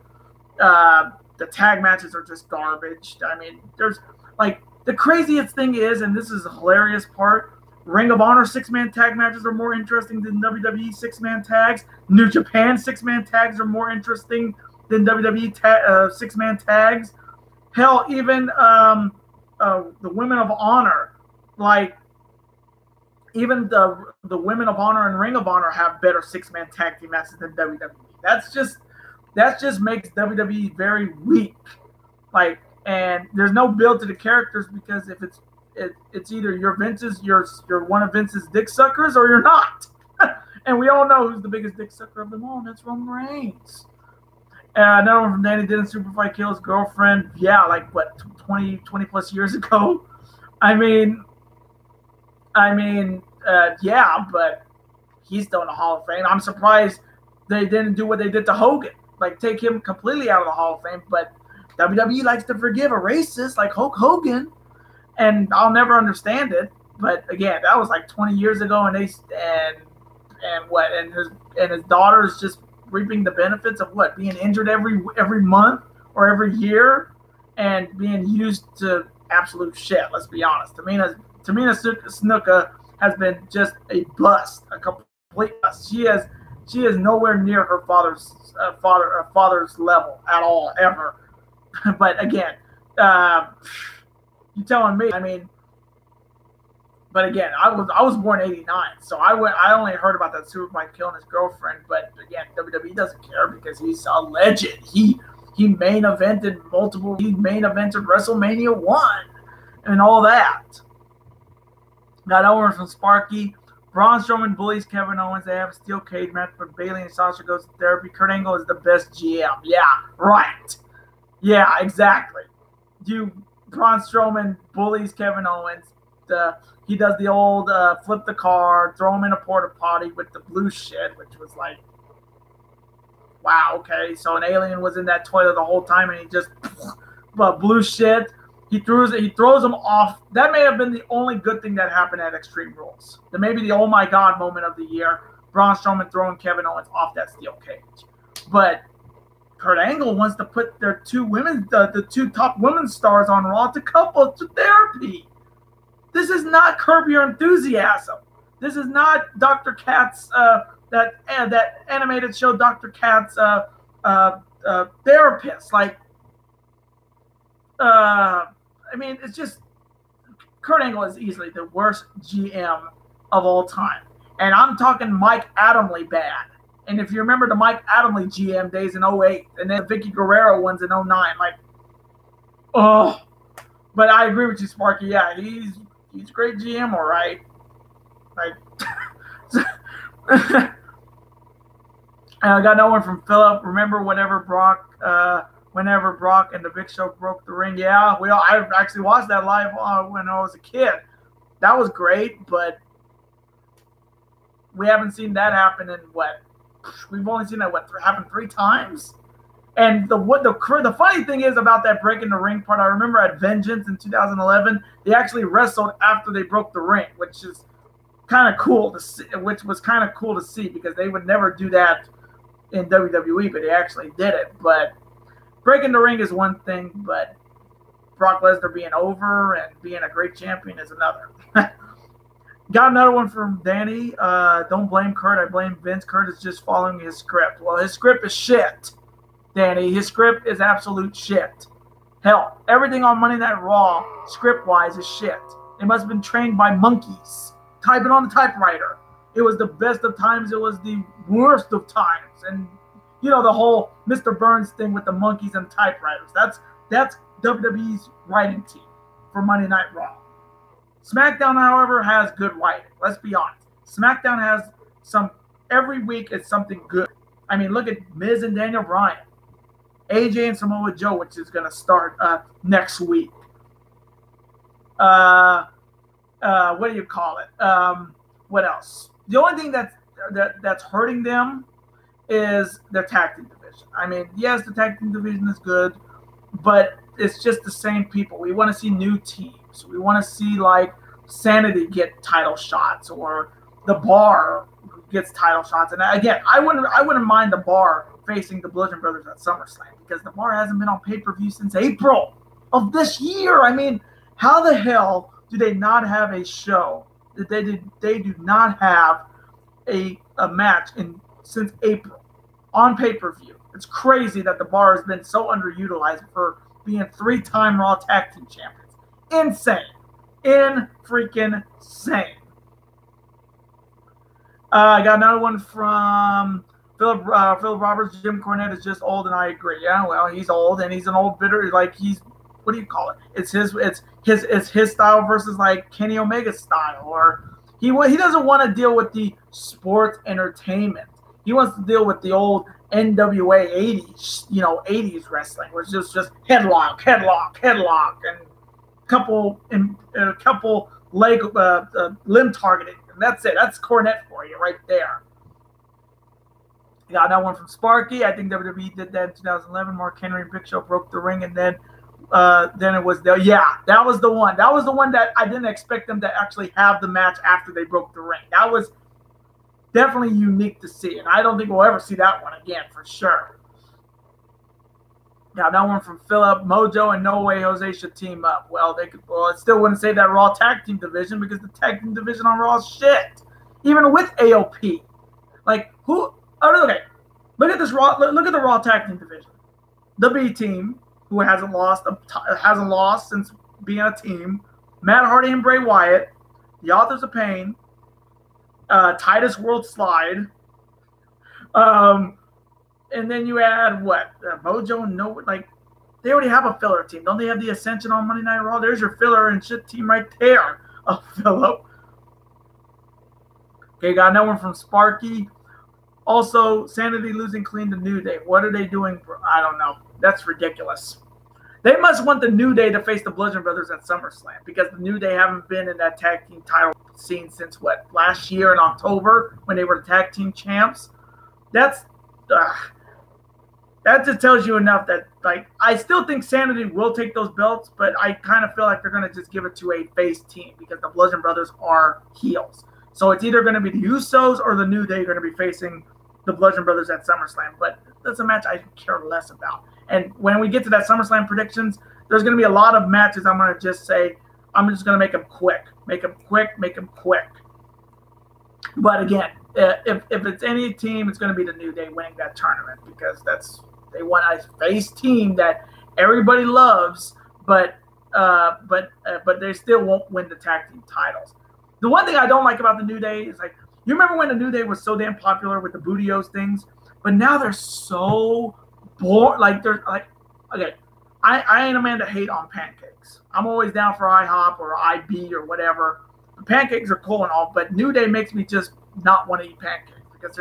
The tag matches are just garbage. I mean, there's like the craziest thing is, and this is the hilarious part, Ring of Honor 6-man tag matches are more interesting than WWE 6-man tags. New Japan 6-man tags are more interesting than WWE 6-man tags. Hell, even the Women of Honor, like even the Women of Honor and Ring of Honor have better 6-man tag team matches than WWE. That just makes WWE very weak. Like, and there's no build to the characters because if it's either you're one of Vince's dick suckers or you're not. And we all know who's the biggest dick sucker of them all, and that's Roman Reigns. Another one from Danny didn't Superfight kill his girlfriend. Yeah, like what, 20 plus years ago? I mean, yeah, but he's still in the Hall of Fame. I'm surprised they didn't do what they did to Hogan, like take him completely out of the Hall of Fame. But WWE likes to forgive a racist like Hulk Hogan, and I'll never understand it. But again, that was like 20 years ago, and his daughter's just reaping the benefits of what, being injured every month or every year, and being used to absolute shit. Let's be honest. Tamina Snuka has been just a bust, a complete bust. She is nowhere near her father's level at all, ever. But again, you telling me? I mean, but again, I was born in '89, so I only heard about that Superfight killing his girlfriend. But again, WWE doesn't care because he's a legend. He main evented He main evented WrestleMania 1 and all that. Got over from Sparky. Braun Strowman bullies Kevin Owens. They have a steel cage match, but Bayley and Sasha goes to therapy. Kurt Angle is the best GM. Yeah, right. Yeah, exactly. Braun Strowman bullies Kevin Owens. He does the old flip the car, throw him in a porta potty with the blue shit, which was like, wow, okay. So an alien was in that toilet the whole time, and he just blue shit. He throws him off. That may have been the only good thing that happened at Extreme Rules. Maybe the oh my god moment of the year. Braun Strowman throwing Kevin Owens off that steel cage. But Kurt Angle wants to put their the two top women's stars on Raw to couple to therapy. This is not Curb Your Enthusiasm. This is not Dr. Katz, that animated show Dr. Katz therapist. Like, I mean, it's just Kurt Angle is easily the worst GM of all time. And I'm talking Mike Adamle bad. And if you remember the Mike Adamle GM days in 08 and then Vicky Guerrero ones in 09, like, oh. But I agree with you, Sparky. Yeah, he's a great GM, all right. Like, I got no one from Philip. Remember whenever Brock and the Big Show broke the ring? Yeah, I actually watched that live when I was a kid. That was great, but we haven't seen that happen in what? We've only seen that happen 3 times. And the funny thing is about that breaking the ring part, I remember at Vengeance in 2011, they actually wrestled after they broke the ring, which is kind of cool to see. Which was kind of cool to see because they would never do that in WWE, but they actually did it. But breaking the ring is one thing, but Brock Lesnar being over and being a great champion is another. Got another one from Danny. Don't blame Kurt. I blame Vince. Kurt is just following his script. Well, his script is shit, Danny. His script is absolute shit. Hell, everything on Monday Night Raw, script-wise, is shit. It must have been trained by monkeys. Typing on the typewriter. It was the best of times. It was the worst of times. And, you know, the whole Mr. Burns thing with the monkeys and typewriters. That's WWE's writing team for Monday Night Raw. SmackDown, however, has good writing. Let's be honest. SmackDown has every week it's something good. I mean, look at Miz and Daniel Bryan. AJ and Samoa Joe, which is going to start next week. What do you call it? What else? The only thing that's that's hurting them is their tag team division. I mean, yes, the tag team division is good, but it's just the same people. We want to see new teams. We want to see like Sanity get title shots, or the Bar gets title shots. And again, I wouldn't mind the Bar facing the Bludgeon Brothers at SummerSlam, because the Bar hasn't been on pay-per-view since April of this year. I mean, how the hell do they not have a show? They do not have a match since April on pay-per-view. It's crazy that the Bar has been so underutilized for being 3-time Raw Tag Team Champions. Insane. Freaking insane. I got another one from Philip Roberts. Jim Cornette is just old, and I agree. Yeah, well, he's old, and he's an old bitter. Like, he's, what do you call it? It's his style versus like Kenny Omega's style, or he doesn't want to deal with the sports entertainment. He wants to deal with the old NWA 80s wrestling, which is just headlock, and couple leg limb targeting, and that's it. That's Cornette for you right there. You got that one from Sparky. I think WWE did that in 2011. Mark Henry and Big Show broke the ring, and then it was that was the one. That was the one that I didn't expect them to actually have the match after they broke the ring. That was definitely unique to see, and I don't think we'll ever see that one again for sure. Got that one from Philip. Mojo and No Way Jose should team up. Well, I still wouldn't say that Raw tag team division, because the tag team division on Raw is shit. Even with AOP, like who? Oh, okay. Look at this Raw. Look at the Raw tag team division. The B team, who hasn't lost since being a team. Matt Hardy and Bray Wyatt. The Authors of Pain. Titus World Slide. And then you add what? Mojo and No, like, they already have a filler team. Don't they have the Ascension on Monday Night Raw? There's your filler and shit team right there. Oh, Philip. Okay, got another one from Sparky. Also, Sanity losing clean to New Day. What are they doing? I don't know. That's ridiculous. They must want the New Day to face the Bludgeon Brothers at SummerSlam, because the New Day haven't been in that tag team title scene since what? Last year in October, when they were the tag team champs. That just tells you enough that, like, I still think Sanity will take those belts, but I kind of feel like they're going to just give it to a face team, because the Bludgeon Brothers are heels. So it's either going to be the Usos or the New Day going to be facing the Bludgeon Brothers at SummerSlam. But that's a match I care less about. And when we get to that SummerSlam predictions, there's going to be a lot of matches I'm going to just say, I'm just going to make them quick. Make them quick. But again, if it's any team, it's going to be the New Day winning that tournament, because they want a face team that everybody loves, but they still won't win the tag team titles. The one thing I don't like about the New Day is, like, you remember when the New Day was so damn popular with the Bootios things, but now they're so bored. Like, they're like, okay, I ain't a man to hate on pancakes. I'm always down for IHOP or IB or whatever. The pancakes are cool and all, but New Day makes me just not want to eat pancakes, because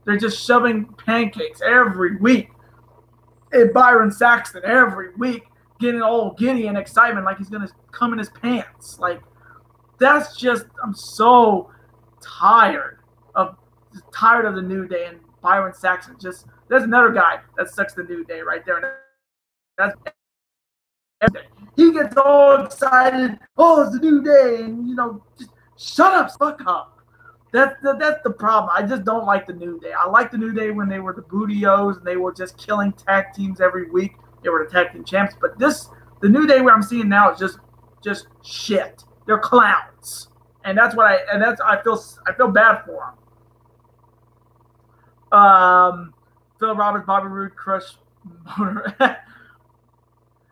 they're just shoving pancakes every week. And Byron Saxton every week getting all giddy and excitement like he's gonna come in his pants. Like, that's just, I'm so tired of the New Day, and Byron Saxton. Just, there's another guy that sucks the New Day right there. And that's everything. He gets all excited. Oh, it's the New Day, and just shut up, fuck up. That's the problem. I just don't like the New Day. I like the New Day when they were the Bootios and they were just killing tag teams every week. They were the tag team champs. But the New Day where I'm seeing now is just shit. They're clowns, and that's what I feel bad for them. Phil Roberts, Bobby Roode, Crush Motor.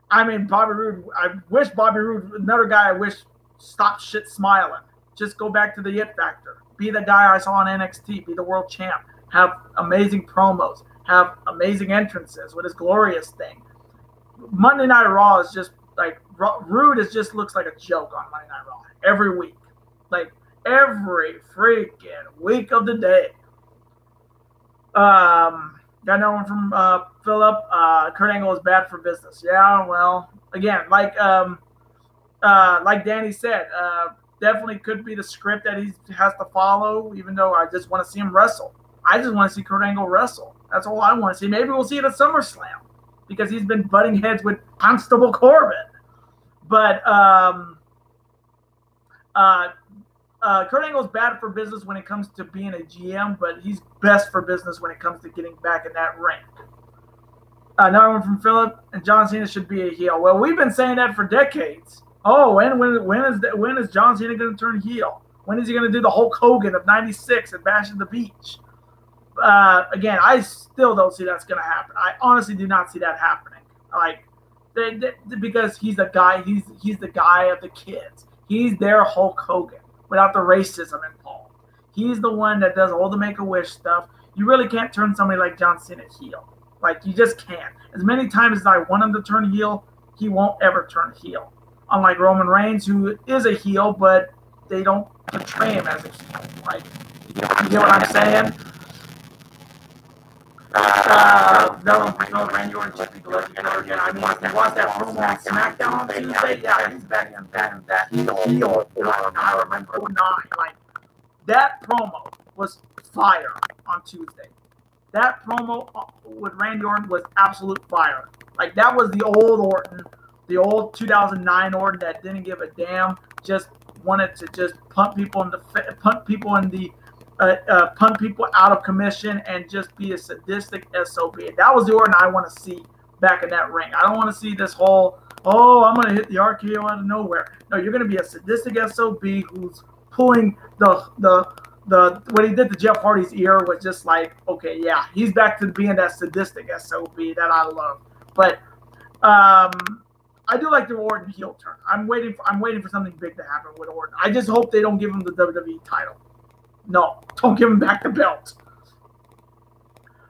I mean, Bobby Roode. I wish Bobby Roode, another guy. I wish stopped shit smiling. Just go back to the it factor. Be the guy I saw on NXT. Be the world champ. Have amazing promos. Have amazing entrances with his glorious thing. Monday Night Raw is just like Rude. Just looks like a joke on Monday Night Raw every week, like every freaking week of the day. Got no one from Philip. Kurt Angle is bad for business. Yeah, well, again, like Danny said, definitely could be the script that he has to follow, even though I just want to see him wrestle. I just want to see Kurt Angle wrestle. That's all I want to see. Maybe we'll see it at SummerSlam because he's been butting heads with Constable Corbin. But Kurt Angle's bad for business when it comes to being a GM, but he's best for business when it comes to getting back in that ring. Another one from Philip, and John Cena should be a heel. Well, we've been saying that for decades. Oh, when is John Cena going to turn heel? When is he going to do the Hulk Hogan of '96 and Bash at the Beach? Again, I still don't see that's going to happen. I honestly do not see that happening. Like, because he's the guy. He's the guy of the kids. He's their Hulk Hogan without the racism involved. He's the one that does all the Make-A-Wish stuff. You really can't turn somebody like John Cena heel. Like, you just can't. As many times as I want him to turn heel, he won't ever turn heel. Unlike Roman Reigns, who is a heel, but they don't portray him as a heel. Like, you get what I'm saying? Randy Orton should be good again. I mean, if you watch that promo on SmackDown on Tuesday, yeah, he's back in that heel. I remember 09. Like, that promo was fire on Tuesday. That promo with Randy Orton was absolute fire. Like, that was the old Orton, the old 2009 Orton that didn't give a damn, just wanted to just punt people out of commission and just be a sadistic SOB. That was the Orton I want to see back in that ring. I don't want to see this whole, oh, I'm going to hit the RKO out of nowhere. No, you're going to be a sadistic SOB who's pulling what he did to Jeff Hardy's ear was just like, okay, yeah, he's back to being that sadistic SOB that I love. But I do like the Orton heel turn. I'm waiting for something big to happen with Orton. I just hope they don't give him the WWE title. No, don't give him back the belt.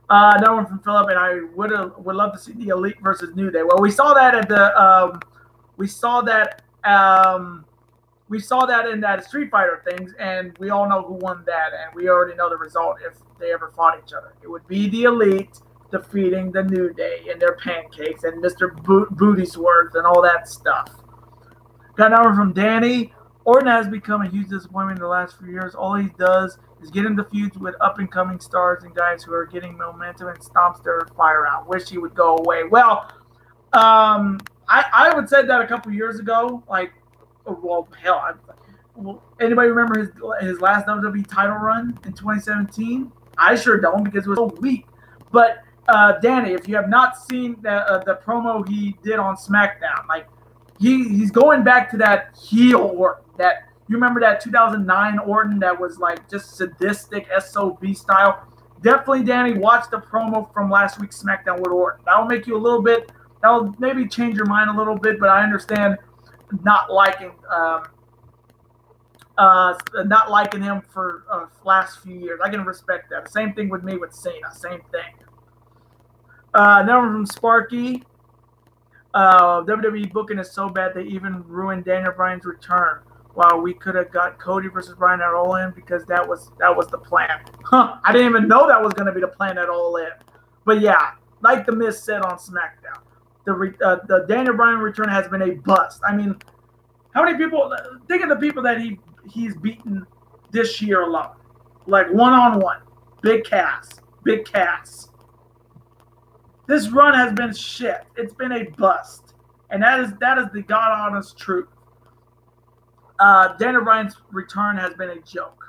Another one from Philip, and I would love to see the Elite versus New Day. Well, we saw that at the we saw that in that Street Fighter things, and we all know who won that, and we already know the result if they ever fought each other. It would be the Elite defeating the New Day and their pancakes and Mr. Booty Swerves and all that stuff. Got another one from Danny. Orton has become a huge disappointment in the last few years. All he does is get into feuds with up-and-coming stars and guys who are getting momentum and stomps their fire out. Wish he would go away. Well, I would say that a couple years ago. Like, well, hell, anybody remember his last WWE title run in 2017? I sure don't because it was so weak. But Danny, if you have not seen the promo he did on SmackDown, like he's going back to that heel Orton. That you remember that 2009 Orton that was like just sadistic SOB style. Definitely, Danny, watch the promo from last week's SmackDown with Orton. That'll make you a little bit. That'll maybe change your mind a little bit. But I understand not liking him for last few years. I can respect that. Same thing with me with Cena. Same thing. Another from Sparky. WWE booking is so bad they even ruined Daniel Bryan's return. Wow, we could have got Cody versus Bryan at All In because that was the plan. Huh? I didn't even know that was going to be the plan at All In. But yeah, like the Miz said on SmackDown, the Daniel Bryan return has been a bust. I mean, how many people? Think of the people that he's beaten this year alone, like one-on-one, big Cass. This run has been shit. It's been a bust, and that is the god honest truth. Daniel Bryan's return has been a joke,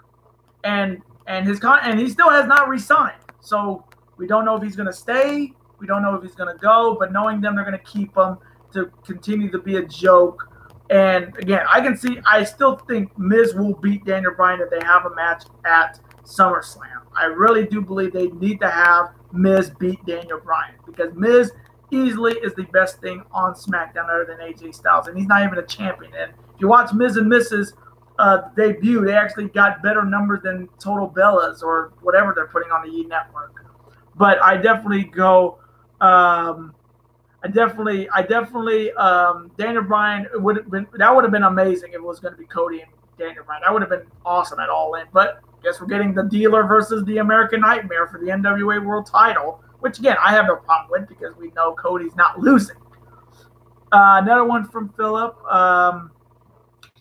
and he still has not resigned. So we don't know if he's going to stay. We don't know if he's going to go. But knowing them, they're going to keep him to continue to be a joke. And again, I still think Miz will beat Daniel Bryan if they have a match at SummerSlam. I really do believe they need to have Miz beat Daniel Bryan because Miz easily is the best thing on SmackDown other than AJ Styles, and he's not even a champion. And if you watch Miz and Mrs. Debut, they actually got better numbers than Total Bellas or whatever they're putting on the E Network. But I definitely go. Daniel Bryan would have been amazing if it was going to be Cody and Daniel Bryan. That would have been awesome at All In. But guess we're getting the Dealer versus the American Nightmare for the NWA World Title, which again I have no problem with because we know Cody's not losing. Another one from Philip.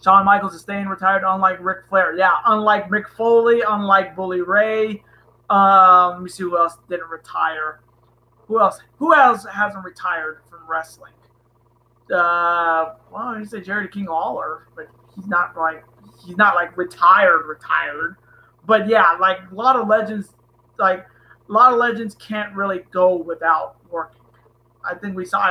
Shawn Michaels is staying retired, unlike Ric Flair. Yeah, unlike Mick Foley, unlike Bully Ray. Let me see who else didn't retire. Who else? Who else hasn't retired from wrestling? Well, you say Jerry the King Lawler, but he's not like retired. But yeah, like a lot of legends can't really go without working. I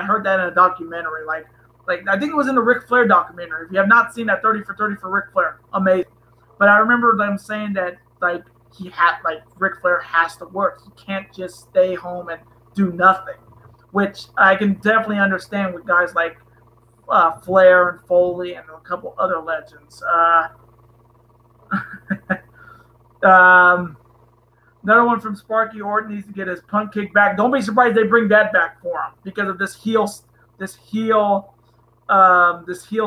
heard that in a documentary. Like I think it was in the Ric Flair documentary. If you have not seen that 30 for 30 for Ric Flair, amazing. But I remember them saying that Ric Flair has to work. He can't just stay home and do nothing, which I can definitely understand with guys like Flair and Foley and a couple other legends. Another one from Sparky Orton needs to get his punt kick back. Don't be surprised they bring that back for him because of this heel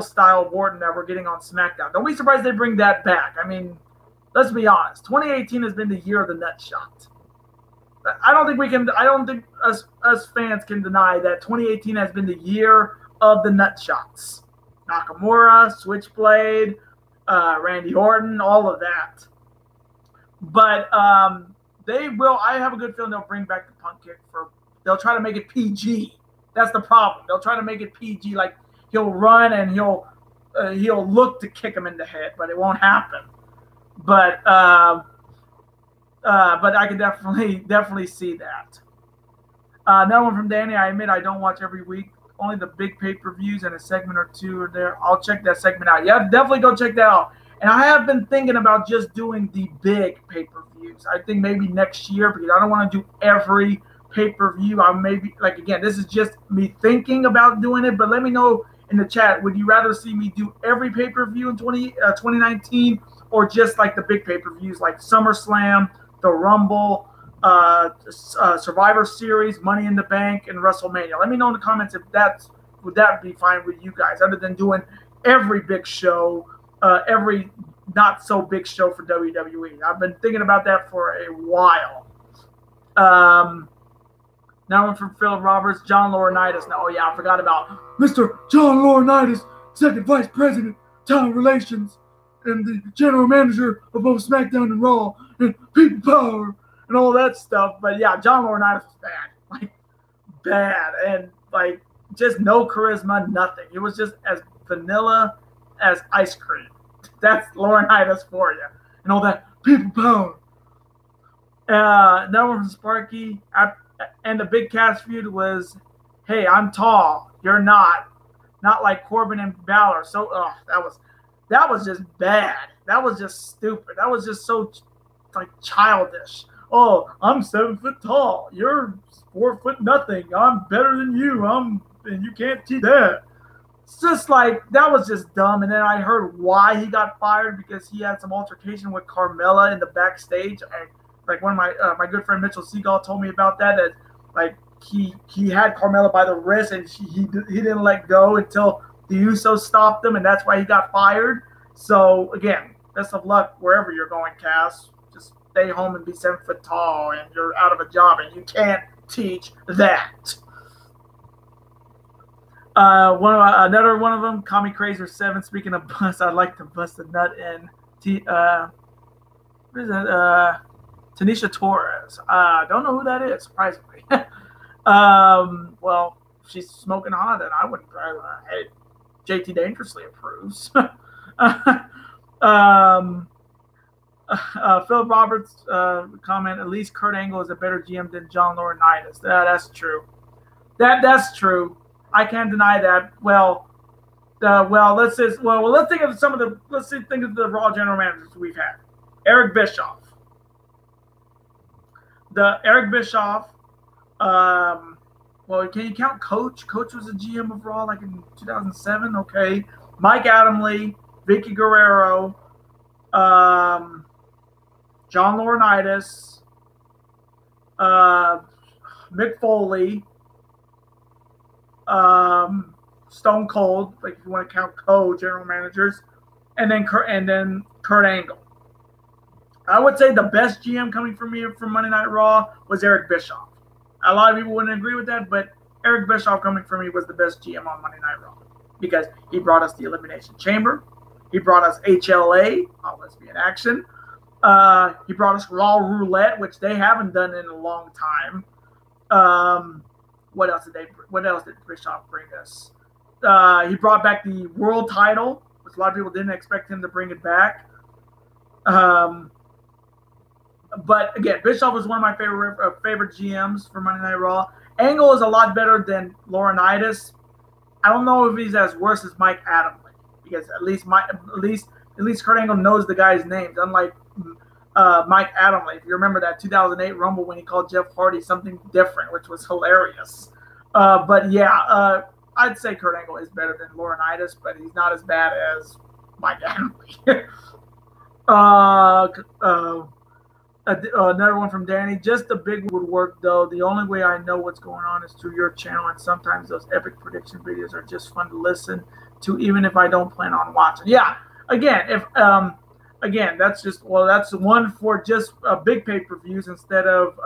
style of Orton that we're getting on SmackDown. Don't be surprised they bring that back. I mean, let's be honest. 2018 has been the year of the nut shot. I don't think us fans can deny that 2018 has been the year of the nut shots. Nakamura, Switchblade, Randy Orton, all of that. But they will. I have a good feeling they'll bring back the punt kick. They'll try to make it PG. That's the problem. They'll try to make it PG. Like he'll run and he'll look to kick him in the head, but it won't happen. But I can definitely see that. Another one from Danny. I admit I don't watch every week. Only the big pay-per-views and a segment or two are there. I'll check that segment out. Yeah, definitely go check that out. And I have been thinking about just doing the big pay-per-views. I think maybe next year because I don't want to do every pay-per-view. Again, this is just me thinking about doing it. But let me know in the chat. Would you rather see me do every pay-per-view in 2019 or just like the big pay-per-views like SummerSlam, the Rumble, Survivor Series, Money in the Bank, and WrestleMania? Let me know in the comments if would that be fine with you guys, other than doing every big show, every not so big show for WWE. I've been thinking about that for a while. Now one from Phil Roberts, John Laurinaitis. Now, oh yeah, I forgot about Mr. John Laurinaitis, Second Vice President, Talent Relations, and the General Manager of both SmackDown and Raw, and People Power, and all that stuff. But yeah, John Laurinaitis was bad, and just no charisma, nothing. He was just as vanilla as ice cream. That's Laurinaitis for you, and all that People Power. Another one from Sparky, and the big cast feud was, "Hey, I'm tall, you're not like Corbin and Balor." So, that was just bad. That was just stupid. That was just so childish. Oh, I'm 7 foot tall. You're 4 foot nothing. I'm better than you. And you can't see that. It's just that was just dumb. And then I heard why he got fired because he had some altercation with Carmella in the backstage. One of my good friend Mitchell Seagal told me about that. That he had Carmella by the wrist and he didn't let go until the Usos stopped him, and that's why he got fired. So again, best of luck wherever you're going, Cass. Just stay home and be 7 foot tall, and you're out of a job, and you can't teach that. Another one of them, Kami Crazer 7. Speaking of bust, I'd like to bust a nut in. What is that? Tanisha Torres. Don't know who that is, surprisingly. Well, if she's smoking hot, then I wouldn't try that. Hey, JT Dangerously approves. Philip Roberts comment, at least Kurt Angle is a better GM than John Laurinaitis. That's true. That's true. I can't deny that. Let's think of the Raw general managers we've had. Eric Bischoff. Can you count Coach? Coach was a GM of Raw in 2007. Okay. Mike Adamle, Vicky Guerrero, John Laurinaitis, Mick Foley, Stone Cold, if you want to count co-general managers, and then Kurt Angle. I would say the best GM coming from me from Monday Night Raw was Eric Bischoff. A lot of people wouldn't agree with that, but Eric Bischoff coming from me was the best GM on Monday Night Raw because he brought us the Elimination Chamber. He brought us HLA, lesbian action. He brought us Raw Roulette, which they haven't done in a long time. What else did Bischoff bring us? He brought back the world title, which a lot of people didn't expect him to bring it back. But again, Bischoff was one of my favorite GMs for Monday Night Raw. Angle is a lot better than Laurinaitis. I don't know if he's as worse as Mike Adamle, because at least Kurt Angle knows the guy's names, unlike Mike Adamle. If you remember that 2008 Rumble when he called Jeff Hardy something different, which was hilarious. But yeah, I'd say Kurt Angle is better than Laurinaitis, but he's not as bad as Mike Adamle. Another one from Danny. Just the big would work, though. The only way I know what's going on is through your channel, and sometimes those epic prediction videos are just fun to listen to, even if I don't plan on watching. Yeah, again, that's one for just big pay-per-views instead of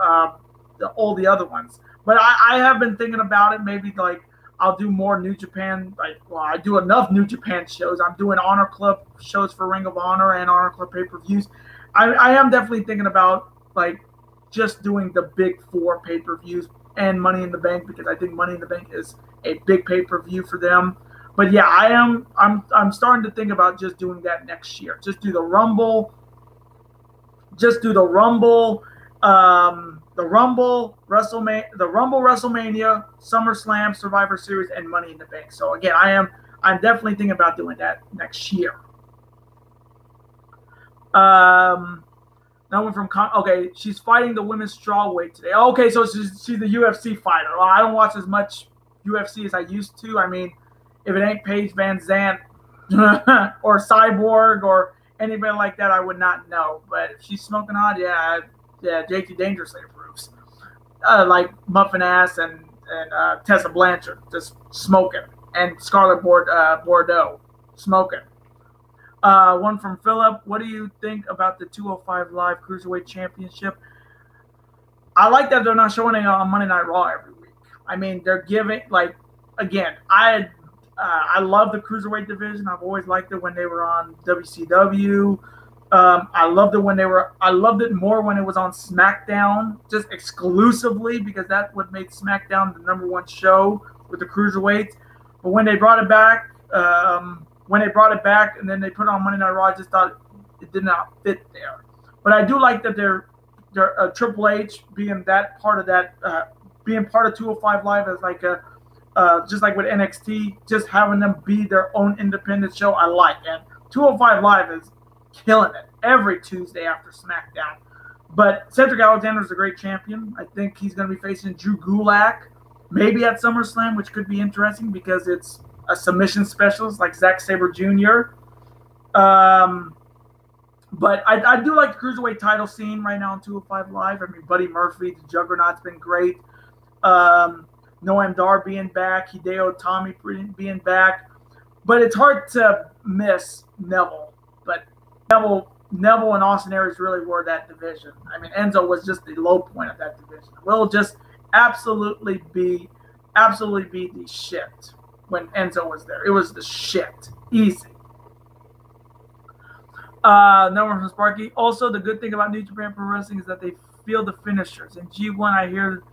all the other ones. But I have been thinking about it. Maybe like I'll do more New Japan. I do enough New Japan shows. I'm doing Honor Club shows for Ring of Honor and Honor Club pay-per-views. I am definitely thinking about like just doing the big 4 pay-per-views and Money in the Bank, because I think Money in the Bank is a big pay-per-view for them. But yeah, I'm starting to think about just doing that next year. Just do the Rumble. WrestleMania, SummerSlam, Survivor Series, and Money in the Bank. So again, I'm definitely thinking about doing that next year. No one from okay, she's fighting the women's strawweight today. Okay, so she's the UFC fighter. Well, I don't watch as much UFC as I used to. I mean, if it ain't Paige Van Zandt or Cyborg or anybody like that, I would not know. But if she's smoking hot, yeah, JT Dangerously approves. Like Muffin Ass and Tessa Blanchard just smoking, and Scarlett Bordeaux smoking. One from Philip. What do you think about the 205 Live Cruiserweight Championship? I like that they're not showing it on Monday Night Raw every week. I mean, they're giving, like, again, I love the Cruiserweight division. I've always liked it when they were on WCW. I loved it more when it was on SmackDown, just exclusively, because that's what made SmackDown the #1 show with the Cruiserweights. But when they brought it back, and then they put it on Monday Night Raw, I just thought it did not fit there. But I do like that they're Triple H being that part of that, being part of 205 Live as like a, just like with NXT, just having them be their own independent show. I like, and 205 Live is killing it every Tuesday after SmackDown. But Cedric Alexander is a great champion. I think he's going to be facing Drew Gulak, maybe at SummerSlam, which could be interesting because it's a submission specialist like Zack Sabre Jr. But I do like the Cruiserweight title scene right now on 205 Live. I mean, Buddy Murphy, the Juggernaut's been great. Noam Dar being back, Hideo Itami being back. But it's hard to miss Neville. But Neville and Austin Aries really were that division. I mean, Enzo was just the low point of that division. Will just absolutely be the shit when Enzo was there. It was the shit. Easy. No one from Sparky. Also, the good thing about New Japan Pro Wrestling is that they feel the finishers. In G1, I hear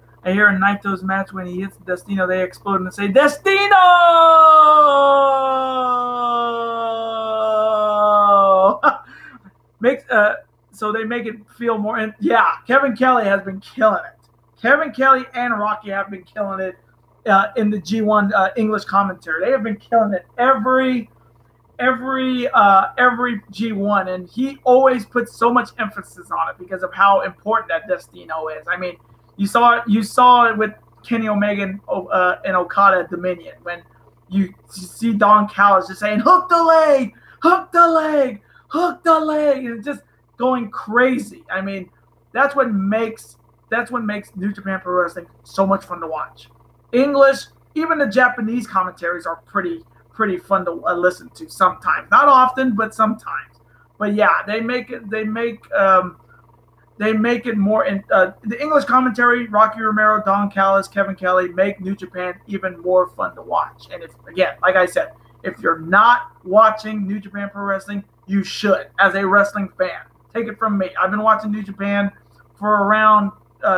in Naito's match when he hits Destino, they explode and say, Destino! So they make it feel more. And yeah, Kevin Kelly has been killing it. Kevin Kelly and Rocky have been killing it in the G1 English commentary. They have been killing it every G1, and he always puts so much emphasis on it because of how important that Destino is. I mean, you saw it with Kenny Omega and Okada at Dominion when you see Don Callis just saying hook the leg, hook the leg, hook the leg, and just going crazy. I mean, that's what makes New Japan Pro Wrestling so much fun to watch. English, even the Japanese commentaries are pretty fun to listen to sometimes. Not often, but sometimes. But yeah, they make it more in the English commentary. Rocky Romero, Don Callis, Kevin Kelly make New Japan even more fun to watch. And if, again, like I said, If you're not watching New Japan Pro Wrestling, you should, as a wrestling fan. Take it from me. I've been watching New Japan for around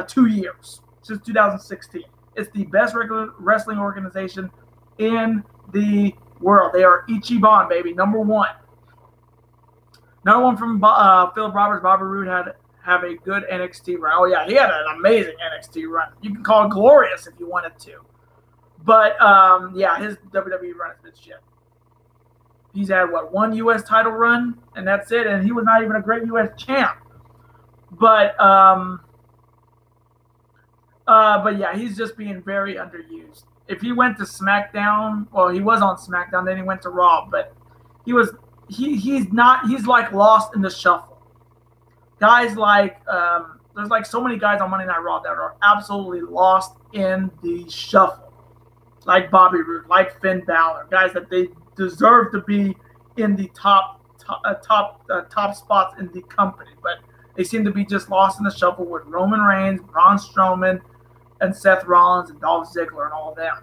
2 years, since 2016. It's the best regular wrestling organization in the world. They are Ichiban, baby, number one. Another one from Philip Roberts. Bobby Roode have a good NXT run. Oh, yeah, he had an amazing NXT run. You can call it glorious if you wanted to. But, yeah, his WWE run has been shit. He's had, what, one U.S. title run, and that's it. And he was not even a great U.S. champ. But yeah, he's just being very underused. If he went to SmackDown, well, he was on SmackDown, then he went to Raw, but he's like lost in the shuffle. Guys like, there's like so many guys on Monday Night Raw that are absolutely lost in the shuffle. Like Bobby Roode, like Finn Balor, guys that they deserve to be in the top spots in the company, but they seem to be just lost in the shuffle with Roman Reigns, Braun Strowman, and Seth Rollins, and Dolph Ziggler, and all of them.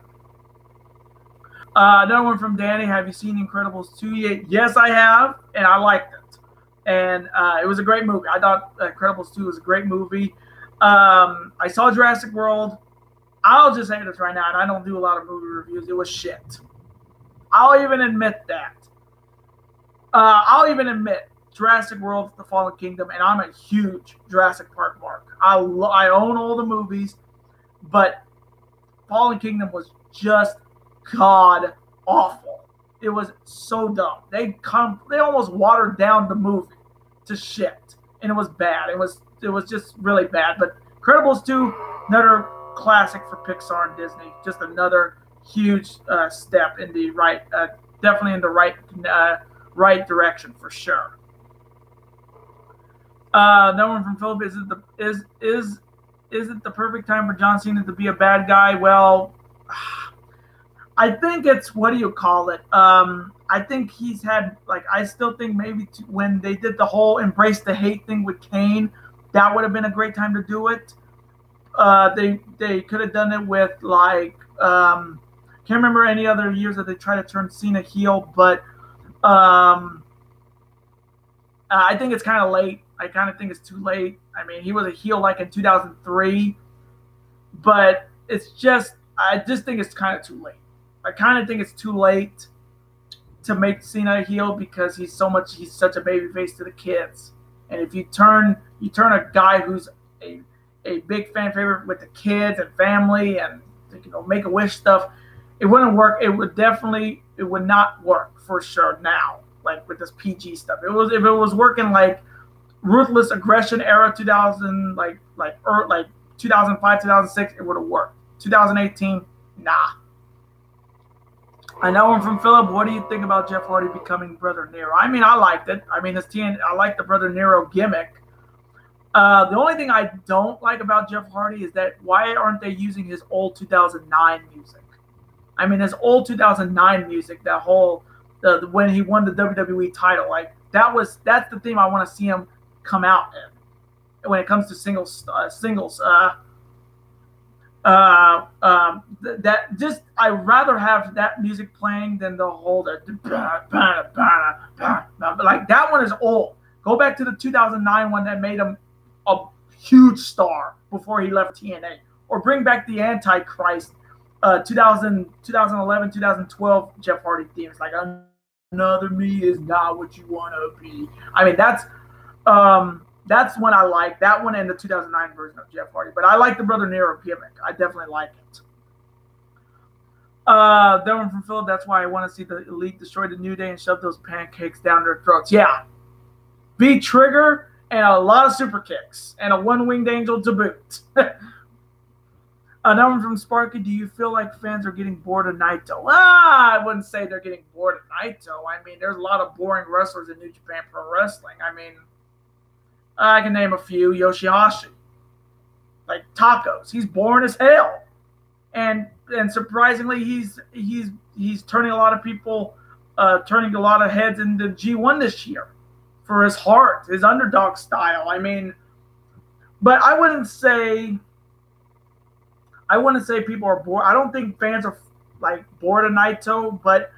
Another one from Danny. Have you seen Incredibles 2 yet? Yes, I have, and I liked it. And it was a great movie. I thought Incredibles 2 was a great movie. I saw Jurassic World. I'll just say this right now, and I don't do a lot of movie reviews. It was shit. I'll even admit that. I'll even admit Jurassic World, The Fallen Kingdom, and I'm a huge Jurassic Park mark. I own all the movies, but Fallen Kingdom was just god awful. It was so dumb. They almost watered down the movie to shit, and it was bad. It was just really bad. But Incredibles 2, another classic for Pixar and Disney. Just another huge step in the right, definitely in the right direction for sure. Another one from Philip. Is it the perfect time for John Cena to be a bad guy? Well, I think it's, what do you call it? I think he's had, like, I still think maybe when they did the whole embrace the hate thing with Kane, that would have been a great time to do it. They could have done it with, like, can't remember any other years that they tried to turn Cena heel, but I think it's kind of late. I kind of think it's too late. I mean, he was a heel like in 2003, but I just think it's kind of too late. I kind of think it's too late to make Cena a heel because he's such a babyface to the kids. And if you turn a guy who's a big fan favorite with the kids and family and, you know, Make-A-Wish stuff, it wouldn't work. It would not work for sure now, like with this PG stuff. If it was working like Ruthless Aggression era 2000, like 2005, 2006, it would have worked. 2018, nah. Another one from Philip. What do you think about Jeff Hardy becoming Brother Nero? I mean, I liked it. I mean, I like the Brother Nero gimmick. The only thing I don't like about Jeff Hardy is that why aren't they using his old 2009 music? I mean, his old 2009 music, that whole when he won the WWE title, like that's the theme I want to see him come out in when it comes to singles. I'd rather have that music playing than the whole like that one is old. Go back to the 2009 one that made him a huge star before he left TNA, or bring back the Antichrist 2011, 2012 Jeff Hardy themes, like another me is not what you want to be. I mean, that's one I like. That one and the 2009 version of Jeff Hardy. But I like the Brother Nero gimmick. I definitely like it. That one from Philip. That's why I want to see the Elite destroy the New Day and shove those pancakes down their throats. Yeah. Beat Trigger and a lot of super kicks and a one-winged angel to boot. Another one from Sparky. Do you feel like fans are getting bored of Naito? I wouldn't say they're getting bored of Naito. I mean, there's a lot of boring wrestlers in New Japan Pro Wrestling. I mean, I can name a few. Yoshihashi, like Tacos. He's boring as hell, and surprisingly, he's turning a lot of people, turning a lot of heads into G1 this year for his heart, his underdog style. I mean, but I wouldn't say people are bored. I don't think fans are like bored of Naito, but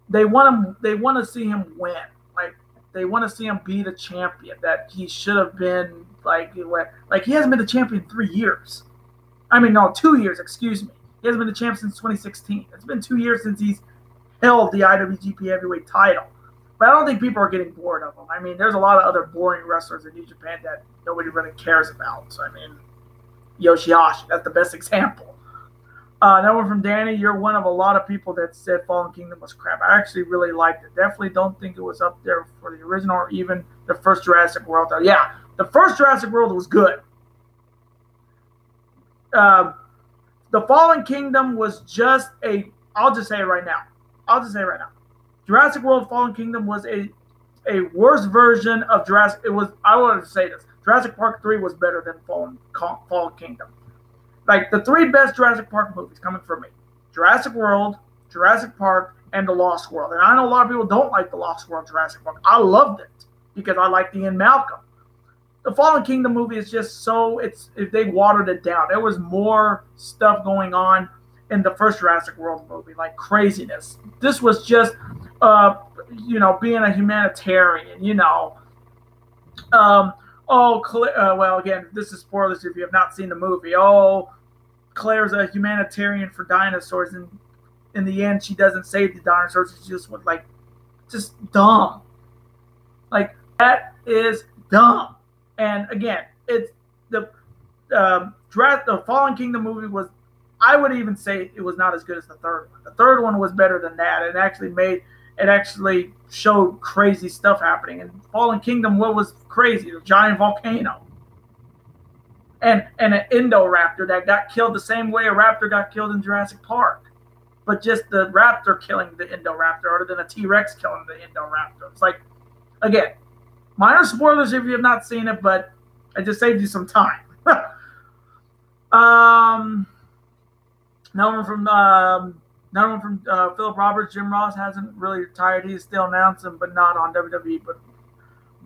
they want to see him win. Like, they want to see him be the champion that he should have been. Like he hasn't been the champion in 3 years. I mean, no, 2 years. Excuse me. He hasn't been the champ since 2016. It's been 2 years since he's held the IWGP Heavyweight title. But I don't think people are getting bored of him. I mean, there's a lot of other boring wrestlers in New Japan that nobody really cares about. So, I mean, Yoshihashi, that's the best example. That one from Danny. You're one of a lot of people that said Fallen Kingdom was crap. I actually really liked it. Definitely don't think it was up there for the original or even the first Jurassic World. Yeah, the first Jurassic World was good. The Fallen Kingdom was just I'll just say it right now. Jurassic World Fallen Kingdom was a worse version of Jurassic. I wanted to say this. Jurassic Park 3 was better than Fallen Kingdom. Like, the 3 best Jurassic Park movies coming from me: Jurassic World, Jurassic Park, and The Lost World. And I know a lot of people don't like The Lost World, Jurassic Park. I loved it because I liked Ian Malcolm. The Fallen Kingdom movie is just they watered it down. There was more stuff going on in the first Jurassic World movie, like craziness. This was just, being a humanitarian, well, again, this is spoilers if you have not seen the movie. Oh, Claire's a humanitarian for dinosaurs, and in the end, she doesn't save the dinosaurs. She just was just dumb. Like, that is dumb. And again, it's the Fallen Kingdom movie was, I would even say it was not as good as the third one. The third one was better than that. It actually showed crazy stuff happening. And Fallen Kingdom, what was crazy? The giant volcano. And an Indoraptor that got killed the same way a raptor got killed in Jurassic Park. But just the raptor killing the Indoraptor other than a T-Rex killing the Indoraptor. It's like, again, minor spoilers if you have not seen it, but I just saved you some time. Another one from Philip Roberts. Jim Ross hasn't really retired. He's still announcing, but not on WWE.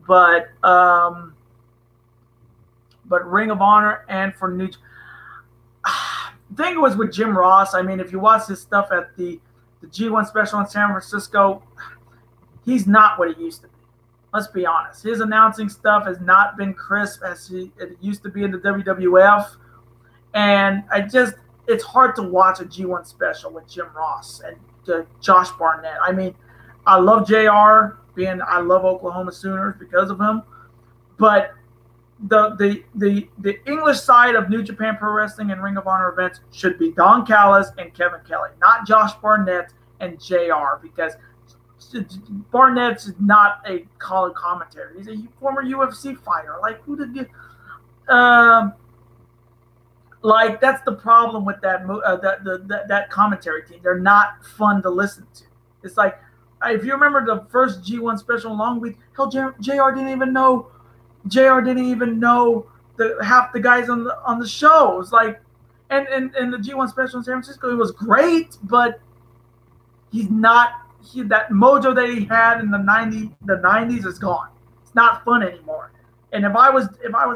But Ring of Honor and for New. The thing was with Jim Ross. I mean, if you watch his stuff at the G1 special in San Francisco, he's not what he used to be. Let's be honest. His announcing stuff has not been crisp as it used to be in the WWF. And it's hard to watch a G1 special with Jim Ross and Josh Barnett. I mean, I love JR, I love Oklahoma Sooners because of him. But the English side of New Japan Pro Wrestling and Ring of Honor events should be Don Callis and Kevin Kelly, not Josh Barnett and JR, because Barnett's not a college commentator. He's a former UFC fighter. Like, who did you? That's the problem with that commentary team. They're not fun to listen to. It's like, if you remember the first G1 special Long Week, hell, JR didn't even know half the guys on the show. It's like, and the G1 special in San Francisco, it was great, but he's not. That mojo that he had in the 90s is gone. It's not fun anymore. And if I was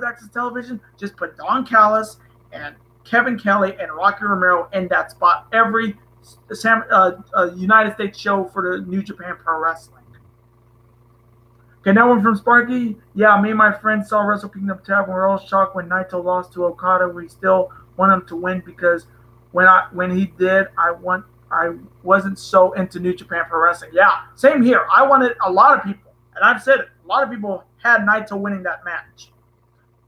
Access Television, just put Don Callis and Kevin Kelly and Rocky Romero in that spot every United States show for the New Japan Pro Wrestling. Okay, now one from Sparky. Yeah, me and my friends saw Wrestle Kingdom Tag. We were all shocked when Naito lost to Okada. We still want him to win because when he did, I wasn't so into New Japan Pro Wrestling. Yeah, same here. I wanted a lot of people, and I've said it, a lot of people had Naito winning that match.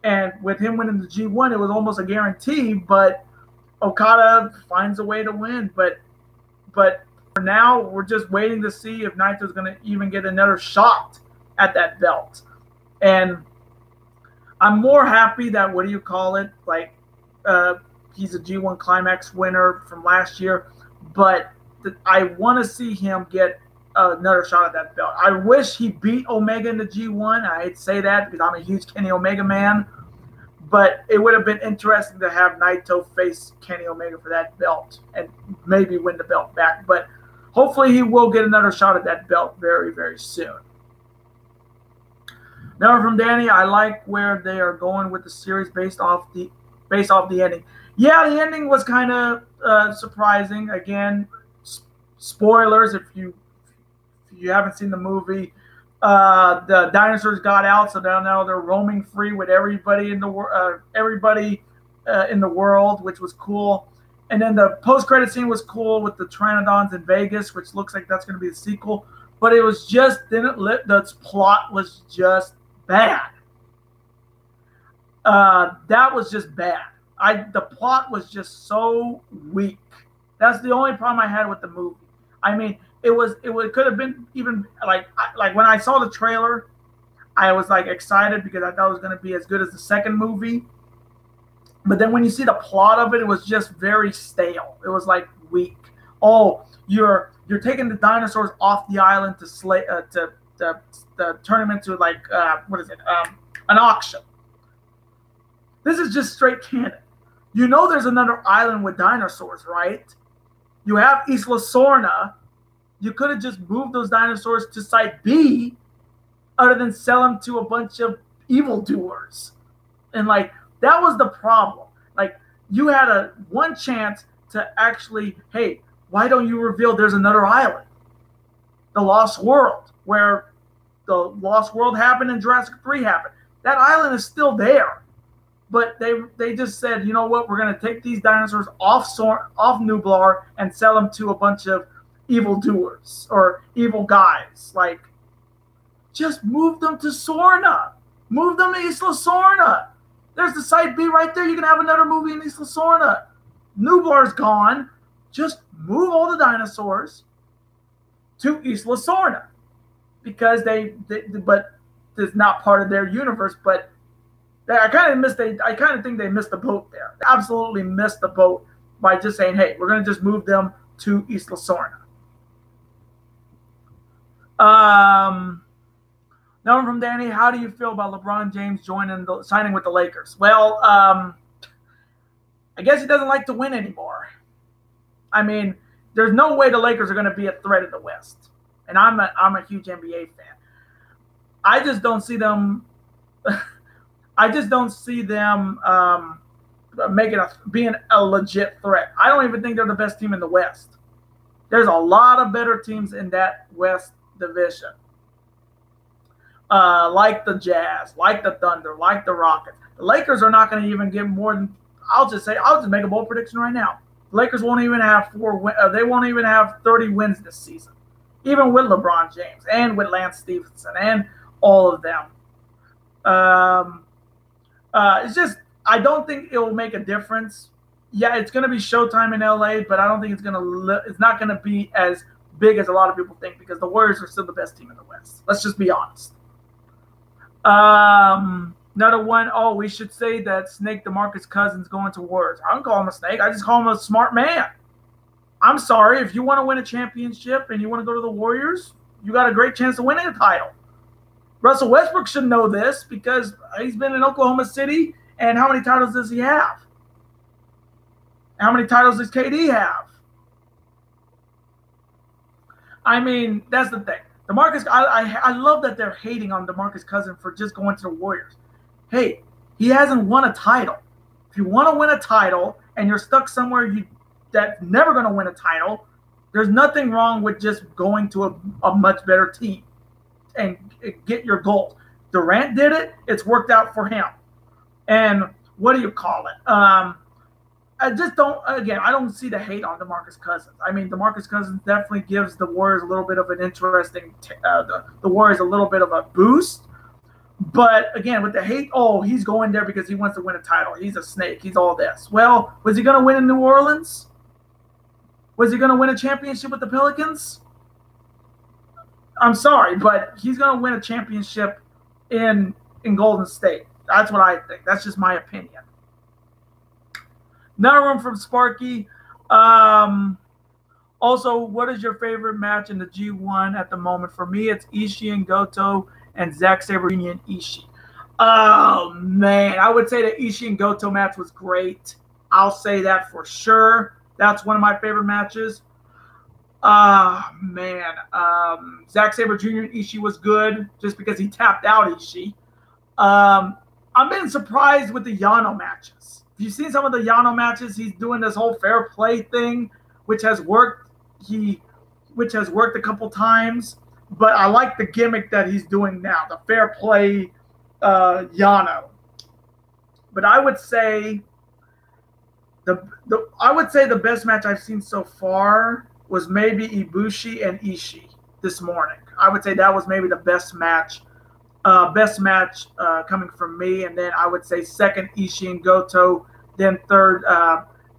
And with him winning the G1, it was almost a guarantee, but Okada finds a way to win. But for now, we're just waiting to see if Naito's going to even get another shot at that belt. And I'm more happy that, he's a G1 Climax winner from last year, but I want to see him get another shot at that belt. I wish he beat Omega in the G1. I hate to say that because I'm a huge Kenny Omega man, but it would have been interesting to have Naito face Kenny Omega for that belt and maybe win the belt back. But hopefully he will get another shot at that belt very, very soon. Now from Danny, I like where they are going with the series based off the ending. Yeah, the ending was kind of surprising. Again, spoilers if you you haven't seen the movie, the dinosaurs got out, so now they're roaming free with everybody in the world, which was cool. And then the post-credit scene was cool with the Pteranodons in Vegas, which looks like that's going to be the sequel. But it was just the plot was just bad. That was just bad. The plot was just so weak. That's the only problem I had with the movie. I mean, it could have been even like when I saw the trailer, I was like excited because I thought it was going to be as good as the second movie. But then when you see the plot of it, it was just very stale. It was like weak. Oh, you're taking the dinosaurs off the island to turn them into like an auction. This is just straight canon. You know there's another island with dinosaurs, right? You have Isla Sorna. You could have just moved those dinosaurs to Site B other than sell them to a bunch of evildoers. And, like, that was the problem. Like, you had one chance to actually, hey, why don't you reveal there's another island? The Lost World, where the Lost World happened and Jurassic 3 happened. That island is still there. But they just said, you know what, we're going to take these dinosaurs off Nublar and sell them to a bunch of evildoers or evil guys. Like, just move them to Sorna. Move them to Isla Sorna. There's the Site B right there. You can have another movie in Isla Sorna. Nublar's gone. Just move all the dinosaurs to Isla Sorna. Because but it's not part of their universe, but I kind of think they missed the boat there. They absolutely missed the boat by just saying, hey, we're going to just move them to Isla Sorna. Now from Danny, how do you feel about LeBron James signing with the Lakers? Well, I guess he doesn't like to win anymore. I mean, there's no way the Lakers are going to be a threat in the West. And I'm a huge NBA fan. I just don't see them being a legit threat. I don't even think they're the best team in the West. There's a lot of better teams in that West division, like the Jazz, like the Thunder, like the Rockets. The Lakers are not going to even get more than. I'll just make a bold prediction right now. The Lakers won't even have they won't even have 30 wins this season, even with LeBron James and with Lance Stephenson and all of them. It's just, I don't think it will make a difference. Yeah, it's going to be Showtime in LA, but I don't think it's not going to be as big as a lot of people think because the Warriors are still the best team in the West. Let's just be honest. Another one, we should say that Snake DeMarcus Cousins going to Warriors. I don't call him a snake. I just call him a smart man. I'm sorry. If you want to win a championship and you want to go to the Warriors, you got a great chance of winning a title. Russell Westbrook should know this because he's been in Oklahoma City, and how many titles does he have? How many titles does KD have? I mean, that's the thing. DeMarcus, I love that they're hating on DeMarcus Cousins for just going to the Warriors. Hey, he hasn't won a title. If you want to win a title and you're stuck somewhere that's never going to win a title, there's nothing wrong with just going to a much better team and get your goals. Durant did it. It's worked out for him. And what do you call it? I don't see the hate on DeMarcus Cousins. I mean, DeMarcus Cousins definitely gives the Warriors a little bit of an interesting the Warriors a little bit of a boost. But again, with the hate, he's going there because he wants to win a title. He's a snake. He's all this. Well, was he going to win in New Orleans? Was he going to win a championship with the Pelicans? I'm sorry, but he's going to win a championship in Golden State. That's what I think. That's just my opinion. Another one from Sparky. Also, what is your favorite match in the G1 at the moment? For me, it's Ishii and Goto and Zack Sabre Jr. and Ishii. Oh, man. I would say the Ishii and Goto match was great. I'll say that for sure. That's one of my favorite matches. Man. Zack Sabre Jr. and Ishii was good just because he tapped out Ishii. I've been surprised with the Yano matches. If you've seen some of the Yano matches, he's doing this whole fair play thing, which has worked. Which has worked a couple times. but I like the gimmick that he's doing now, the fair play Yano. But I would say the best match I've seen so far was maybe Ibushi and Ishii this morning. I would say that was maybe the best match coming from me. And then I would say second Ishii and Goto, then third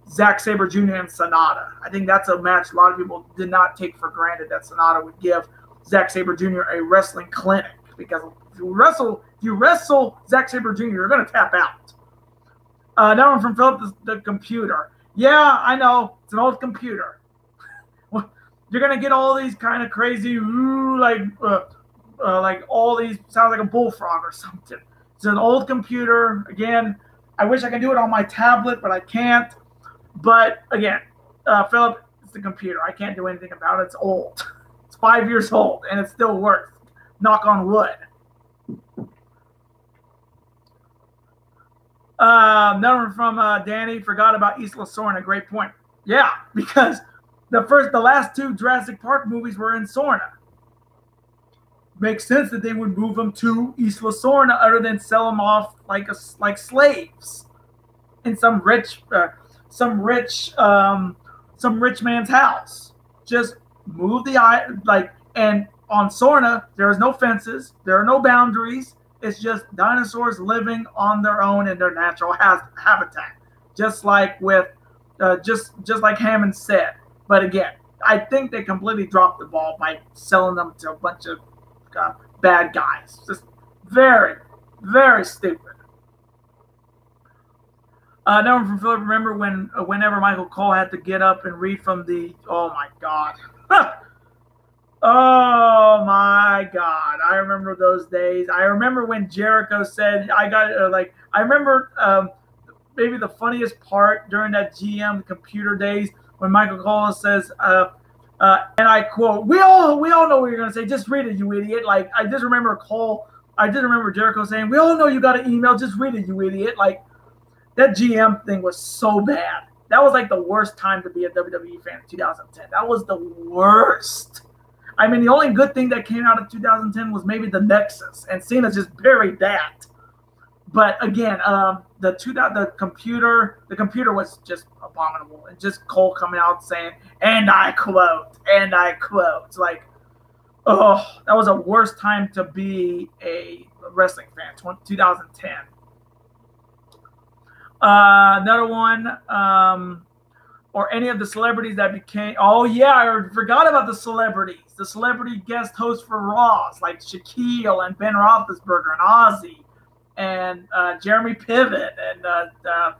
Zack Sabre Jr. and Sonata. I think that's a match a lot of people did not take for granted that Sonata would give Zack Sabre Jr. a wrestling clinic, because if you wrestle Zack Sabre Jr., you're going to tap out. That one from Philip, the computer. Yeah, I know. It's an old computer. You're going to get all these kind of crazy, like all these, sounds like a bullfrog or something. It's an old computer. Again, I wish I could do it on my tablet, but I can't. But again, Philip, it's the computer. I can't do anything about it. It's old. It's 5 years old, and it still works. Knock on wood. Another one from Danny. Forgot about Isla Sorna. Great point. Yeah, because the last two Jurassic Park movies were in Sorna. Makes sense that they would move them to Isla Sorna, other than sell them off like slaves in some rich man's house. Just move and on Sorna there is no fences, there are no boundaries. It's just dinosaurs living on their own in their natural habitat, just like like Hammond said. But again, I think they completely dropped the ball by selling them to a bunch of bad guys. Just very, very stupid. Another one from Philip. Remember whenever Michael Cole had to get up and read from the, oh my God. Oh my God. I remember those days. I remember when Jericho said, I remember maybe the funniest part during that GM computer days when Michael Cole says, and I quote, we all know what you're going to say. Just read it, you idiot. Like, I just remember Jericho saying, we all know you got an email. Just read it, you idiot. Like, that GM thing was so bad. That was like the worst time to be a WWE fan in 2010. That was the worst. I mean, the only good thing that came out of 2010 was maybe the Nexus, and Cena just buried that. But again, the computer was just abominable, and just Cole coming out saying, and I quote, like, oh, that was the worst time to be a wrestling fan, 2010. Another one, or any of the celebrities that became, oh yeah, I forgot about the celebrities. The celebrity guest hosts for Raws, like Shaquille and Ben Roethlisberger and Ozzy and Jeremy Piven and the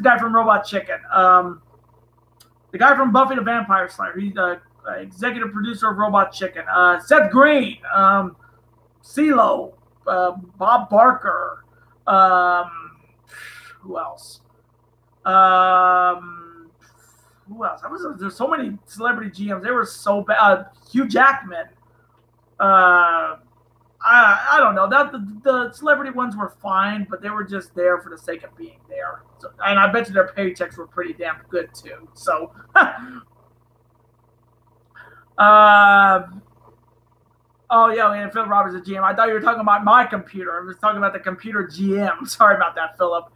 guy from Robot Chicken. The guy from Buffy the Vampire Slayer. He's the executive producer of Robot Chicken. Seth Green, CeeLo, Bob Barker. Who else? There's so many celebrity GMs. They were so bad. Hugh Jackman. I don't know. The celebrity ones were fine, but they were just there for the sake of being there. So, and I bet you their paychecks were pretty damn good too. So, oh yeah, and Phil Roberts is a GM. I thought you were talking about my computer. I was talking about the computer GM. Sorry about that, Philip.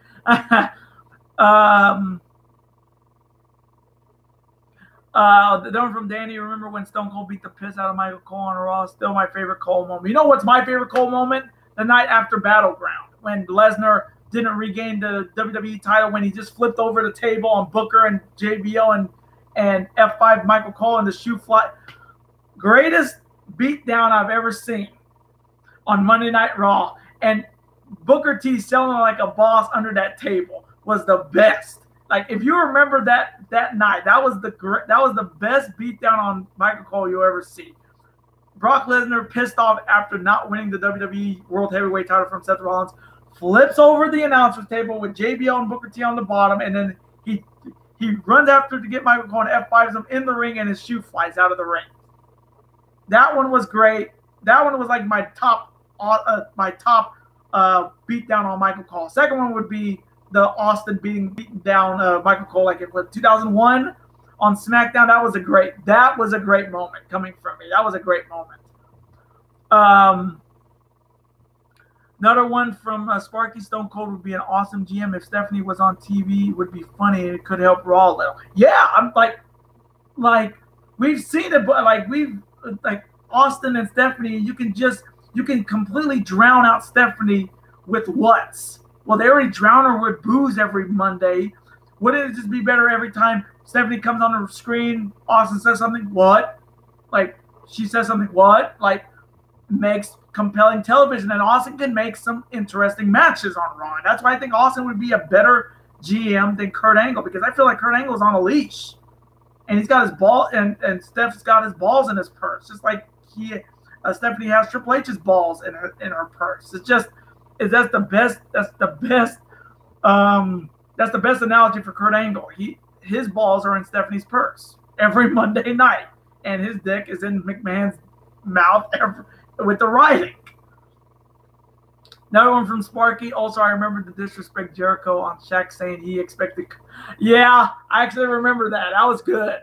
The one from Danny. Remember when Stone Cold beat the piss out of Michael Cole on Raw? Still my favorite Cole moment. You know what's my favorite Cole moment? The night after Battleground, when Lesnar didn't regain the WWE title, when he just flipped over the table on Booker and JBL and F5 Michael Cole and the shoe fly. Greatest beatdown I've ever seen on Monday Night Raw. And Booker T selling like a boss under that table was the best. Like, if you remember that night, that was the best beatdown on Michael Cole you'll ever see. Brock Lesnar, pissed off after not winning the WWE World Heavyweight title from Seth Rollins, flips over the announcer's table with JBL and Booker T on the bottom, and then he runs after to get Michael Cole and F5s him in the ring, and his shoe flies out of the ring. That one was great. That one was like my top beatdown on Michael Cole. Second one would be the Austin beating down Michael Cole, like it was 2001 on SmackDown. That was a great moment coming from me. That was a great moment. Um, Another one from Sparky, Stone Cold would be an awesome GM if Stephanie was on TV. It would be funny and it could help Raw a little. Yeah, I'm like we've seen it, but like Austin and Stephanie, you can completely drown out Stephanie with what's. Well, they already drown her with booze every Monday. Wouldn't it just be better every time Stephanie comes on the screen, Austin says something, what? Like she says something, what? Like makes compelling television, and Austin can make some interesting matches on Raw. And that's why I think Austin would be a better GM than Kurt Angle, because I feel like Kurt Angle is on a leash, and he's got his ball, and Steph's got his balls in his purse, just like Stephanie has Triple H's balls in her purse. That's the best analogy for Kurt Angle. His balls are in Stephanie's purse every Monday night, and his dick is in McMahon's mouth with the writing. Another one from Sparky. Also, I remember the disrespect Jericho on Shaq saying he expected. Yeah, I actually remember that. That was good.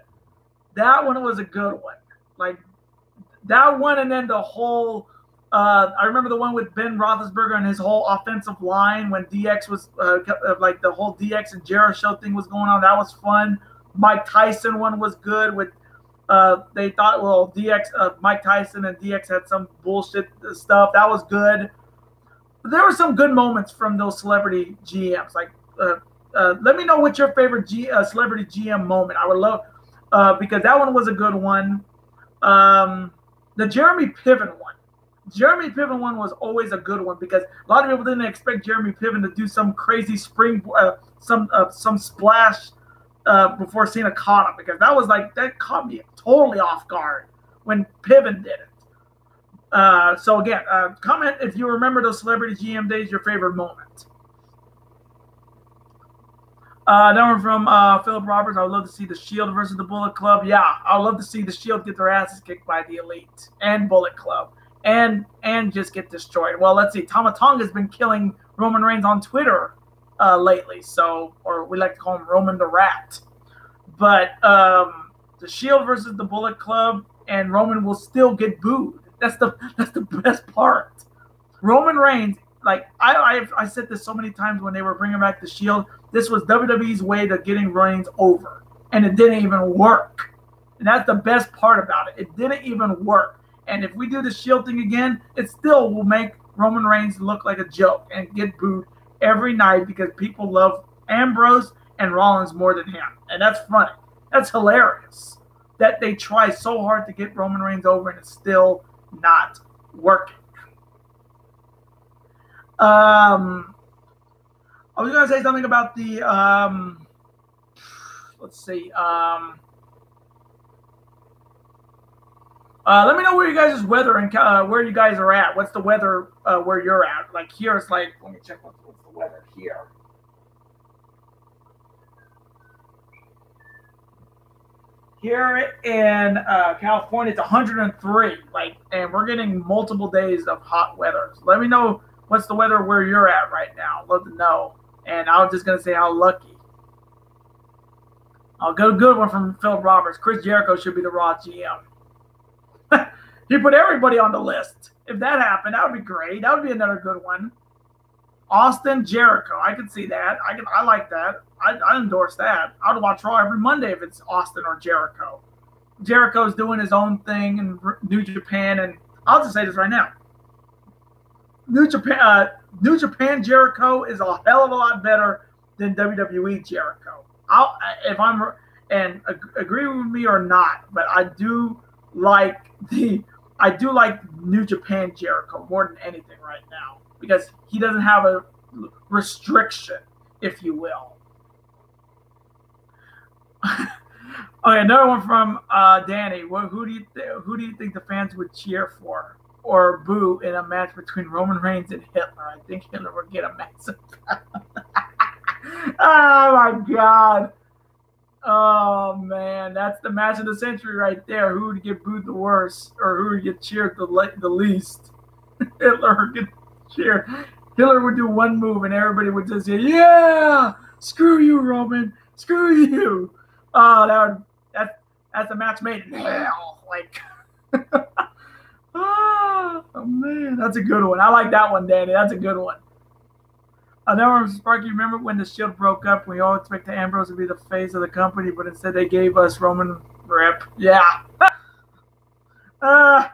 That one was a good one. Like that one, and then the whole. I remember the one with Ben Roethlisberger and his whole offensive line when DX was like the whole DX and Jericho thing was going on. That was fun. Mike Tyson one was good with. They thought, well, Mike Tyson and DX had some bullshit stuff. That was good. But there were some good moments from those celebrity GMs. Like, let me know what your favorite celebrity GM moment. I would love, because that one was a good one. The Jeremy Piven one. Jeremy Piven one was always a good one because a lot of people didn't expect Jeremy Piven to do some crazy some splash before Cena caught him, because that caught me totally off guard when Piven did it. So again, comment if you remember those celebrity GM days, your favorite moment. Another one from Philip Roberts. I would love to see the Shield versus the Bullet Club. Yeah, I would love to see the Shield get their asses kicked by the Elite and Bullet Club and just get destroyed. Well, let's see. Tama Tonga has been killing Roman Reigns on Twitter lately, or we like to call him Roman the Rat. But the Shield versus the Bullet Club, and Roman will still get booed. That's the best part. Roman Reigns, like I said this so many times when they were bringing back the Shield. This was WWE's way to getting Reigns over, and it didn't even work. And that's the best part about it. It didn't even work. And if we do the Shield thing again, it still will make Roman Reigns look like a joke and get booed every night because people love Ambrose and Rollins more than him. And that's funny. That's hilarious that they try so hard to get Roman Reigns over and it's still not working. I was going to say something about the, let's see. Let me know where you guys' weather and where you guys are at. What's the weather where you're at? Like here, it's like, let me check what's the weather here. Here in California, it's 103. And we're getting multiple days of hot weather. So let me know what's the weather where you're at right now. Love to know. And I was just gonna say how lucky. I'll go good one from Philip Roberts. Chris Jericho should be the Raw GM. He put everybody on the list. If that happened, that would be great. That would be another good one. Austin Jericho. I could see that. I like that. I endorse that. I would watch Raw every Monday if it's Austin or Jericho. Jericho's doing his own thing in New Japan, and I'll just say this right now. New Japan Jericho is a hell of a lot better than WWE Jericho. Agree with me or not, but I do like New Japan Jericho more than anything right now because he doesn't have a restriction, if you will. Okay, another one from Danny. Who do you think the fans would cheer for or boo in a match between Roman Reigns and Hitler? I think Hitler would get a massive. Oh my God. Oh man, that's the match of the century right there. Who would get booed the worst, or who would get cheered the least? Hitler would get cheered. Hitler would do one move, and everybody would just say, "Yeah, screw you, Roman, screw you." Oh, that's a match made in hell. Like, That's a good one. I like that one, Danny. That's a good one. Another one, Sparky, remember when the Shield broke up? We all expected Ambrose to be the face of the company, but instead they gave us Roman Rip. Yeah. I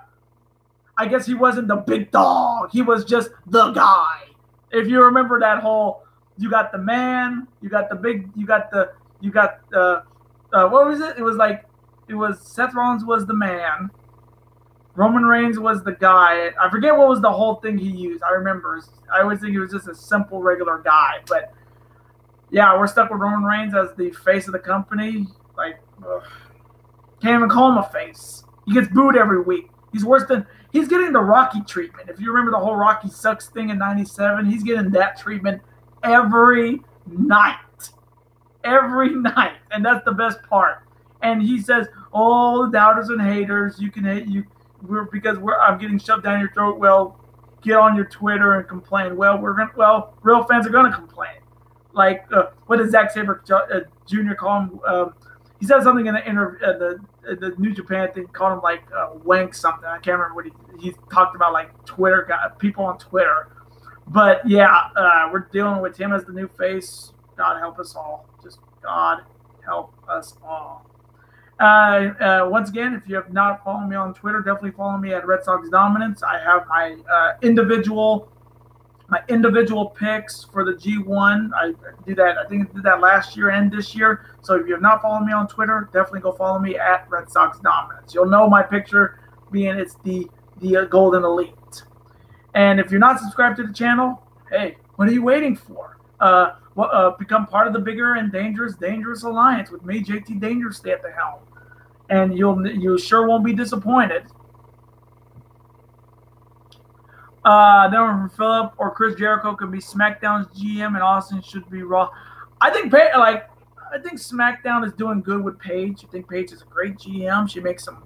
guess he wasn't the big dog. He was just the guy. If you remember that whole, you got the man, you got the big, what was it? It was Seth Rollins was the man. Roman Reigns was the guy. I forget what was the whole thing he used. I remember. I always think he was just a simple, regular guy. But, yeah, we're stuck with Roman Reigns as the face of the company. Like, ugh. Can't even call him a face. He gets booed every week. He's worse than – he's getting the Rocky treatment. If you remember the whole Rocky sucks thing in 97, he's getting that treatment every night. Every night. And that's the best part. And he says, oh, doubters and haters, you can hate you. I'm getting shoved down your throat. Well, get on your Twitter and complain. Well, real fans are gonna complain. Like, what did Zack Sabre Jr. call him? He said something in the interview, the New Japan thing, called him like wank something. I can't remember what he talked about, like Twitter people on Twitter. But yeah, we're dealing with him as the new face. God help us all. Just God help us all. Once again, if you have not followed me on Twitter, definitely follow me at Red Sox Dominance. I have my individual picks for the G1. I do that. I think I did that last year and this year. So if you have not followed me on Twitter, definitely go follow me at Red Sox Dominance. You'll know my picture being it's the Golden Elite. And if you're not subscribed to the channel, hey, what are you waiting for? Become part of the bigger and dangerous alliance with me, JT Dangerous, stay at the helm, and you sure won't be disappointed. Then from Phillip or Chris Jericho could be SmackDown's GM, and Austin should be Raw. I think SmackDown is doing good with Paige. I think Paige is a great GM. She makes some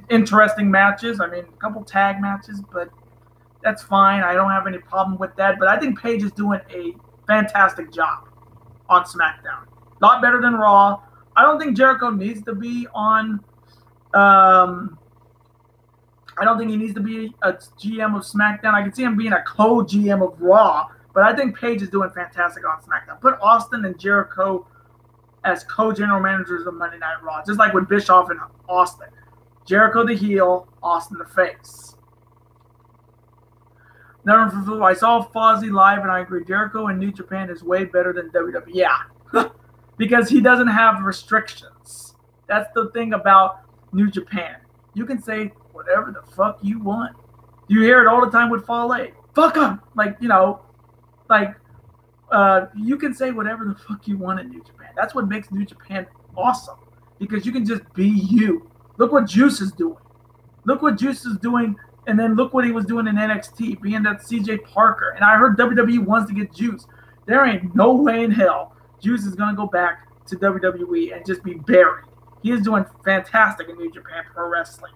interesting matches. I mean, a couple tag matches, but that's fine. I don't have any problem with that. But I think Paige is doing a fantastic job on SmackDown. A lot better than Raw. I don't think Jericho needs to be on I don't think he needs to be a GM of SmackDown. I can see him being a co-GM of Raw, but I think Paige is doing fantastic on SmackDown. Put Austin and Jericho as co-general managers of Monday Night Raw, just like with Bischoff and Austin. Jericho the heel, Austin the face. Never, I saw Fozzy live, and I agree. Jericho in New Japan is way better than WWE. Yeah, because he doesn't have restrictions. That's the thing about New Japan. You can say whatever the fuck you want. You hear it all the time with Fale. Fuck him. Like, you know, like you can say whatever the fuck you want in New Japan. That's what makes New Japan awesome, because you can just be you. Look what Juice is doing. Look what Juice is doing. And then look what he was doing in NXT, being that CJ Parker. And I heard WWE wants to get Juice. There ain't no way in hell Juice is going to go back to WWE and just be buried. He is doing fantastic in New Japan Pro Wrestling.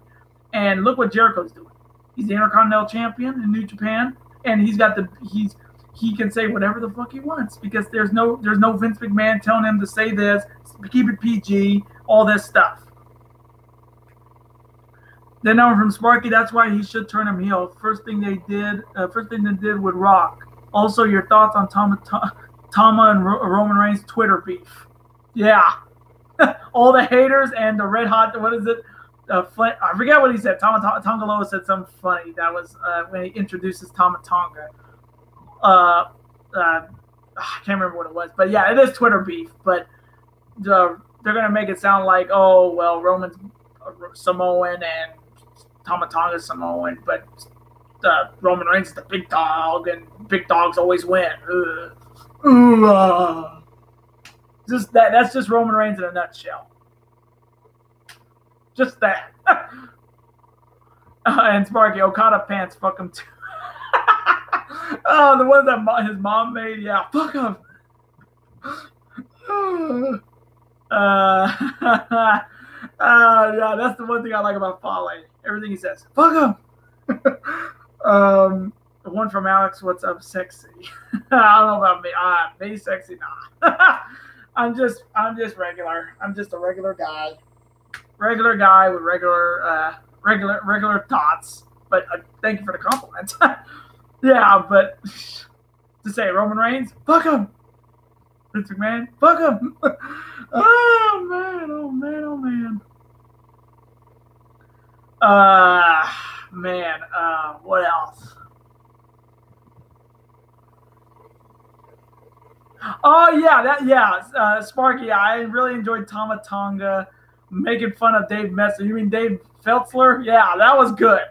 And look what Jericho's doing. He's the Intercontinental Champion in New Japan. And he can say whatever the fuck he wants, because there's no Vince McMahon telling him to say this, keep it PG, all this stuff. Then now from Sparky, that's why he should turn him heel. First thing they did with Rock. Also, your thoughts on Tama and Roman Reigns' Twitter beef. Yeah. All the haters and the red hot, what is it? I forget what he said. Tongaloa said something funny. That was when he introduces Tama Tonga. I can't remember what it was. But yeah, it is Twitter beef. But they're going to make it sound like, oh, well, Roman's Samoan and Tama Tonga's Samoan, but Roman Reigns is the big dog, and big dogs always win. Just that. That's just Roman Reigns in a nutshell. Just that. And Sparky, Okada pants, fuck him too. Oh, the ones that his mom made, yeah, fuck him. Yeah, that's the one thing I like about Fale. Everything he says, fuck him. The one from Alex, what's up, sexy? I don't know about me. Me sexy, nah. I'm just regular. I'm just a regular guy with regular thoughts. but thank you for the compliment. Yeah, but to say Roman Reigns, fuck him. Vince McMahon, fuck him. Oh man, oh man, oh man. Man, what else? Oh yeah, Sparky. I really enjoyed Tama Tonga making fun of Dave Messer. You mean Dave Feltzler? Yeah, that was good.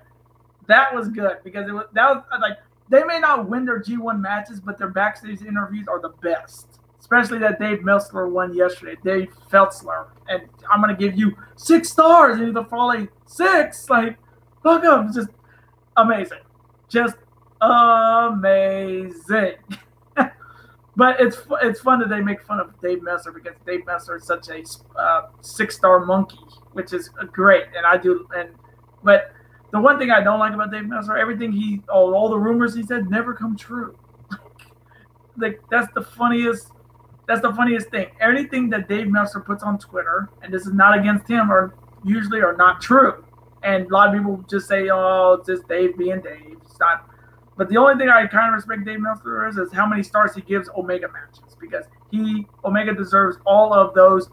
That was good because that was like they may not win their G1 matches, but their backstage interviews are the best. Especially that Dave Meltzer one yesterday, Dave Feltzler, and I'm gonna give you 6 stars. And the following 6, like, fuck up, just amazing, just amazing. But it's fun that they make fun of Dave Messer because Dave Messer is such a 6-star monkey, which is great, and I do. But the one thing I don't like about Dave Messer, everything all the rumors he said never come true. Like that's the funniest thing. Anything that Dave Messer puts on Twitter, and this is not against him, are usually not true. And a lot of people just say, "Oh, it's just Dave being Dave." It's not. But the only thing I kind of respect Dave Meltzer is how many stars he gives Omega matches because Omega deserves all of those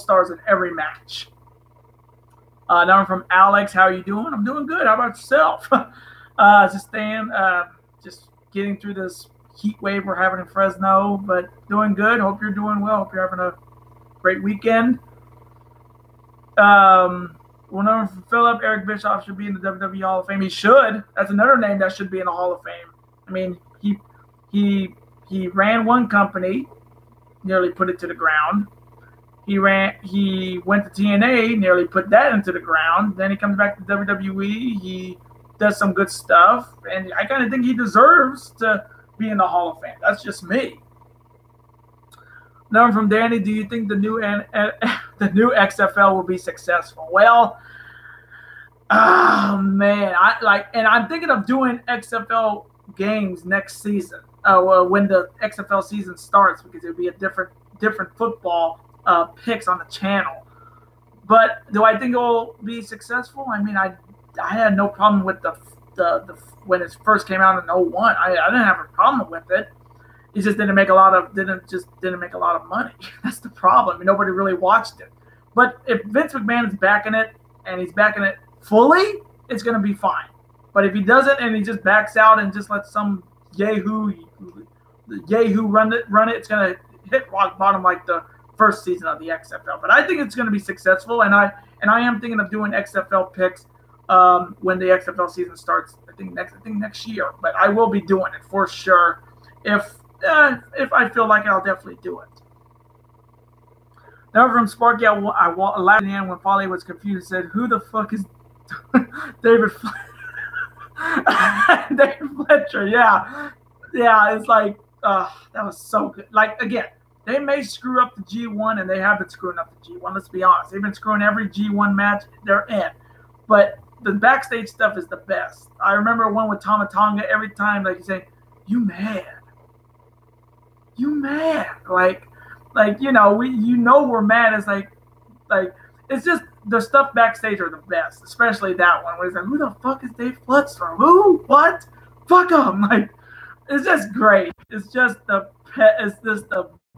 stars in every match. Now from Alex, how are you doing? I'm doing good. How about yourself? Just getting through this heat wave we're having in Fresno, but doing good. Hope you're doing well. Hope you're having a great weekend. One number from Philip, Eric Bischoff should be in the WWE Hall of Fame. He should. That's another name that should be in the Hall of Fame. I mean, he ran one company, nearly put it to the ground. He went to TNA, nearly put that into the ground. Then he comes back to WWE. He does some good stuff, and I kind of think he deserves to be in the Hall of Fame. That's just me. Number from Danny, do you think the new XFL will be successful? Well, oh man, I'm thinking of doing XFL games next season. When the XFL season starts, because it'll be a different football picks on the channel. But do I think it will be successful? I mean, I had no problem with the when it first came out in 01. I didn't have a problem with it. It just didn't make a lot of money. That's the problem. I mean, nobody really watched it. But if Vince McMahon is backing it and he's backing it fully, it's going to be fine. But if he doesn't and he just backs out and just lets some yahoo run it, it's going to hit rock bottom like the first season of the XFL. But I think it's going to be successful, and I am thinking of doing XFL picks when the XFL season starts. I think next year. But I will be doing it for sure. If I feel like it, I'll definitely do it. Now from Sparky, I laughed in the end when Folly was confused and said, "Who the fuck is David David Fletcher?" Yeah, it's like that was so good. Like again, they may screw up the G1, and they have been screwing up the G1. Let's be honest, they've been screwing every G1 match they're in. But the backstage stuff is the best. I remember one with Tama Tonga. Every time, like you say, "You mad? You mad?" Like we're mad. It's like it's just the stuff backstage are the best, especially that one where it's like, who the fuck is Dave Fletcher? Who? What? Fuck him! Like it's just great. It's just the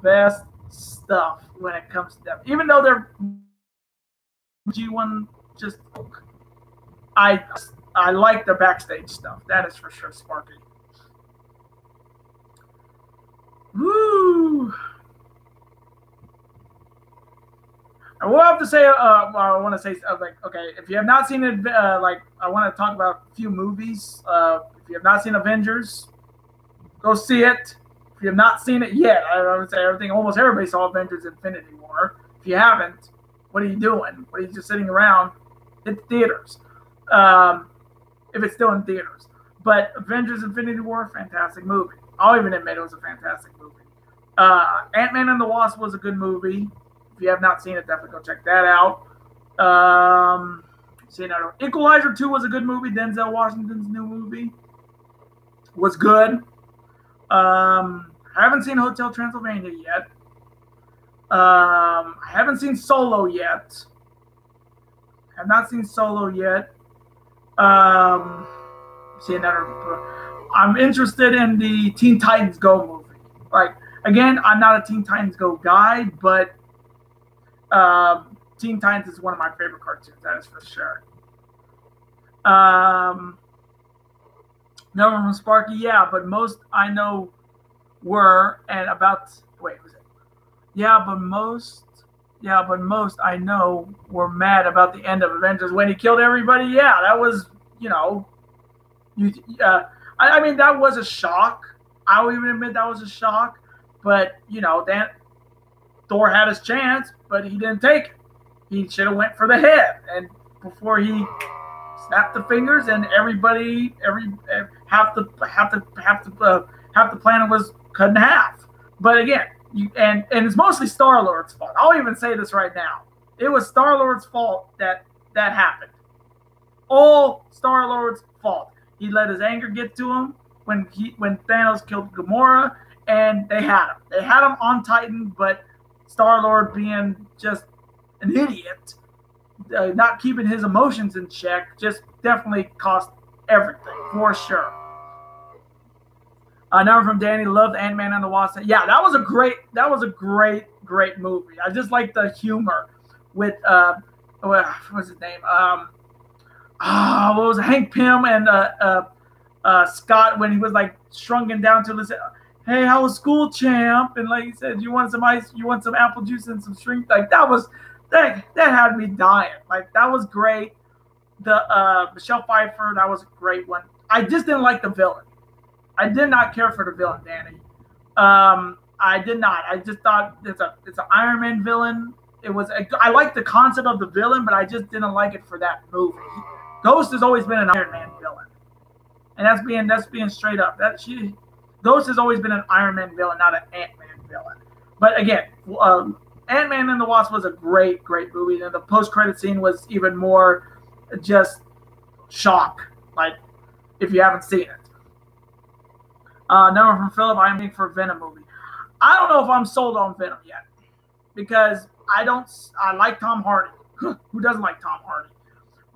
best stuff when it comes to them. Even though they're G1, just I like the backstage stuff. That is for sure, Sparky. Woo! I will have to say, I want to say, okay, if you have not seen it, I want to talk about a few movies. If you have not seen Avengers, go see it. If you have not seen it yet, I would say almost everybody saw Avengers Infinity War. If you haven't, what are you doing? What are you just sitting around? Hit the theaters. If it's still in theaters. But Avengers Infinity War, fantastic movie. I'll even admit it was a fantastic movie. Ant-Man and the Wasp was a good movie. If you have not seen it, definitely go check that out. Equalizer 2 was a good movie. Denzel Washington's new movie was good. I haven't seen Hotel Transylvania yet. I haven't seen Solo yet. Have not seen Solo yet. See another. I'm interested in the Teen Titans Go movie. Like, again, I'm not a Teen Titans Go guy, but Teen Titans is one of my favorite cartoons. That is for sure. Number from Sparky, yeah, but most I know were and about. Wait, was it? Yeah, but most I know were mad about the end of Avengers when he killed everybody. Yeah, that was, I mean, that was a shock. I will even admit that was a shock. But that Thor had his chance, but he didn't take it. He should have went for the head, and before he snapped the fingers, and half the planet was cut in half. But again, and it's mostly Star-Lord's fault. I'll even say this right now. It was Star-Lord's fault that happened. All Star-Lord's fault. He let his anger get to him when Thanos killed Gamora, and they had him. They had him on Titan, but Star-Lord, being just an idiot, not keeping his emotions in check, just definitely cost everything, for sure. Number from Danny, loved Ant-Man and the Wasp. Yeah, that was a great movie. I just like the humor with what's his name? What was it? Hank Pym and Scott, when he was like shrunken down to this. Hey, how was school, champ? And like he said, you want some ice? You want some apple juice and some shrink? Like that had me dying. Like, that was great. The Michelle Pfeiffer, that was a great one. I just didn't like the villain. I did not care for the villain, Danny. I did not. I just thought it's an Iron Man villain. I liked the concept of the villain, but I just didn't like it for that movie. Ghost has always been an Iron Man villain, and that's being straight up. Ghost has always been an Iron Man villain, not an Ant-Man villain. But again, Ant-Man and the Wasp was a great movie, and the post-credit scene was even more just shock. Like, if you haven't seen it. Number from Philip, I'm waiting for a Venom movie. I don't know if I'm sold on Venom yet, because I like Tom Hardy. Who doesn't like Tom Hardy?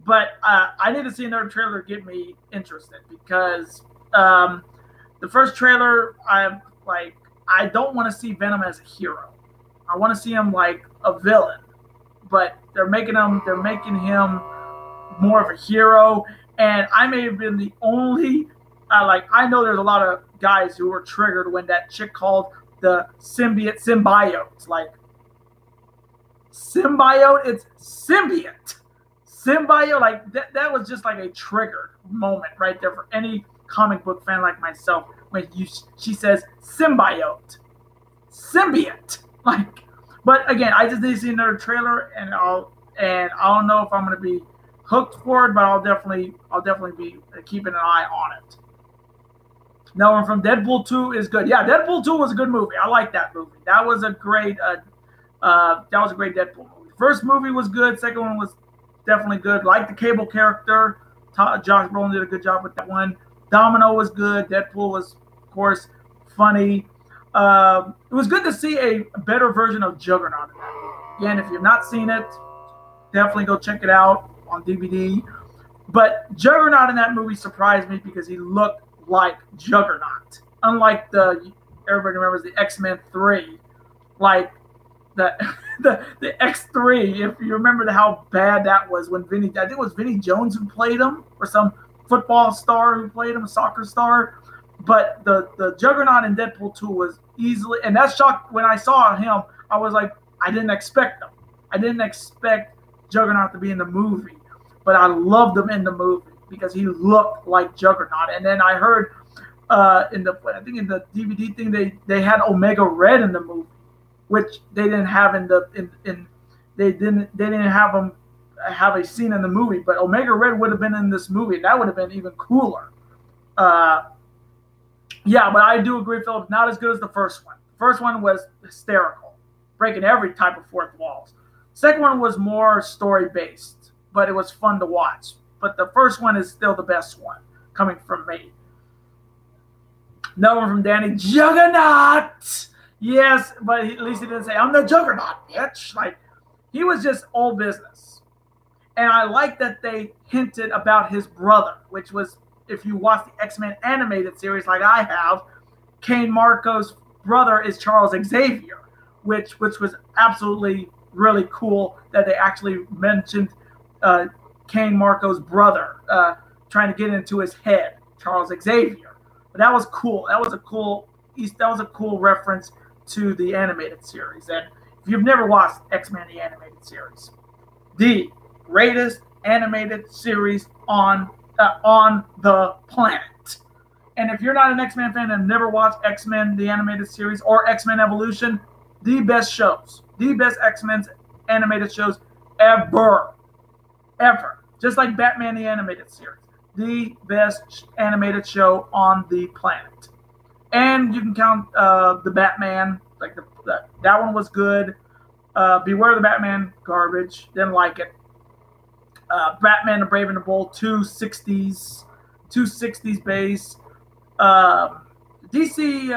But I need to see another trailer to get me interested, because the first trailer, I don't want to see Venom as a hero. I want to see him like a villain, but they're making him more of a hero. And I may have been the only. I know there's a lot of guys who were triggered when that chick called the symbiote. Like, symbiote, it's symbiote. Symbiote, like that was just like a triggered moment right there for any comic book fan like myself when she says symbiote. Like, but again, I just need to see another trailer, and I don't know if I'm gonna be hooked for it, but I'll definitely be keeping an eye on it. No one from Deadpool 2 is good. Yeah, Deadpool 2 was a good movie. I like that movie. That was a great Deadpool movie. First movie was good. Second one was definitely good. Like the Cable character. Josh Brolin did a good job with that one. Domino was good. Deadpool was, of course, funny. It was good to see a better version of Juggernaut in that movie. Again, if you've not seen it, definitely go check it out on DVD. But Juggernaut in that movie surprised me because he looked like Juggernaut. Unlike everybody remembers the X-Men 3, like the X3. If you remember how bad that was when I think it was Vinnie Jones who played him, or some football star who played him, a soccer star. But the Juggernaut in Deadpool 2 was easily, and that shocked when I saw him. I was like, I didn't expect him. I didn't expect Juggernaut to be in the movie, but I loved him in the movie because he looked like Juggernaut. And then I heard in the DVD thing they had Omega Red in the movie, which they didn't have they didn't have him have a scene in the movie, but Omega Red would have been in this movie. That would have been even cooler. Yeah, but I do agree, Philip, not as good as the first one. The first one was hysterical, breaking every type of fourth walls. Second one was more story-based, but it was fun to watch. But the first one is still the best one, coming from me. No one from Danny. Juggernaut! Yes, but at least he didn't say, I'm the Juggernaut, bitch. Like, he was just all business. And I like that they hinted about his brother, which was, if you watch the X-Men animated series like I have, Kane Marco's brother is Charles Xavier, which was absolutely really cool that they actually mentioned Kane Marco's brother trying to get into his head, Charles Xavier. But that was cool. That was a cool reference to the animated series. And if you've never watched X-Men the animated series, the greatest animated series on the planet. And if you're not an X-Men fan and never watched X-Men the animated series or X-Men Evolution, the best shows, the best X-Men animated shows ever. Just like Batman the animated series, the best animated show on the planet. And you can count the Batman, like that one was good. Beware the Batman, garbage, didn't like it. Batman the Brave and the Bold, 260s base. DC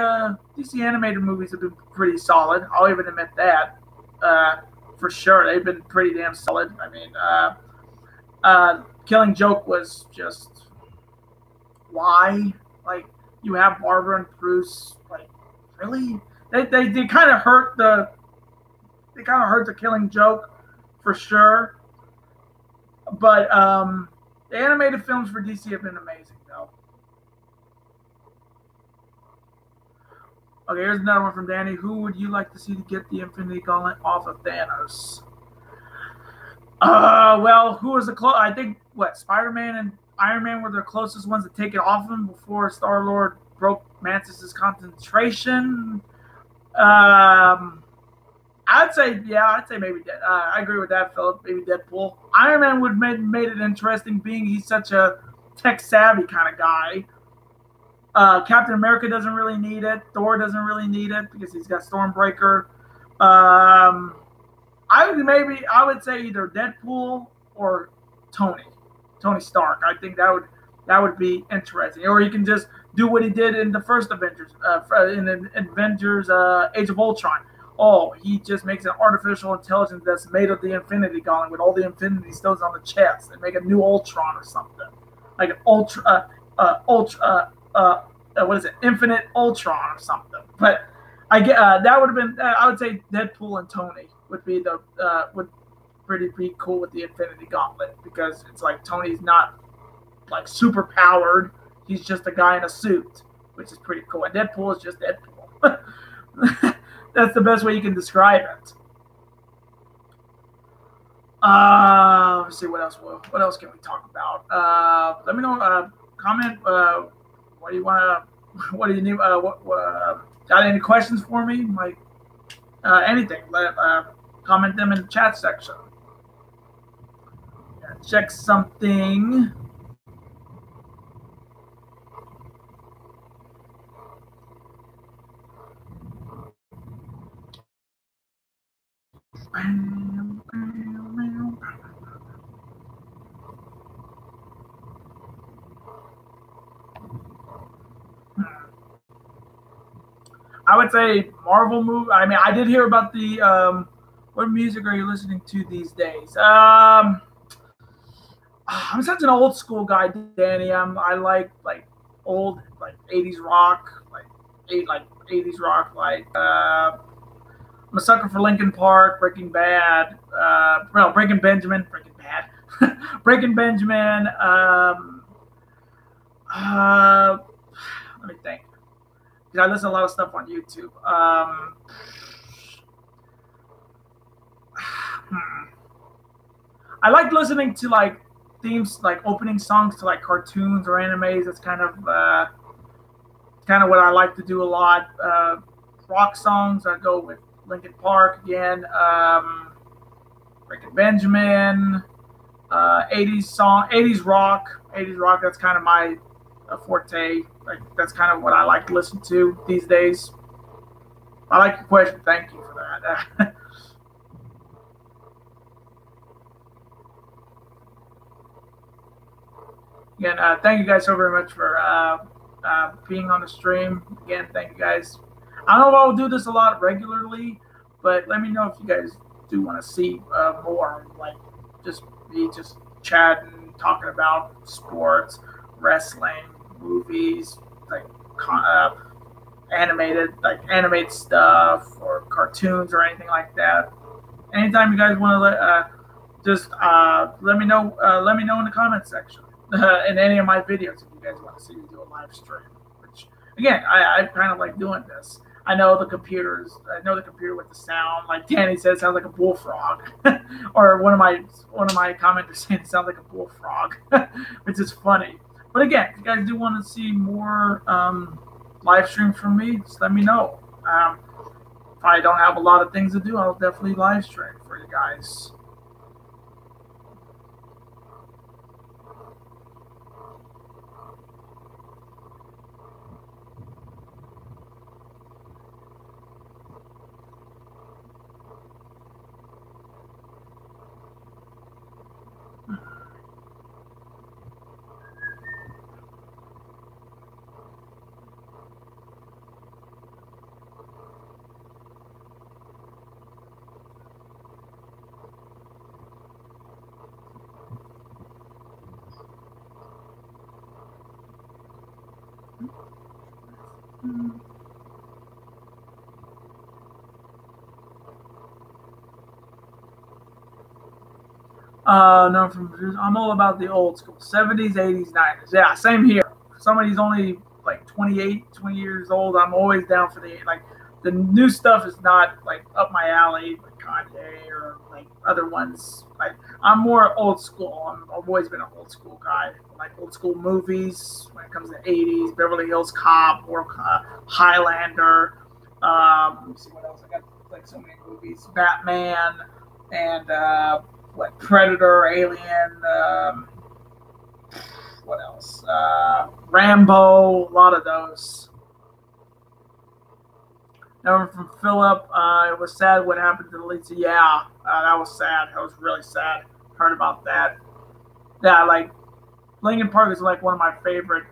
animated movies have been pretty solid. I'll even admit that for sure. They've been pretty damn solid. I mean, Killing Joke was just why? Like, you have Barbara and Bruce. Like, really? They kind of hurt the Killing Joke for sure. But the animated films for DC have been amazing, though. Okay, here's another one from Danny. Who would you like to see to get the Infinity Gauntlet off of Thanos? Well, who was the close? I think Spider-Man and Iron Man were the closest ones to take it off him before Star-Lord broke Mantis's concentration. I'd say maybe I agree with that, Philip. Maybe Deadpool. Iron Man would have made it interesting, being he's such a tech-savvy kind of guy. Captain America doesn't really need it. Thor doesn't really need it because he's got Stormbreaker. I would say either Deadpool or Tony Stark. I think that would be interesting. Or he can just do what he did in the first Avengers, in Avengers Age of Ultron. Oh, he just makes an artificial intelligence that's made of the Infinity Gauntlet with all the Infinity Stones on the chest and make a new Ultron or something, like an what is it, Infinite Ultron or something. But I get that would have been. I would say Deadpool and Tony would be would pretty be cool with the Infinity Gauntlet, because it's like Tony's not like super powered. He's just a guy in a suit, which is pretty cool. And Deadpool is just Deadpool. That's the best way you can describe it. Let's see what else. What else can we talk about? Let me know. Comment. What do you want to? What do you need? Got any questions for me? Like anything? Comment them in the chat section. Check something. I would say Marvel movie. I mean, I did hear about the what music are you listening to these days? I'm such an old school guy, Danny. I like old 80s rock, like 80s rock. I'm a sucker for Linkin Park, Breaking Bad, Breaking Benjamin. Let me think. I listen to a lot of stuff on YouTube. I like listening to themes, opening songs to cartoons or animes. That's kind of what I like to do a lot. Rock songs, I go with Linkin Park again. Breaking Benjamin. 80s rock. That's kind of my forte. That's kind of what I like to listen to these days. I like your question. Thank you for that. Again, thank you guys so very much for being on the stream. Again, thank you guys. I don't know if I'll do this a lot regularly, but let me know if you guys do want to see more. Just me just chatting, talking about sports, wrestling, movies, like animated stuff or cartoons or anything like that. Anytime you guys want to just let me know. Let me know in the comments section in any of my videos if you guys want to see me do a live stream. Which again, I kind of like doing this. I know the computer with the sound. Like Danny said, it sounds like a bullfrog, or one of my commenters saying it sounds like a bullfrog, which is funny. But again, if you guys do want to see more live streams from me, just let me know. If I don't have a lot of things to do, I'll definitely live stream for you guys. No, I'm all about the old school, 70s, 80s, 90s. Yeah, same here. Somebody's only like 28, 20 years old. I'm always down for the new stuff is not like up my alley, like Kanye or like other ones. Like I'm more old school. I've always been an old school guy. Like old school movies when it comes to 80s, Beverly Hills Cop or Highlander. Let me see what else. I got like so many movies. Batman and Predator, Alien, what else? Rambo, a lot of those. Now from Philip, it was sad what happened to Lisa. Yeah, that was sad. That was really sad. Heard about that. Yeah, like Linkin Park is like one of my favorite,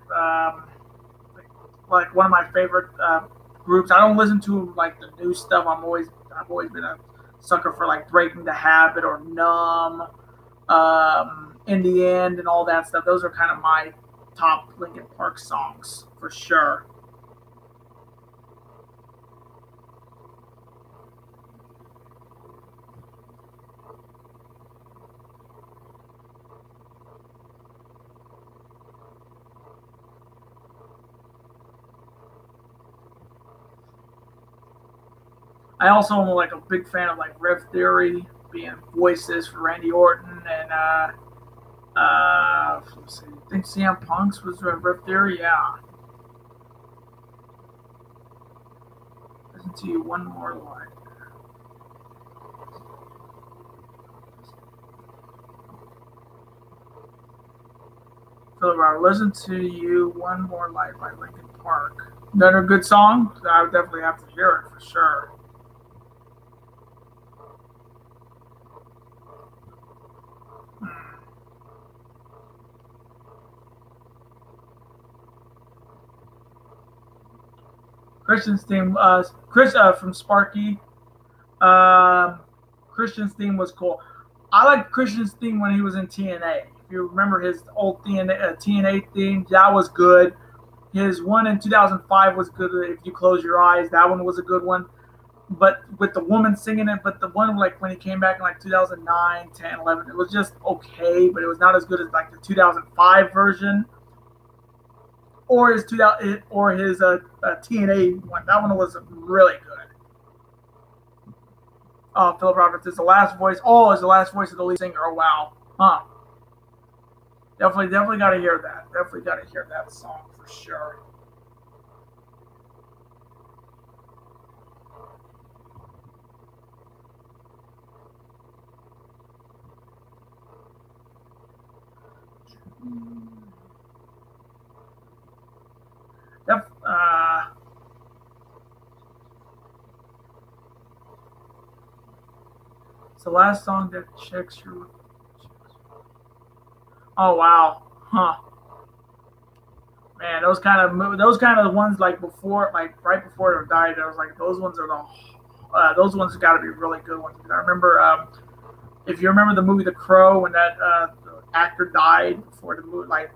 groups. I don't listen to like the new stuff. I've always been a sucker for like Breaking the Habit or Numb, In the End, and all that stuff. Those are kind of my top Linkin Park songs for sure. I also am like a big fan of like Rev Theory, being voices for Randy Orton and let's see, I think CM Punk's was Rev Theory, yeah. Listen to you one more life. Philip Robert, listen to you one more life by Linkin Park. Another good song. I would definitely have to hear it for sure. Christian's theme, Chris from Sparky. Christian's theme was cool. I liked Christian's theme when he was in TNA. If you remember his old TNA theme, that was good. His one in 2005 was good. If you close your eyes, that one was a good one. But with the woman singing it, but the one like when he came back in like 2009, 10, 11, it was just okay, but it was not as good as like the 2005 version. Or his TNA one. That one was really good. Oh, Philip Roberts is the last voice. Oh, is the last voice of the lead singer. Oh, wow. Huh. Definitely got to hear that. Definitely got to hear that song for sure. It's the last song that checks your. Oh wow, huh? Man, those kind of ones like before, like right before they died. I was like, those ones are those ones got to be really good ones. I remember If you remember the movie The Crow, when that actor died before the movie, like,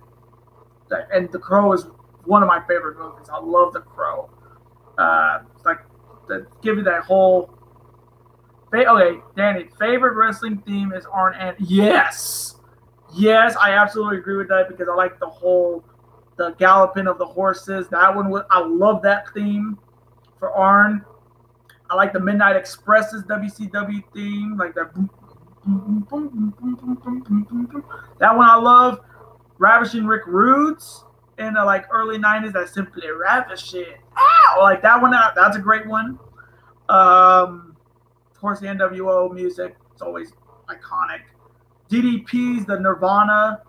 and The Crow is one of my favorite movies. I love The Crow. It's like give you that whole. Okay, Danny, favorite wrestling theme is Arn and yes, yes, I absolutely agree with that because I like the galloping of the horses. That one was, I love that theme for Arn. I like the Midnight Express's WCW theme, like that. That one I love. Ravishing Rick Rude's in the like early '90s. That Simply Ravishing. Ow! Like that one. That's a great one. Of course, the NWO music. It's always iconic. DDP's the Nirvana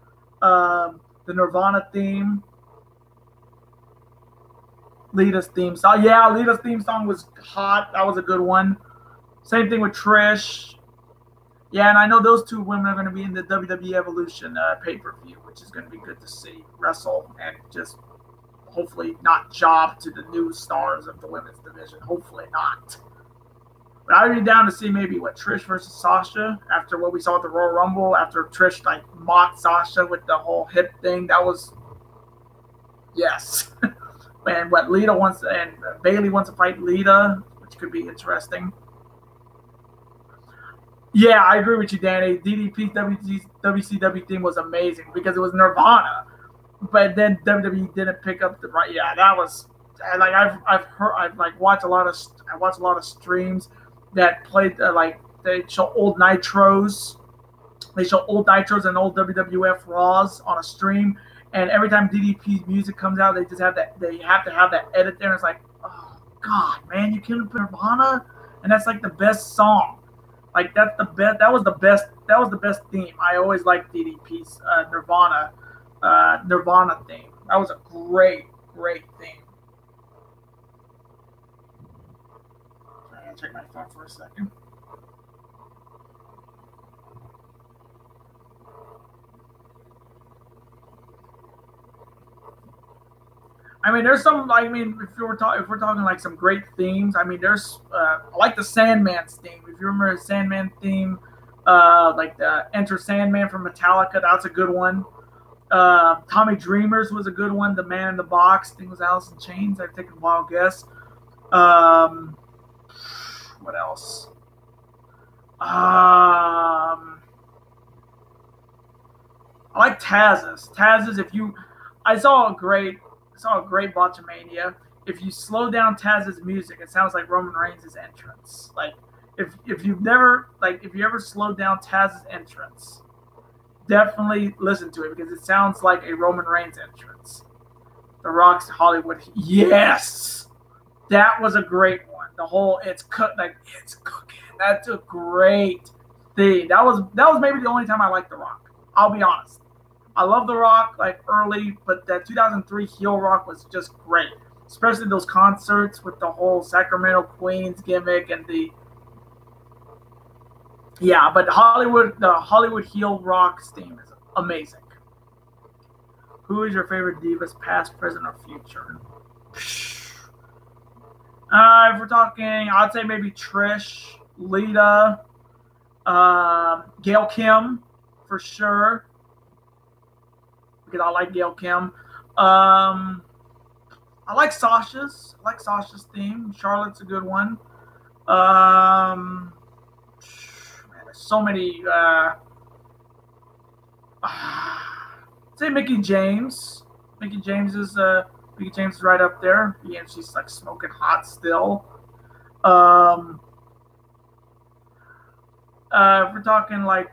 theme. Lita's theme song. Yeah, Lita's theme song was hot. That was a good one. Same thing with Trish. Yeah, and I know those two women are going to be in the WWE Evolution pay-per-view, which is going to be good to see wrestle and just hopefully not job to the new stars of the women's division. Hopefully not. But I'd be down to see maybe Trish versus Sasha after what we saw at the Royal Rumble, after Trish like mocked Sasha with the whole hip thing. That was yes. And what Lita wants, and Bayley wants to fight Lita, which could be interesting. Yeah, I agree with you, Danny. DDP's WCW theme was amazing because it was Nirvana, but then WWE didn't pick up the right. Yeah, that was like I've watched a lot of streams that played like they show old Nitros. They show old Nitros and old WWF Raws on a stream. And every time DDP's music comes out, they just have that. They have to have that edit there. And it's like, oh God, man, you can't put Nirvana, and that's like the best song. Like that's the best. That was the best. That was the best theme. I always liked DDP's Nirvana theme. That was a great theme. I'm gonna check my phone for a second. I mean, there's some. I mean, if we're talking like some great themes. I mean, there's. I like the Sandman's theme. If you remember the Sandman theme, like the Enter Sandman from Metallica, that's a good one. Tommy Dreamer's was a good one. The Man in the Box thing was Alice in Chains. I've taken a wild guess. What else? I like Taz's. I saw a great Botchamania. If you slow down Taz's music, it sounds like Roman Reigns' entrance. Like if you ever slowed down Taz's entrance, definitely listen to it because it sounds like a Roman Reigns entrance. The Rock's Hollywood. Yes, that was a great one. The whole it's cooking. That's a great thing. That was maybe the only time I liked The Rock. I'll be honest. I love The Rock like early, but that 2003 heel Rock was just great, especially those concerts with the whole Sacramento Queens gimmick and but the Hollywood heel Rock theme is amazing. Who is your favorite divas, past, present, or future? If we're talking, I'd say maybe Trish, Lita, Gail Kim, for sure. Because I like Gail Kim. I like Sasha's. Theme. Charlotte's a good one. Man, there's so many. Say Mickey James. Mickey James is right up there. Yeah, she's like smoking hot still. If we're talking like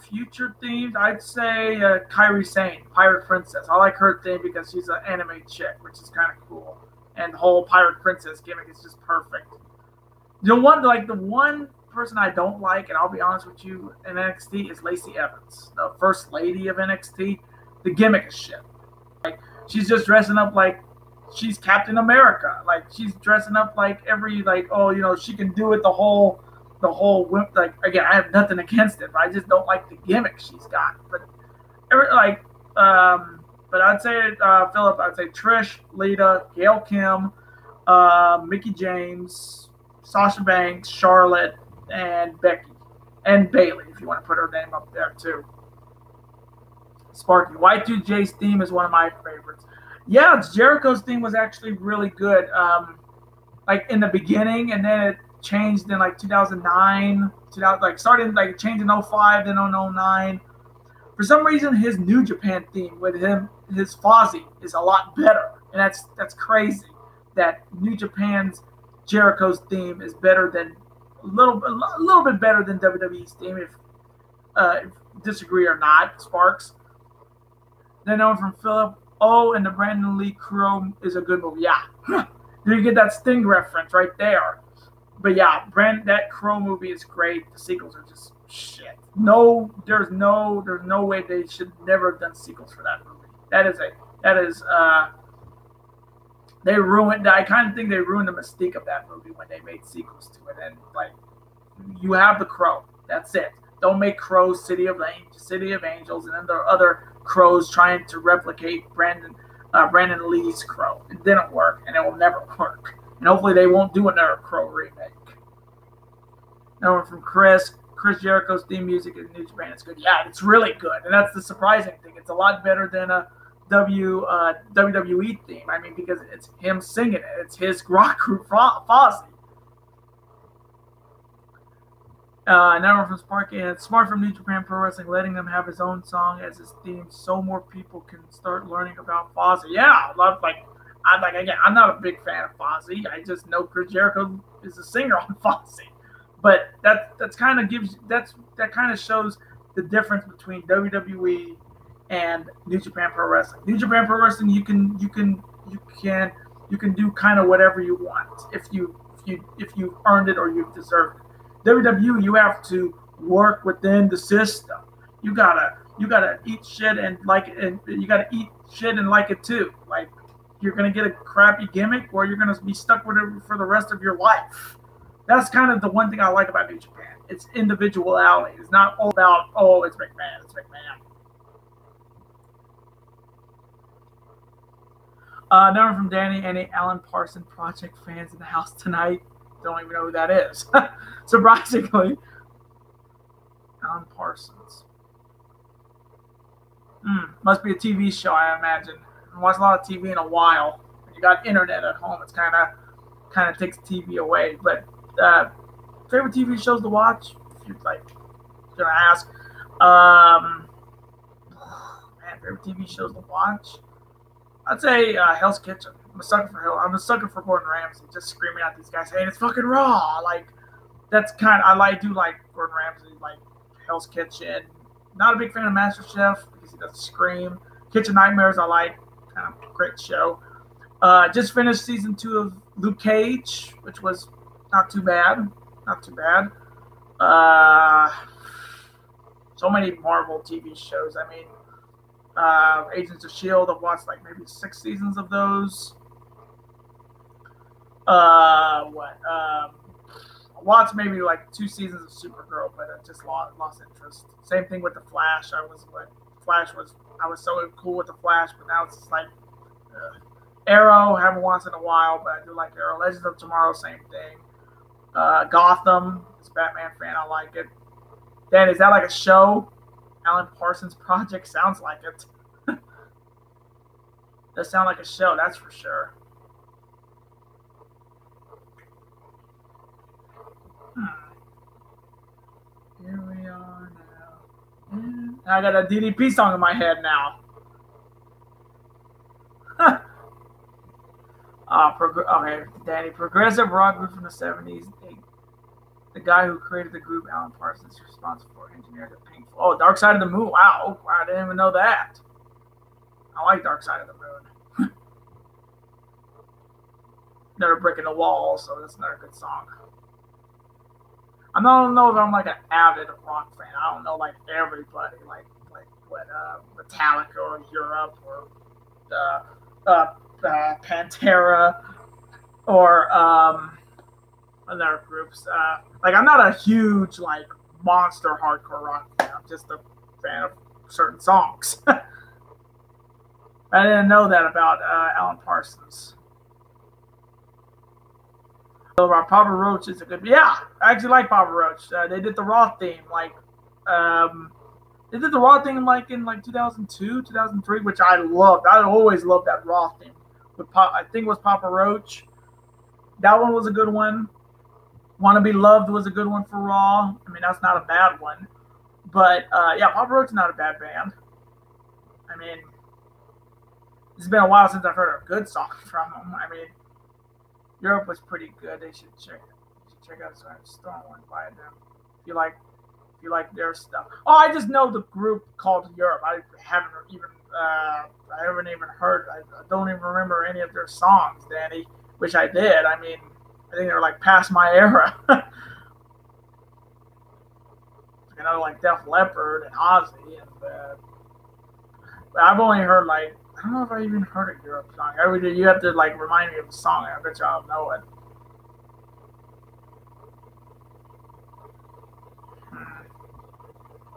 future themes, I'd say Kairi Sane, Pirate Princess. I like her theme because she's an anime chick, which is kind of cool. And the whole Pirate Princess gimmick is just perfect. The one person I don't like, and I'll be honest with you, in NXT is Lacey Evans, the first lady of NXT. The gimmick is shit. Like she's just dressing up like she's Captain America. Like she's dressing up like she can do it the whole like again, I have nothing against it, but I just don't like the gimmick she's got. But I'd say Philip, I'd say Trish, Lita, Gail Kim, Mickey James, Sasha Banks, Charlotte, and Becky. And Bailey, if you want to put her name up there too. Sparky. Y2J's theme is one of my favorites. Yeah, Jericho's theme was actually really good. Like in the beginning, and then it changed in like 2009. 2000, like started like changed in 05, then 09. For some reason, his New Japan theme with him, his Fozzy, is a lot better, and that's crazy. That New Japan's Jericho's theme is better than a little bit better than WWE's theme. If disagree or not, Sparks. Then on from Philip. Oh, and the Brandon Lee Crow is a good movie. Yeah, you get that Sting reference right there. But yeah, that Crow movie is great. The sequels are just shit. No, there's no way they should never have done sequels for that movie. They ruined. I kind of think they ruined the mystique of that movie when they made sequels to it. And like, you have the Crow. That's it. Don't make Crow City of Angels, and then there are other Crows trying to replicate Brandon Lee's Crow. It didn't work, and it will never work. And hopefully they won't do another Crow remake. Now we're from Chris. Chris Jericho's theme music in New Japan is good. Yeah, it's really good, and that's the surprising thing. It's a lot better than a WWE theme. I mean, because it's him singing it. It's his rock group, Fozzy. Now we're from Sparky, and it's smart from New Japan Pro Wrestling, letting them have his own song as his theme, so more people can start learning about Fozzy. Yeah, I love I'm not a big fan of Fozzy. I just know Chris Jericho is a singer on Fozzy. But that kind of shows the difference between WWE and New Japan Pro Wrestling. New Japan Pro Wrestling, you can do kind of whatever you want if you've earned it or you've deserved it. WWE, you have to work within the system. You gotta eat shit and like it, and you gotta eat shit and like it too. Like, you're gonna get a crappy gimmick, or you're gonna be stuck with it for the rest of your life. That's kind of the one thing I like about New Japan. It's individuality. It's not all about, oh, it's McMahon, it's McMahon. Number from Danny. Any Alan Parsons Project fans in the house tonight? Don't even know who that is. Surprisingly. Alan Parsons. Must be a TV show, I imagine. I haven't watched a lot of TV in a while. When you got internet at home, it's kind of takes TV away. But favorite TV shows to watch, if you'd like, gonna ask. Favorite TV shows to watch. I'd say Hell's Kitchen. I'm a sucker for Gordon Ramsay, just screaming at these guys, "Hey, it's fucking raw!" Like, that's I do like Gordon Ramsay, like Hell's Kitchen. Not a big fan of MasterChef because he doesn't scream. Kitchen Nightmares, I like. Kind of great show. Just finished season 2 of Luke Cage, which was not too bad. Not too bad. So many Marvel TV shows. I mean, Agents of S.H.I.E.L.D. I've watched like maybe 6 seasons of those. I watched maybe like 2 seasons of Supergirl, but I just lost interest. Same thing with The Flash. I was so cool with The Flash, but now it's just like Arrow. Haven't watched in a while, but I do like Arrow. Legends of Tomorrow, same thing. Gotham, as a Batman fan, I like it. Dan, is that like a show? Alan Parsons Project sounds like it. Does sound like a show, that's for sure. Here we are now. I got a DDP song in my head now. Okay, Danny. Progressive rock group from the 70s. The guy who created the group, Alan Parsons, is responsible for engineering the Painful. Oh, Dark Side of the Moon. Wow, I didn't even know that. I like Dark Side of the Moon. Another Brick in the Wall, so that's another good song. I don't know if I'm like an avid rock fan. I don't know like everybody, like what Metallica or Europe or Pantera or other groups. Like, I'm not a huge like monster hardcore rock fan. I'm just a fan of certain songs. I didn't know that about Alan Parsons. So Papa Roach is a good. Yeah, I actually like Papa Roach. They did the Raw theme they did the Raw thing in 2002, 2003, which I loved. I always loved that Raw theme. I think it was Papa Roach. That one was a good one. Want to Be Loved was a good one for Raw. I mean, that's not a bad one. But, yeah, Papa Roach is not a bad band. I mean, it's been a while since I've heard a good song from them. I mean, Europe was pretty good. They should check out Storm One by them. If you like their stuff. Oh, I just know the group called Europe. I haven't even heard. I don't even remember any of their songs, Danny. Wish I did. I mean, I think they're like past my era. You know, like Def Leppard and Ozzy, but I've only heard I don't know if I even heard a Europe song. You have to remind me of the song. I bet y'all know it.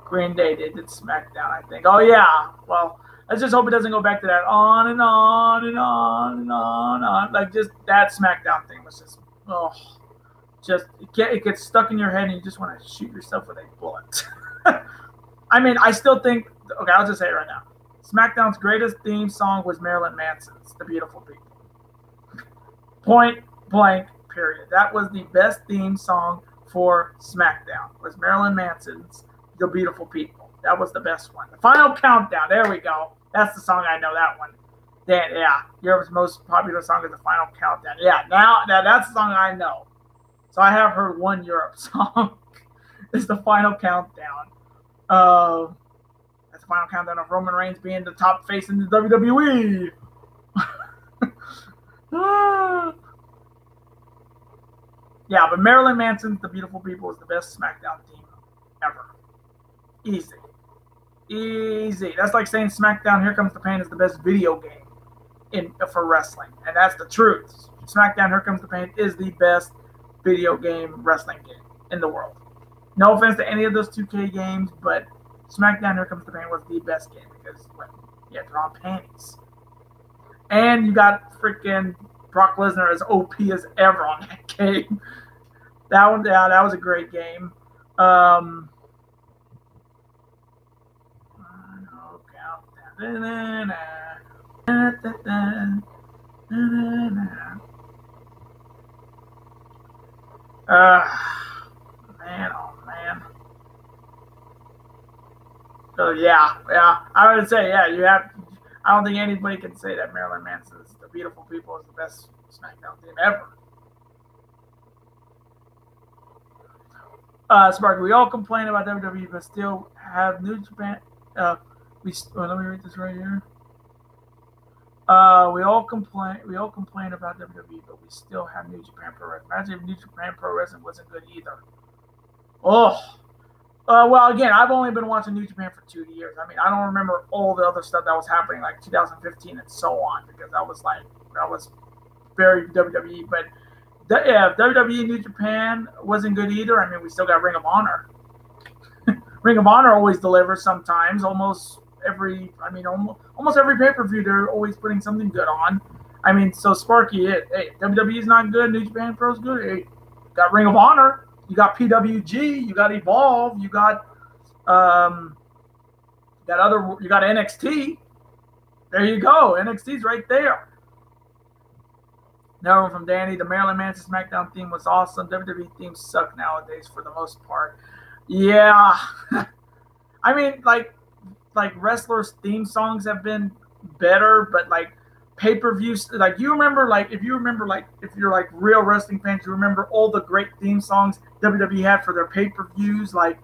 Green Day, they did SmackDown, I think. Oh yeah. Well, let's just hope it doesn't go back to that on and on and on and on. Like just that SmackDown thing was just it gets stuck in your head and you just want to shoot yourself with a bullet. I mean, I still think. Okay, I'll just say it right now. SmackDown's greatest theme song was Marilyn Manson's "The Beautiful People." Point blank. Period. That was the best theme song for SmackDown. Was Marilyn Manson's "The Beautiful People." That was the best one. The Final Countdown. There we go. That's the song I know. That one. Then yeah, Europe's most popular song is "The Final Countdown." Yeah, now that's the song I know. So I have heard one Europe song. It's "The Final Countdown." That's the final countdown of Roman Reigns being the top face in the WWE. Yeah, but Marilyn Manson's "The Beautiful People" is the best SmackDown theme ever. Easy. That's like saying SmackDown Here Comes the Pain is the best video game for wrestling. And that's the truth. SmackDown Here Comes the Pain is the best video game wrestling game in the world. No offense to any of those 2K games, but SmackDown Here Comes the Pain was the best game because you had to draw panties. And you got freaking Brock Lesnar as OP as ever on that game. That was a great game. Man. So yeah. I would say you have. I don't think anybody can say that Marilyn Manson's "The Beautiful People" is the best SmackDown theme ever. Sparky, we all complain about WWE, but still have New Japan. Let me read this right here. We all complain about WWE, but we still have New Japan Pro Wrestling. Imagine if New Japan Pro Wrestling wasn't good either. Well, again, I've only been watching New Japan for 2 years. I mean, I don't remember all the other stuff that was happening, like 2015 and so on, because I was very WWE. But if WWE New Japan wasn't good either, I mean, we still got Ring of Honor. Ring of Honor always delivers sometimes, almost every pay-per-view they're always putting something good on. I mean, so Sparky, hey, WWE's not good, New Japan Pro's good. Hey, you got Ring of Honor, you got PWG, you got Evolve, you got NXT. There you go, NXT's right there. Another one from Danny. The Marilyn Manson SmackDown theme was awesome. WWE themes suck nowadays for the most part. Yeah, I mean, like wrestlers' theme songs have been better, but pay-per-views, if you're real wrestling fans, you remember all the great theme songs WWE had for their pay-per-views. I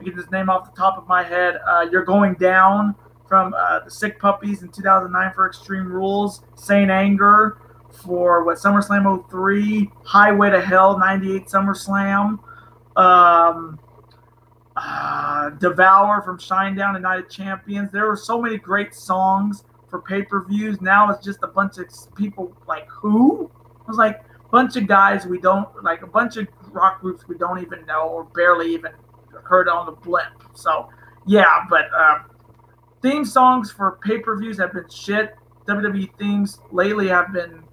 get this name off the top of my head. You're Going Down from the Sick Puppies in 2009 for Extreme Rules. Saint Anger for SummerSlam 03. Highway to Hell 98 SummerSlam. Devour from Shinedown and Night of Champions. There were so many great songs for pay-per-views. Now it's just a bunch of people who? It was a bunch of guys we don't a bunch of rock groups we don't even know or barely even heard on the blimp. So yeah, but theme songs for pay-per-views have been shit. WWE themes lately have been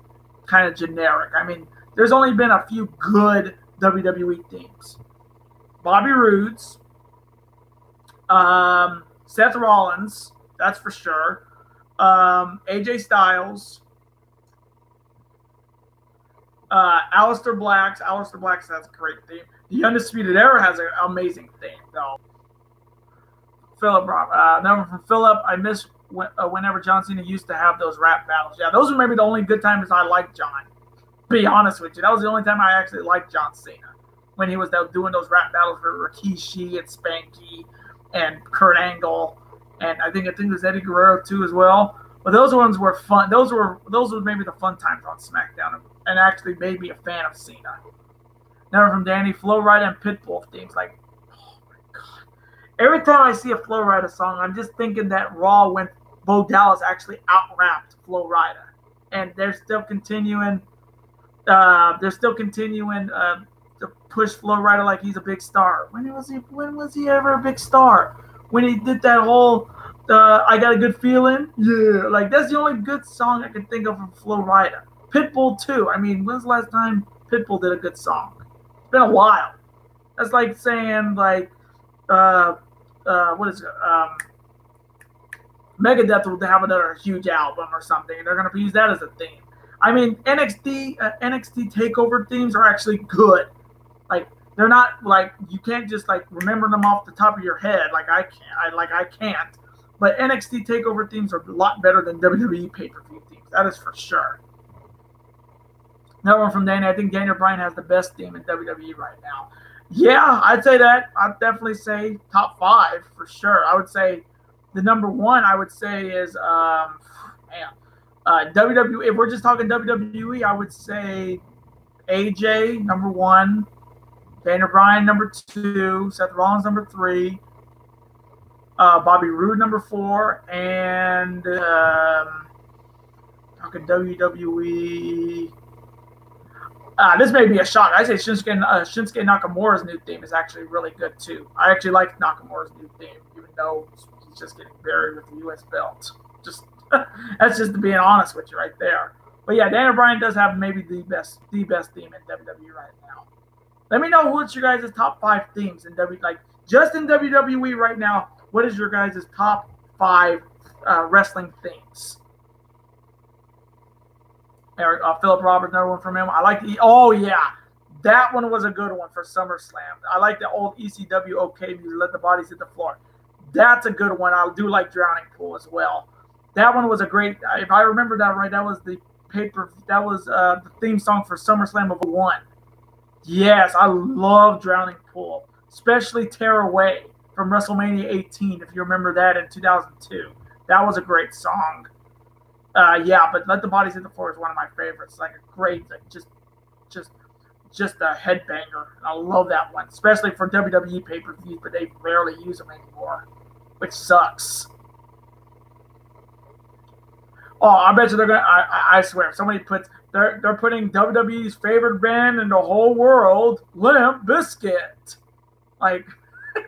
kind of generic. I mean, there's only been a few good WWE themes. Bobby Roode's, Seth Rollins, that's for sure. AJ Styles, Aleister Black's. Aleister Black's has a great theme. The Undisputed Era has an amazing theme, though. Philip, number from Philip. I miss whenever John Cena used to have those rap battles. Yeah, those were maybe the only good times I liked John. To be honest with you, that was the only time I actually liked John Cena, when he was doing those rap battles for Rikishi and Spanky and Kurt Angle, and I think it was Eddie Guerrero too as well. But those ones were fun. Those were maybe the fun times on SmackDown, and actually made me a fan of Cena. Number from Danny, Flo Rida and Pitbull themes. Like, oh my god! Every time I see a Flo Rida song, I'm just thinking that Raw when Bo Dallas actually out-rapped Flo Rida, and they're still continuing. To push Flo Rida like he's a big star. When was he ever a big star? When he did that whole I Got a Good Feeling? Yeah, like that's the only good song I can think of from Flo Rida. Pitbull too. I mean, when's the last time Pitbull did a good song? It's been a while. That's like saying like what is it? Megadeth will have another huge album or something, and they're gonna use that as a theme. I mean, NXT takeover themes are actually good. Like, they're not like, you can't just like remember them off the top of your head like I can't. But NXT takeover themes are a lot better than WWE pay-per-view themes. That is for sure. Another one from Danny. I think Daniel Bryan has the best theme in WWE right now. Yeah, I'd say that. I'd definitely say top 5 for sure. I would say the number 1 I would say is WWE. If we're just talking WWE, I would say AJ number 1, Daniel Bryan number 2, Seth Rollins number 3, Bobby Roode number 4, and talking WWE. This may be a shock. I say Shinsuke Nakamura's new theme is actually really good too. I actually like Nakamura's new theme, even though he's just getting buried with the U.S. belt. That's just being honest with you right there. But yeah, Daniel Bryan does have maybe the best theme in WWE right now. Let me know what's your guys' top 5 themes in just in WWE right now. What is your guys' top 5 wrestling themes? Eric, Philip Roberts, another one from him. I like that one was a good one for SummerSlam. I like the old ECW OK music, Let the Bodies Hit the Floor. That's a good one. I do like Drowning Pool as well. That one was a great. If I remember that right, that was the theme song for SummerSlam of 01. Yes, I love Drowning Pool, especially Tear Away from WrestleMania 18. If you remember that in 2002, that was a great song. Yeah, but Let the Bodies Hit the Floor is one of my favorites. Like a great, just a headbanger. I love that one, especially for WWE pay-per-views, but they rarely use them anymore, which sucks. Oh, I bet you they're gonna. I swear, somebody they're putting WWE's favorite band in the whole world, Limp Bizkit. Like,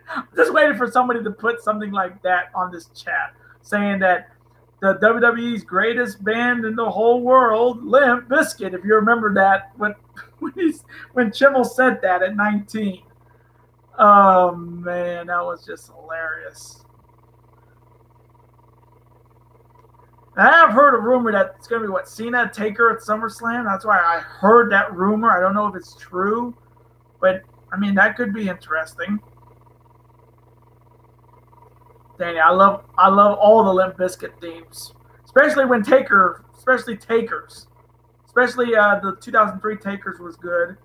I'm just waiting for somebody to put something like that on this chat, saying that the WWE's greatest band in the whole world, Limp Bizkit. If you remember that when Chimmel said that at 19. Oh man, that was just hilarious. I have heard a rumor that it's going to be Cena Taker at SummerSlam. That's why I heard that rumor. I don't know if it's true, but I mean that could be interesting. Danny, I love all the Limp Bizkit themes, especially when Takers, especially the 2003 Takers was good,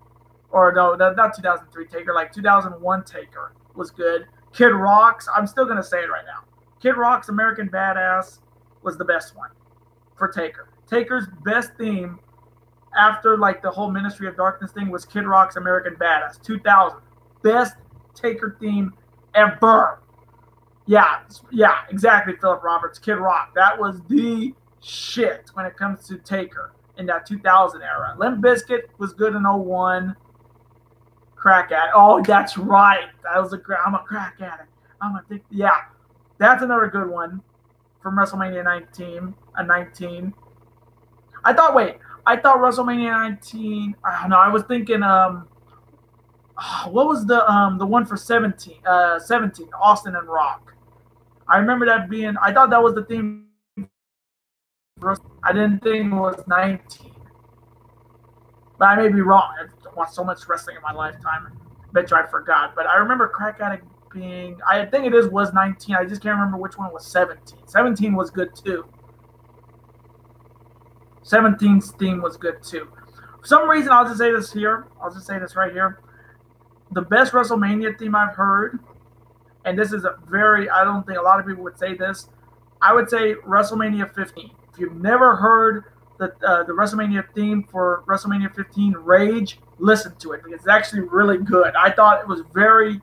or no, not 2003 Taker, like 2001 Taker was good. Kid Rock's, I'm still going to say it right now. Kid Rock's American Badass was the best one for Taker. Taker's best theme after like the whole Ministry of Darkness thing was Kid Rock's American Badass 2000. Best Taker theme ever. Yeah, exactly, Philip Roberts. Kid Rock. That was the shit when it comes to Taker in that 2000 era. Limp Bizkit was good in 01. Crack addict. Oh, that's right. I'm a crack addict. Yeah, that's another good one from WrestleMania 19. I thought, wait, I thought WrestleMania 19. I don't know. I was thinking, what was the one for 17? 17, Austin and Rock. I remember that being. I thought that was the theme. I didn't think it was 19. But I may be wrong. I've watched so much wrestling in my lifetime. I bet you I forgot. But I remember Crack Addict being. I think it was 19. I just can't remember which one was 17. 17 was good too. 17's theme was good too. For some reason, I'll just say this here. I'll just say this right here. The best WrestleMania theme I've heard, and this is a very, I don't think a lot of people would say this. I would say WrestleMania 15. If you've never heard the WrestleMania theme for WrestleMania 15 Rage, listen to it because it's actually really good. I thought it was really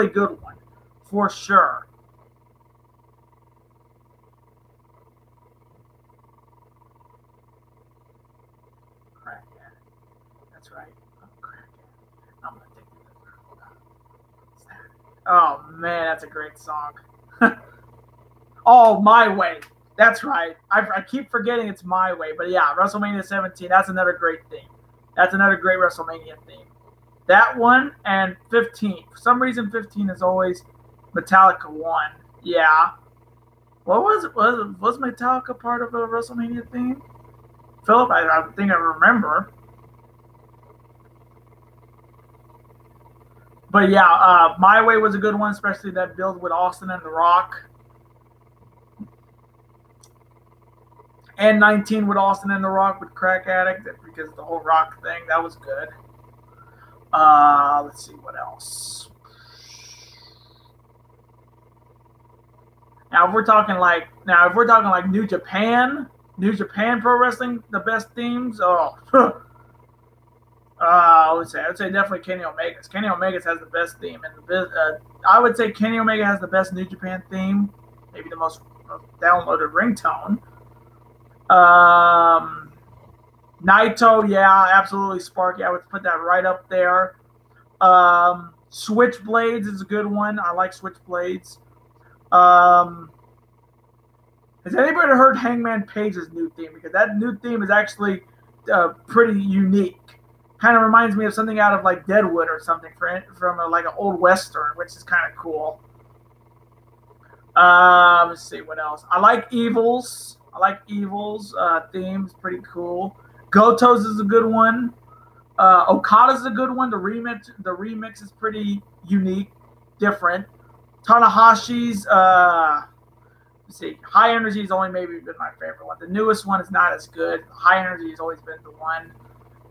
good one for sure. Crack Addict. That's right. I'm Crack Addict. I'm gonna take it. Oh man, that's a great song. Oh, My Way. That's right. I keep forgetting it's My Way. But yeah, WrestleMania 17, that's another great theme. That's another great WrestleMania theme. That one and 15. For some reason, 15 is always Metallica 1. Yeah. What was it? Was Metallica part of a WrestleMania theme? Philip, I think I remember. But yeah, My Way was a good one, especially that build with Austin and The Rock. And 19 with Austin and The Rock with Crack Addict because of the whole Rock thing. That was good. Let's see what else. Now, if we're talking like New Japan Pro Wrestling, the best themes. Oh, I would say definitely Kenny Omega's. Kenny Omega's has the best theme, and I would say Kenny Omega has the best New Japan theme, maybe the most downloaded ringtone. Naito, yeah, absolutely Sparky. I would put that right up there. Switchblades is a good one. I like Switchblades. Has anybody heard Hangman Page's new theme? Because that new theme is actually pretty unique. Kind of reminds me of something out of like Deadwood or something from like an old Western, which is kind of cool. Let's see what else. I like Evil's themes, pretty cool. Goto's is a good one. Okada's a good one. The remix is pretty unique, different. Tanahashi's, let's see, High Energy has only maybe been my favorite one. The newest one is not as good. High Energy has always been the one.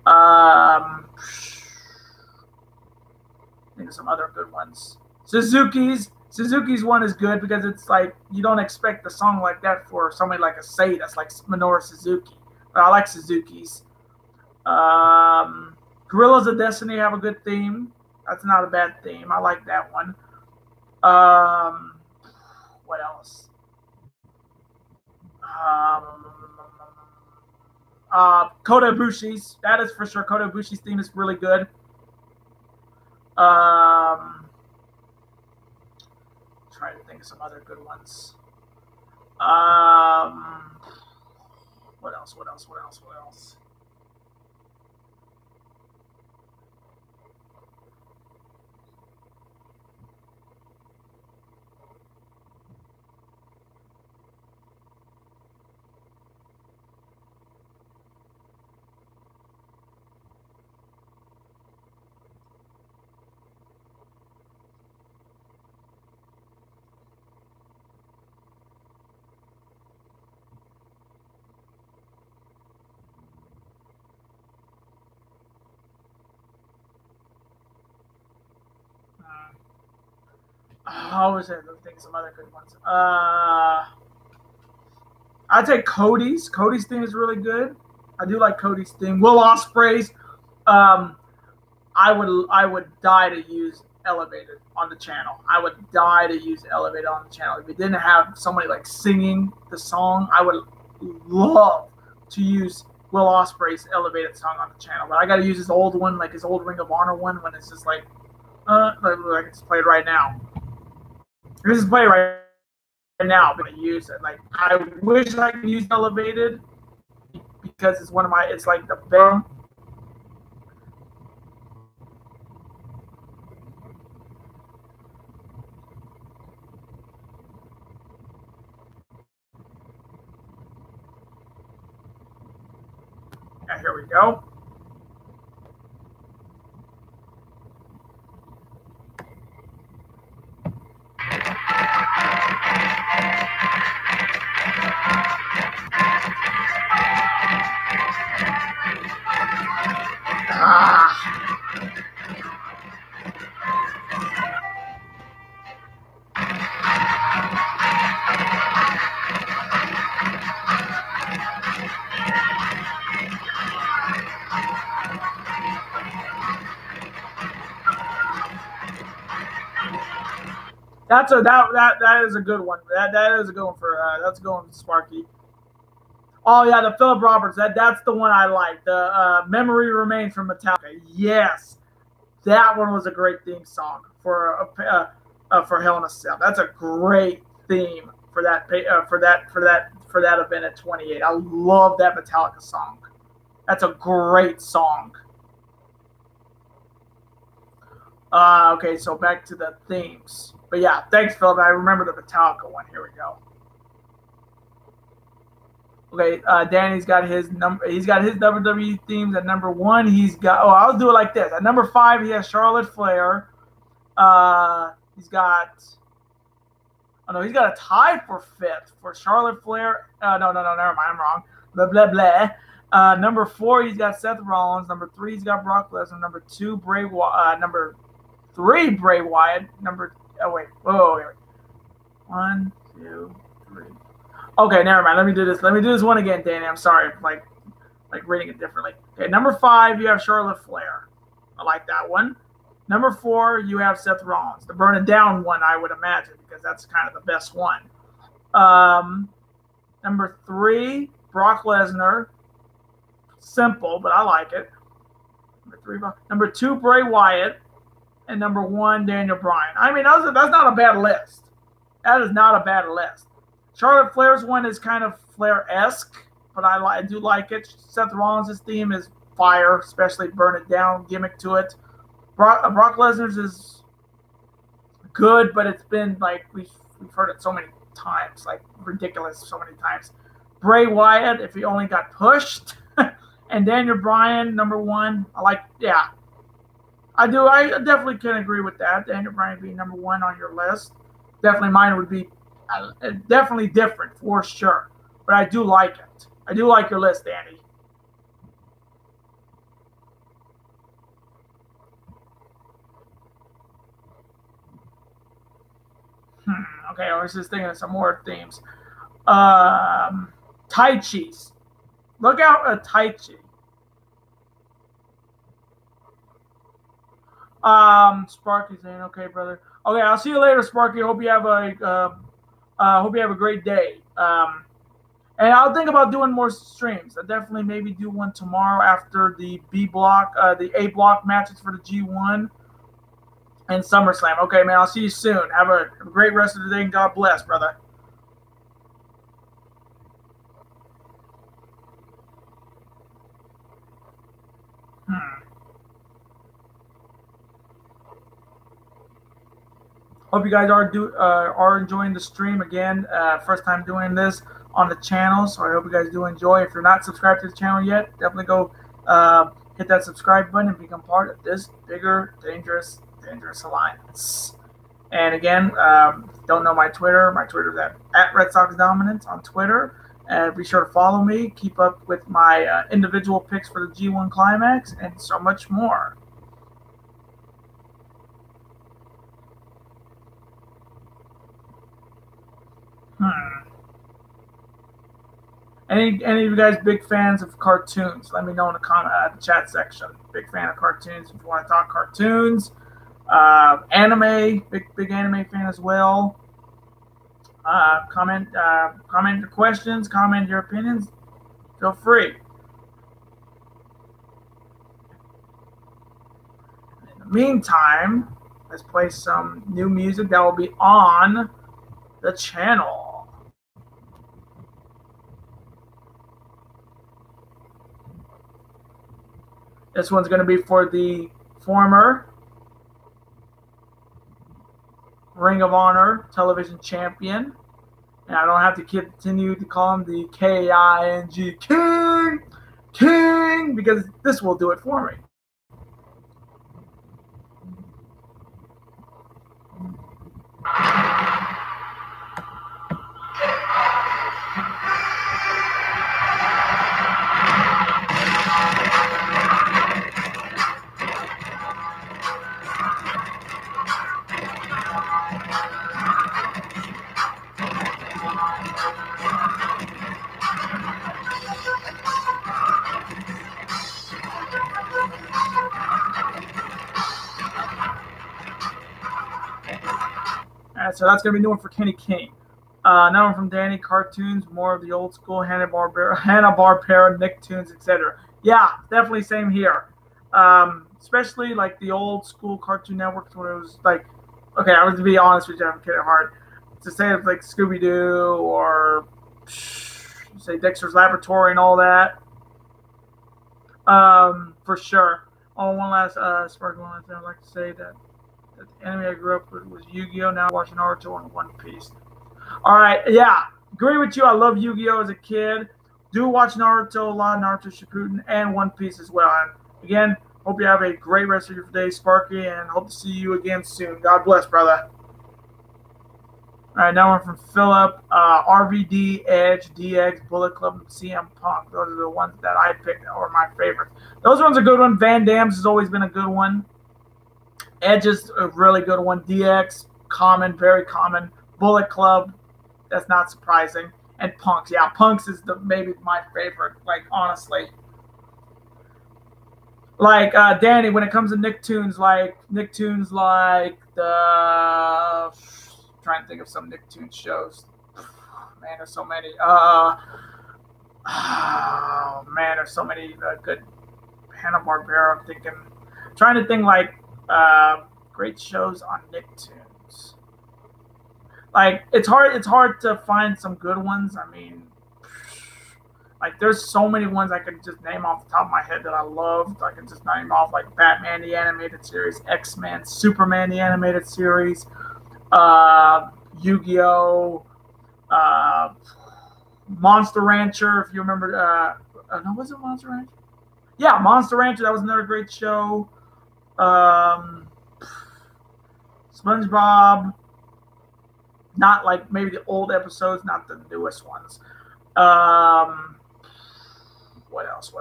I think of some other good ones. Suzuki's one is good because it's like you don't expect a song like that for somebody like a Say that's like Minoru Suzuki. But I like Suzuki's. Gorillas of Destiny have a good theme. That's not a bad theme. I like that one. What else? Kota Ibushi's. That is for sure. Kota Ibushi's theme is really good. Try to think of some other good ones. What else? I always think some other good ones. I'd say Cody's. Cody's theme is really good. I do like Cody's theme. Will Ospreay's. I would die to use Elevated on the channel. I would die to use Elevated on the channel. If we didn't have somebody like singing the song, I would love to use Will Ospreay's Elevated song on the channel. But I got to use his old one, like his old Ring of Honor one, when it's just like it's played right now. This is played right now, but I use it. Like I wish I could use Elevated because it's one of my, it's like the best. Yeah, here we go. That is a good one. That is a good one for that's a good one for Sparky. Oh yeah, the Philip Roberts. That's the one I like. The Memory Remains from Metallica. Yes, that one was a great theme song for Hell in a Cell. That's a great theme for that event at 28. I love that Metallica song. That's a great song. Okay, so back to the themes. But yeah, thanks, Philip. I remember the Metallica one. Here we go. Okay, Danny's got his number. He's got his WWE themes at number 1. He's got. Oh, I'll do it like this. At number 5, he has Charlotte Flair. He's got. Oh no, he's got a tie for 5th for Charlotte Flair. No, never mind. I'm wrong. Blah blah blah. Number 4, he's got Seth Rollins. Number 3, he's got Brock Lesnar. Number 2, number 3, Bray Wyatt. Wait. 1, 2, 3. Okay, never mind. Let me do this. Let me do this one again, Danny. I'm sorry, like reading it differently. Okay, number 5, you have Charlotte Flair. I like that one. Number 4, you have Seth Rollins. The Burn It Down one, I would imagine, because that's kind of the best one. Number 3, Brock Lesnar. Simple, but I like it. Number 2, Bray Wyatt. And number 1, Daniel Bryan. I mean, that's not a bad list. That is not a bad list. Charlotte Flair's one is kind of Flair-esque, but I do like it. Seth Rollins' theme is fire, especially Burn It Down gimmick to it. Brock Lesnar's is good, but it's been like we've heard it so many times, like ridiculous so many times. Bray Wyatt, if he only got pushed, and Daniel Bryan, number 1. I definitely can agree with that. Daniel Bryan being number 1 on your list. Definitely mine would be definitely different for sure. But I do like it. I do like your list, Danny. Okay, I was just thinking of some more themes. Tai Chi's. Look out at Tai Chi. Sparky's saying, okay, brother. Okay, I'll see you later, Sparky. Hope you have a great day. And I'll think about doing more streams. I'll definitely maybe do one tomorrow after the A block matches for the G1 and SummerSlam. Okay, man, I'll see you soon. Have a great rest of the day, and God bless, brother. Hope you guys are enjoying the stream again. First time doing this on the channel, so I hope you guys do enjoy. If you're not subscribed to the channel yet, definitely go hit that subscribe button and become part of this bigger, dangerous alliance. And again, don't know my Twitter. My Twitter is at Red Sox Dominance on Twitter. And be sure to follow me. Keep up with my individual picks for the G1 Climax and so much more. Any of you guys big fans of cartoons? Let me know in the chat section. Big fan of cartoons. If you want to talk cartoons, anime, big anime fan as well. Comment your questions, comment your opinions. Feel free. In the meantime, let's play some new music that will be on the channel. This one's going to be for the former Ring of Honor television champion. And I don't have to continue to call him the King, King, because this will do it for me. So that's going to be a new one for Kenny King. Another one from Danny, cartoons, more of the old school Hanna-Barbera, Nicktoons, etc. Yeah, definitely same here. Especially like the old school Cartoon Networks when it was like, okay, I was to be honest with you, I'm kidding hard. To say it's like Scooby-Doo or say Dexter's Laboratory and all that. For sure. Oh, one last sparkling one thing I'd like to say that the anime I grew up with was Yu-Gi-Oh! Now watching Naruto and One Piece. All right, yeah, agree with you. I love Yu-Gi-Oh! As a kid. Do watch Naruto, a lot of Naruto Shippuden, and One Piece as well. And again, hope you have a great rest of your day, Sparky, and hope to see you again soon. God bless, brother. All right, now one from Philip. RVD, Edge, DX, Bullet Club, and CM Punk. Those are the ones that I picked or my favorites. Those ones are a good one. Van Damme's has always been a good one. Edge is a really good one. DX, common, very common. Bullet Club, that's not surprising. And Punk's, yeah, Punk's is maybe my favorite. Like honestly, like Danny, when it comes to Nicktoons, like the trying to think of some Nicktoons shows. Man, there's so many. Oh man, there's so many good Hanna-Barbera. Trying to think like great shows on Nicktoons. Like it's hard to find some good ones. I mean, like there's so many ones I could just name off the top of my head that I loved. I can just name off like Batman the Animated Series, X-Men, Superman the Animated Series, Yu-Gi-Oh, Monster Rancher, if you remember. No, was it Monster Rancher? Yeah, Monster Rancher. That was another great show. SpongeBob. Not like maybe the old episodes, not the newest ones. What else?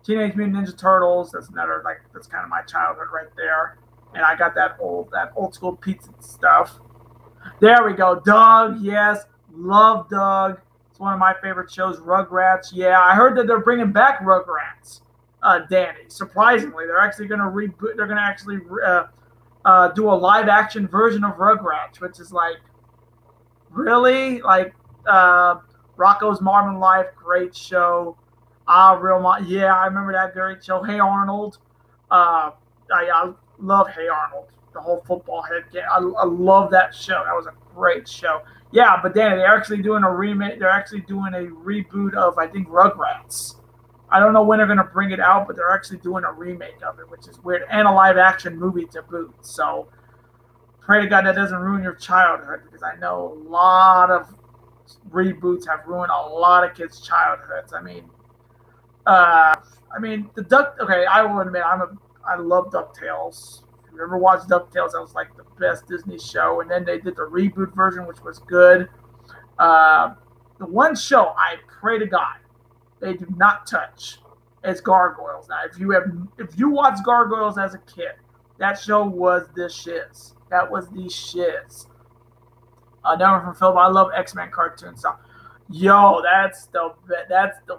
Teenage Mutant Ninja Turtles. That's another that's kind of my childhood right there. And I got that old school pizza stuff. There we go. Doug, yes, love Doug. It's one of my favorite shows. Rugrats, yeah. I heard that they're bringing back Rugrats. Danny, surprisingly, they're actually going to reboot. They're going to actually do a live action version of Rugrats, which is like really like Rocco's Modern Life, great show. Yeah, I remember that great show. Hey Arnold, I love Hey Arnold, the whole football head game. I love that show. That was a great show. Yeah, but Danny, they're actually doing a remake. They're actually doing a reboot of I think Rugrats. I don't know when they're going to bring it out, but they're actually doing a remake of it, which is weird, and a live-action movie to boot. So pray to God that doesn't ruin your childhood, because I know a lot of reboots have ruined a lot of kids' childhoods. I mean, the Duck. Okay, I will admit I love DuckTales. If you ever watched DuckTales, that was like the best Disney show. And then they did the reboot version, which was good. The one show I pray to God they do not touch is Gargoyles. Now, if you watched Gargoyles as a kid, that show was the shiz. That was the shiz. Another from Philip. I love X-Men cartoons. So, yo, that's the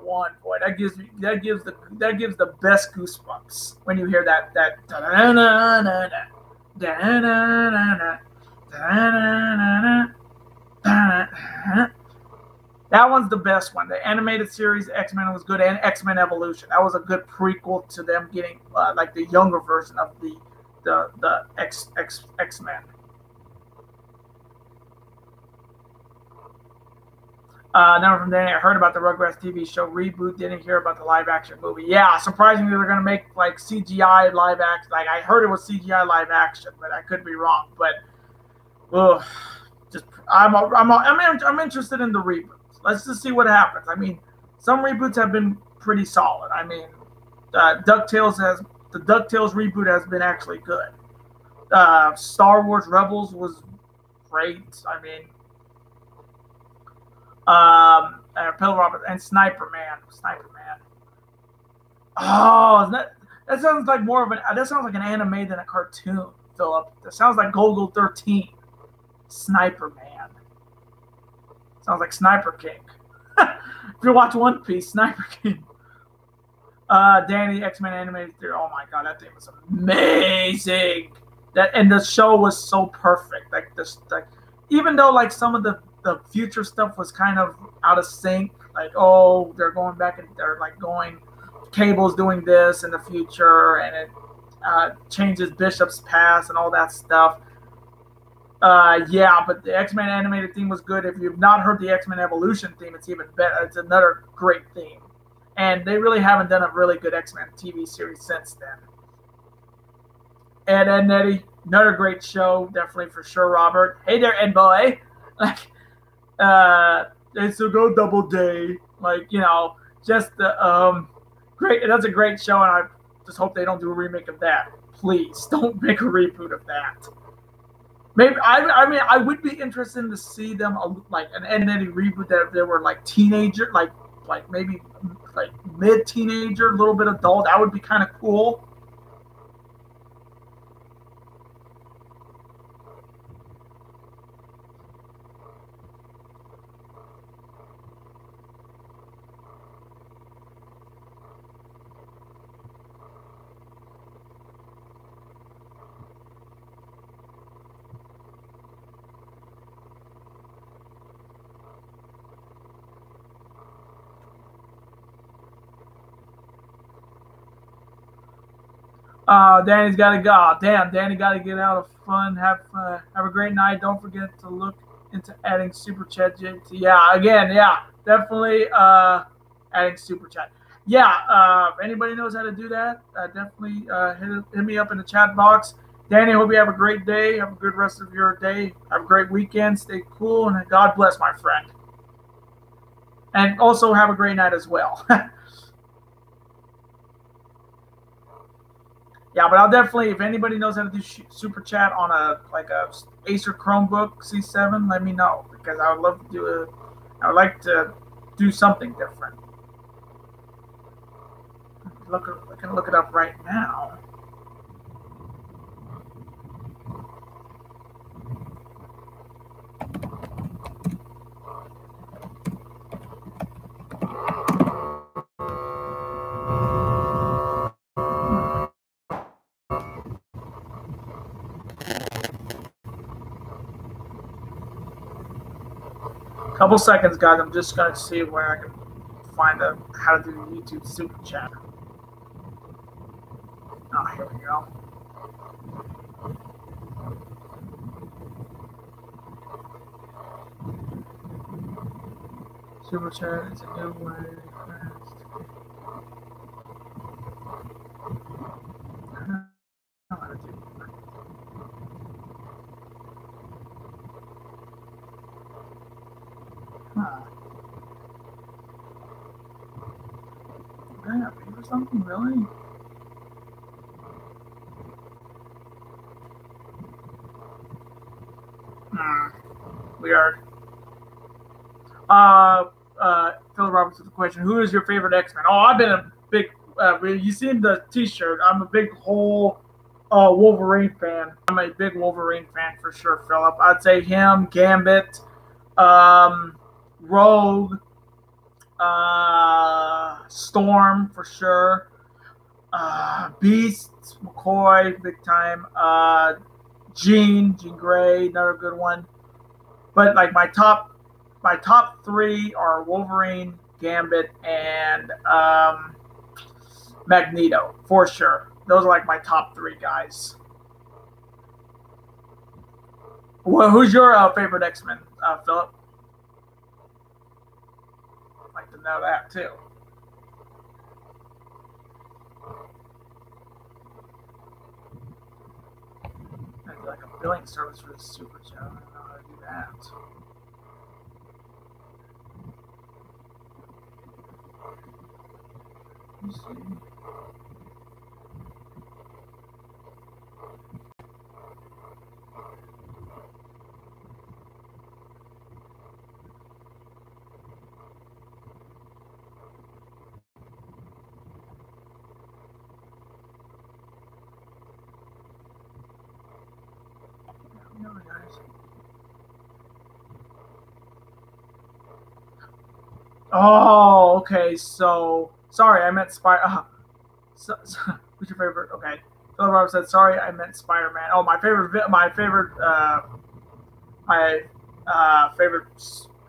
one, boy. That gives the best goosebumps when you hear that. That one's the best one. The animated series X-Men was good, and X-Men Evolution. That was a good prequel to them getting like the younger version of the X-Men. Number from Danny, I heard about the Rugrats TV show reboot. Didn't hear about the live action movie. Yeah, surprisingly, they're gonna make like CGI live action. Like I heard it was CGI live action, but I could be wrong. But ugh, just I'm interested in the reboots. Let's just see what happens. I mean, some reboots have been pretty solid. I mean, the DuckTales reboot has been actually good. Star Wars Rebels was great. I mean, Bill Roberts and Sniper Man. Oh, that sounds like more of that sounds like an anime than a cartoon, Philip. That sounds like Golgo 13. Sniper Man. Sounds like Sniper King. If you watch One Piece, Sniper King. Danny, X-Men animated theory. Oh my god, that thing was amazing. And the show was so perfect. Even though like some of the future stuff was kind of out of sync. Like, oh, they're going back and they're like going, Cable's doing this in the future, and it changes Bishop's past and all that stuff. Yeah, but the X-Men animated theme was good. If you've not heard the X-Men Evolution theme, it's even better. It's another great theme. And they really haven't done a really good X-Men TV series since then. Ed and Eddie, another great show, definitely for sure, Robert. Hey there, Ed boy. Like, it's a go double day. Like, you know, just the great. That's a great show, and I just hope they don't do a remake of that. Please don't make a reboot of that. Maybe I mean I would be interested to see them like an Ed and Eddie reboot that if they were like teenager, like maybe like mid-teenager, a little bit adult. That would be kind of cool. Danny's got to go. Oh, damn, Danny got to get out of fun. Have a great night. Don't forget to look into adding super chat. Yeah, again, yeah, definitely adding super chat. Yeah, if anybody knows how to do that, definitely hit me up in the chat box. Danny, hope you have a great day. Have a good rest of your day. Have a great weekend. Stay cool, and God bless, my friend. And also have a great night as well. Yeah, but I'll definitely, if anybody knows how to do super chat on a Acer Chromebook C7, let me know, because I would love to do I would like to do something different. I can look it up right now. Couple seconds, guys. I'm just gonna see where I can find how to do the YouTube super chat. Oh, here we go. Super chat is a new way. Or something, really? Weird. Phil Roberts with the question: who is your favorite X-Men? Oh, I've been a big. You seen the T-shirt? I'm a big whole Wolverine fan. I'm a big Wolverine fan for sure, Philip. I'd say him, Gambit, Rogue, Storm for sure, Beast, McCoy, big time, Jean Grey, another good one. But like my top three are Wolverine, Gambit, and Magneto for sure. Those are like my top three guys. Well, who's your favorite X-Men, Philip? I'd like to know that too. Maybe like a billing service for the super chat. I don't know how to do that. Let's see. Oh, okay. So sorry, I meant Spider. Who's your favorite? Okay, Philip Robert said, "Sorry, I meant Spider-Man." Oh, my favorite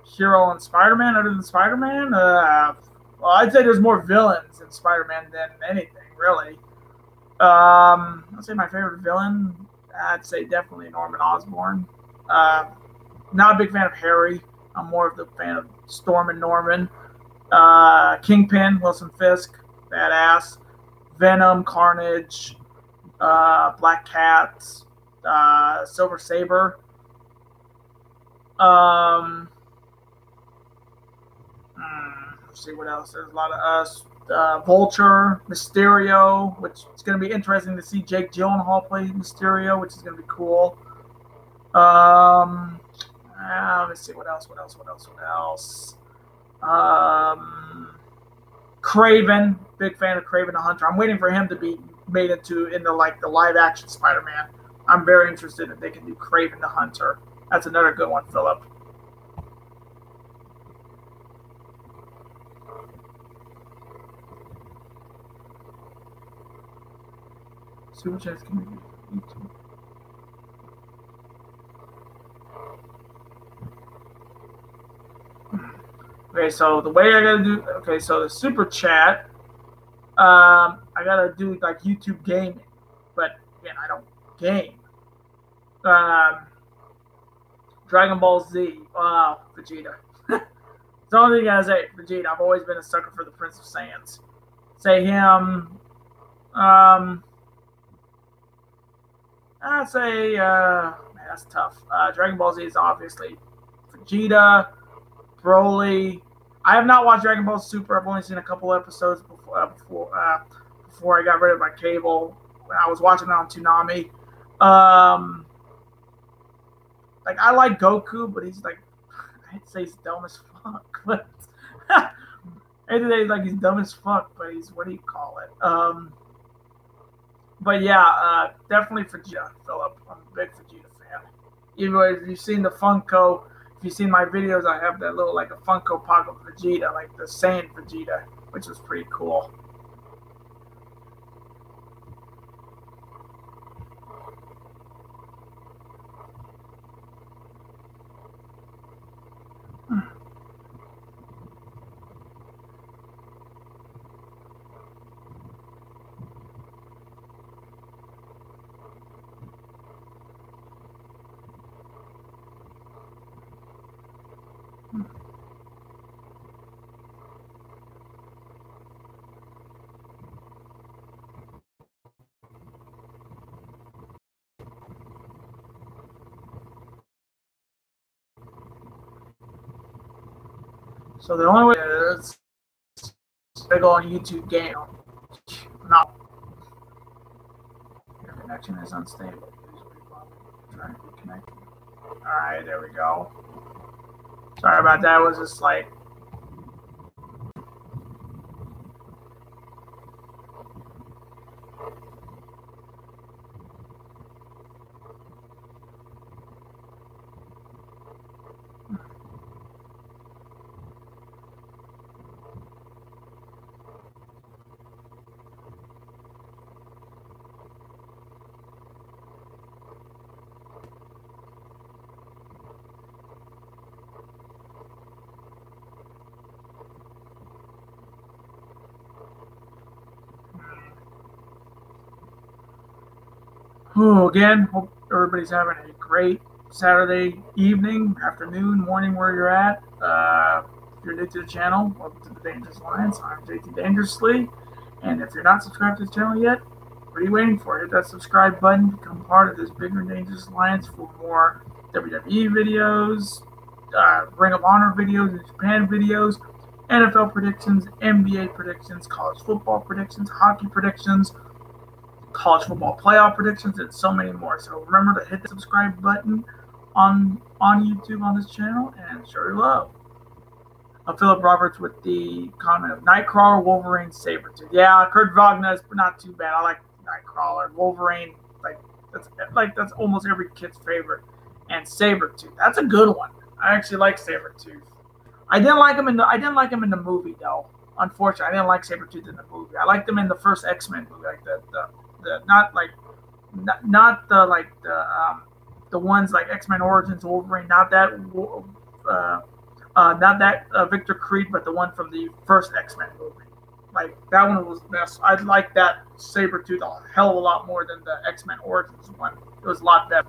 hero in Spider-Man, other than Spider-Man. Well, I'd say there's more villains in Spider-Man than anything, really. I'd say my favorite villain. I'd say definitely Norman Osborn. Uh, Not a big fan of Harry. I'm more of the fan of Storm and Norman. Kingpin, Wilson Fisk, badass. Venom, Carnage, Black Cat, Silver Saber. Let's see what else. There's a lot of us. Vulture, Mysterio, which is going to be interesting to see Jake Gyllenhaal play Mysterio, which is going to be cool. Let's see what else. Kraven, big fan of Kraven the Hunter. I'm waiting for him to be made into like the live action Spider-Man. I'm very interested if they can do Kraven the Hunter. That's another good one, Philip. Super chats can be YouTube. Okay, so the way I gotta do. Okay, so the super chat. I gotta do like YouTube gaming, but again, I don't game. Dragon Ball Z. Wow, Vegeta. It's the only thing I say. Vegeta. I've always been a sucker for the Prince of Saiyans. Say him. I'd say, man, that's tough. Dragon Ball Z is obviously Vegeta, Broly. I have not watched Dragon Ball Super. I've only seen a couple episodes before I got rid of my cable. I was watching it on Toonami. Like I like Goku, but he's like, I'd say he's dumb as fuck. But I'd say like he's dumb as fuck, but he's, what do you call it? But yeah, definitely Vegeta, Philip. I'm a big Vegeta fan. Even if you've seen the Funko, if you've seen my videos, I have that little like a Funko Pop of Vegeta, like the Saiyan Vegeta, which was pretty cool. So the only way is to go on YouTube game. No. Your connection is unstable. Trying to reconnect. Alright, there we go. Sorry about that. It was just like again, hope everybody's having a great Saturday evening, afternoon, morning, where you're at. If you're new to the channel, welcome to the Dangerous Alliance. I'm JT Dangerously, and if you're not subscribed to the channel yet, what are you waiting for? Hit that subscribe button, become part of this bigger and Dangerous Alliance for more WWE videos, Ring of Honor videos, New Japan videos, NFL predictions, NBA predictions, college football predictions, hockey predictions, college football playoff predictions, and so many more. So remember to hit the subscribe button on YouTube on this channel and show your love. I'm Philip Roberts with the comment of Nightcrawler, Wolverine, Sabretooth. Yeah, Kurt Wagner is not too bad. I like Nightcrawler. Wolverine, that's almost every kid's favorite. And Sabretooth, that's a good one. I actually like Sabretooth. I didn't like him in the movie though. Unfortunately, I didn't like Sabretooth in the movie. I liked him in the first X-Men movie, like the ones like X-Men Origins Wolverine, not that Victor Creed, but the one from the first X-Men movie. Like that one was the best. I like that Sabretooth a hell of a lot more than the X-Men Origins one. It was a lot better.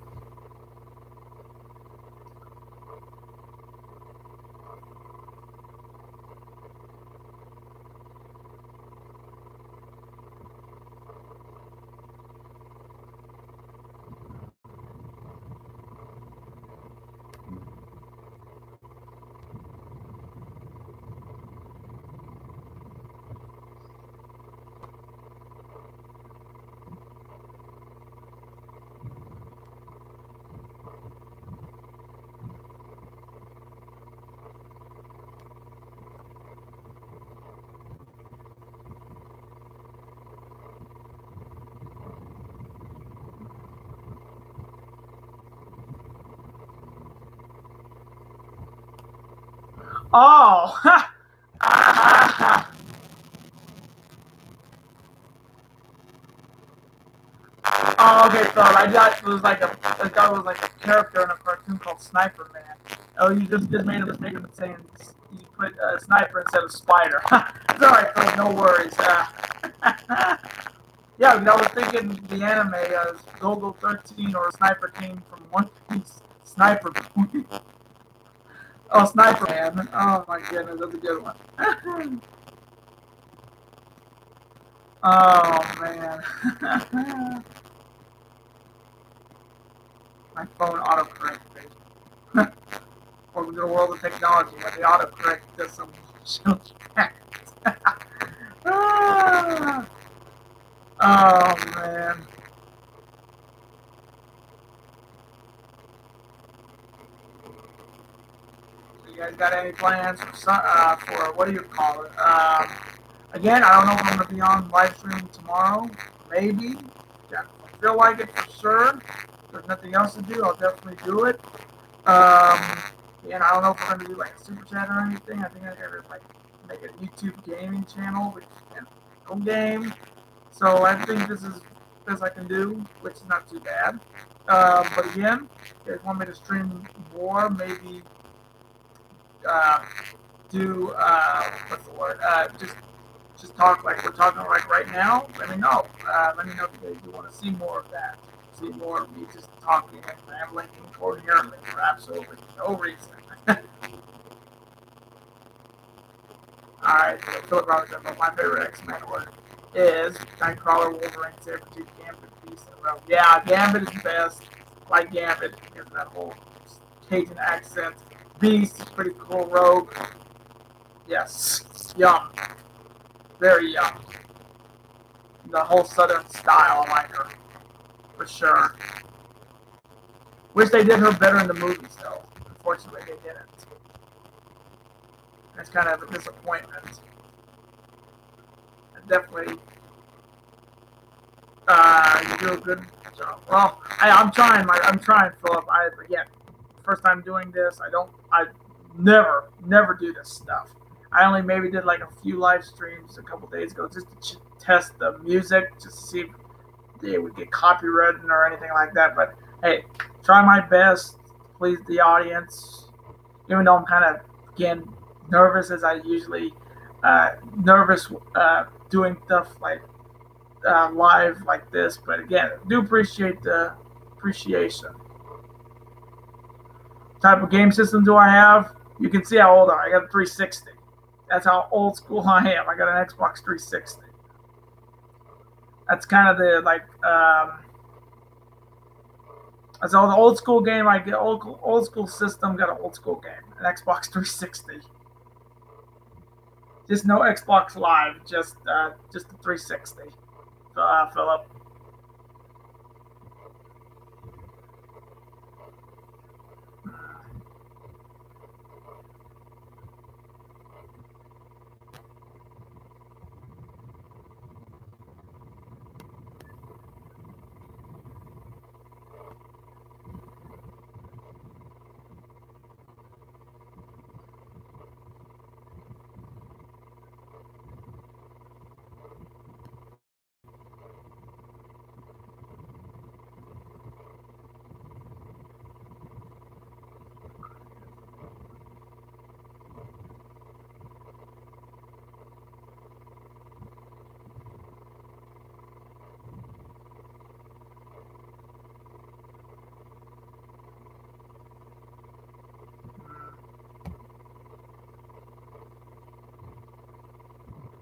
Oh, oh, okay, so I thought it was like a character in a cartoon called Sniper Man. Oh, you just made a mistake of saying you put Sniper instead of Spider. It's alright, Phil, no worries. Yeah, I was thinking the anime Gogo 13 or Sniper King from One Piece. Sniper. Oh, Sniper Man. Oh my goodness, that's a good one. Oh man. My phone autocorrect. Welcome to the world of technology where the autocorrect does some shit. Oh man. You guys got any plans for what do you call it? Again, I don't know if I'm gonna be on live stream tomorrow. Maybe. Yeah, I feel like it for sure. If there's nothing else to do, I'll definitely do it. And I don't know if we're gonna do like a super chat or anything. I think I gotta like make a YouTube gaming channel, which no game. So I think this is the best I can do, which is not too bad. But again, if you guys want me to stream more, maybe do what's the word? Just talk like we're talking like right now. Let me know. Let me know if you guys do want to see more of that. See more of me just talking and rambling incoherently for absolutely no reason. Alright, so Philip Roberts, my favorite X-Men word is Nightcrawler, Wolverine, Sabretooth, Gambit, Beast, and Rogue. Yeah, Gambit is best. I like Gambit because of that whole Cajun accent. Beast is pretty cool. Rogue, yes, yum, very yum. The whole Southern style, I like her for sure. Wish they did her better in the movies, though. Unfortunately, they didn't. It's kind of a disappointment. And definitely, you do a good job. Well, I'm trying, Philip. Again, first time doing this. I never do this stuff. I only maybe did like a few live streams a couple days ago just to test the music, just to see if it would get copyrighted or anything like that. But hey, try my best, please the audience. Even though I'm kind of, again, nervous as I usually doing stuff like live like this. But again, do appreciate the appreciation. Type of game system do I have? You can see how old I am. I got a 360. That's how old school I am. I got an Xbox 360. That's kind of the that's all the old school game I get. Old school system got an old school game, an Xbox 360. Just no Xbox Live, just the 360. Philip.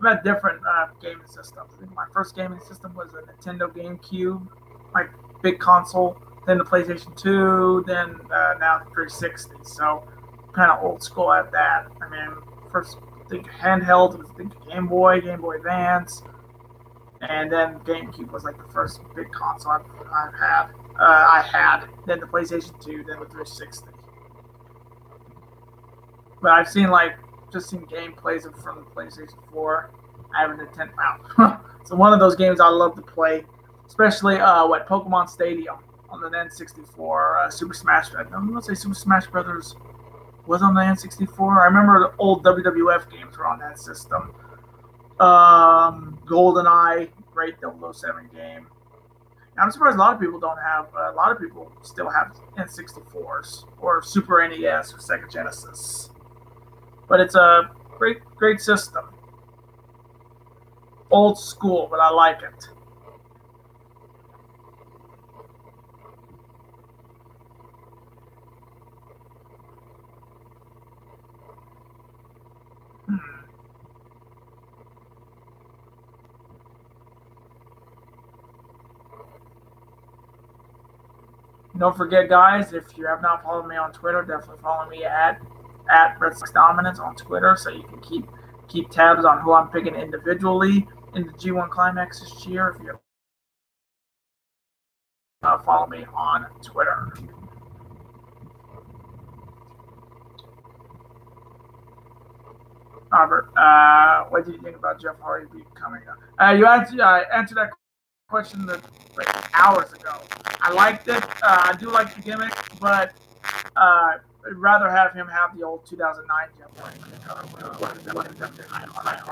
I've had different gaming systems. I think my first gaming system was a Nintendo GameCube, like big console. Then the PlayStation 2. Then now the 360. So kind of old school at that. I mean, first think handheld was Game Boy, Game Boy Advance, and then GameCube was like the first big console I've had. I had. Then the PlayStation 2. Then the 360. But I've seen just seen gameplays from the PlayStation 4. I have a Nintendo. Wow. So one of those games I love to play, especially Pokemon Stadium on the N64, Super Smash Brothers. I'm gonna say Super Smash Brothers was on the N64. I remember the old WWF games were on that system. GoldenEye, great 007 game. I'm surprised a lot of people don't have. A lot of people still have N64s or Super NES or Sega Genesis. But it's a great system. Old school, but I like it. Don't forget, guys, if you have not followed me on Twitter, definitely follow me at Red Sox Dominance on Twitter, so you can keep tabs on who I'm picking individually in the G1 Climax this year. If you follow me on Twitter. Robert, what do you think about Jeff Hardy becoming? You answered that question hours ago. I liked it. I do like the gimmick, but I'd rather have him have the old 2009 Jeff Hardy. I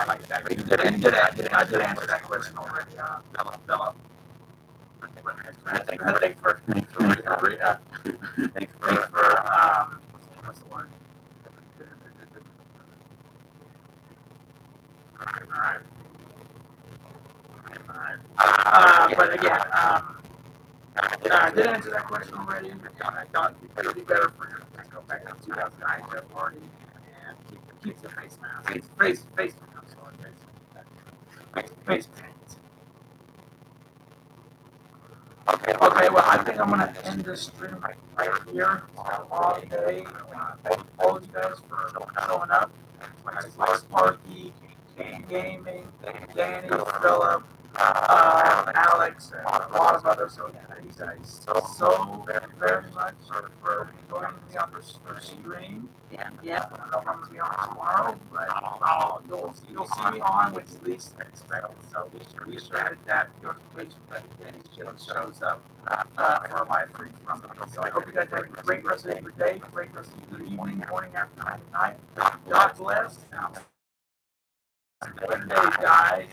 like that. I did answer that question already, Philip. Thanks for what's the word? All right. But again, I did answer that question already. I thought it would be better for him to go back to 2009 Jeff Hardy and keep the face mask. Face paint. Okay, well, I think I'm going to end this stream right here. It's been a long day. All of you guys for showing up. Like Sparky, Gaming, Danny, Philip, Alex, and a lot of others. So, you guys so very much for joining me on this stream. And yeah, I don't know if I'm going to be on tomorrow, but you'll see me on when you least expect it. So be sure to hit that notification button when shows up for a live stream from me. So I hope you guys have a great rest of your day, great rest of your evening, morning, afternoon, night. God bless. Good day, guys.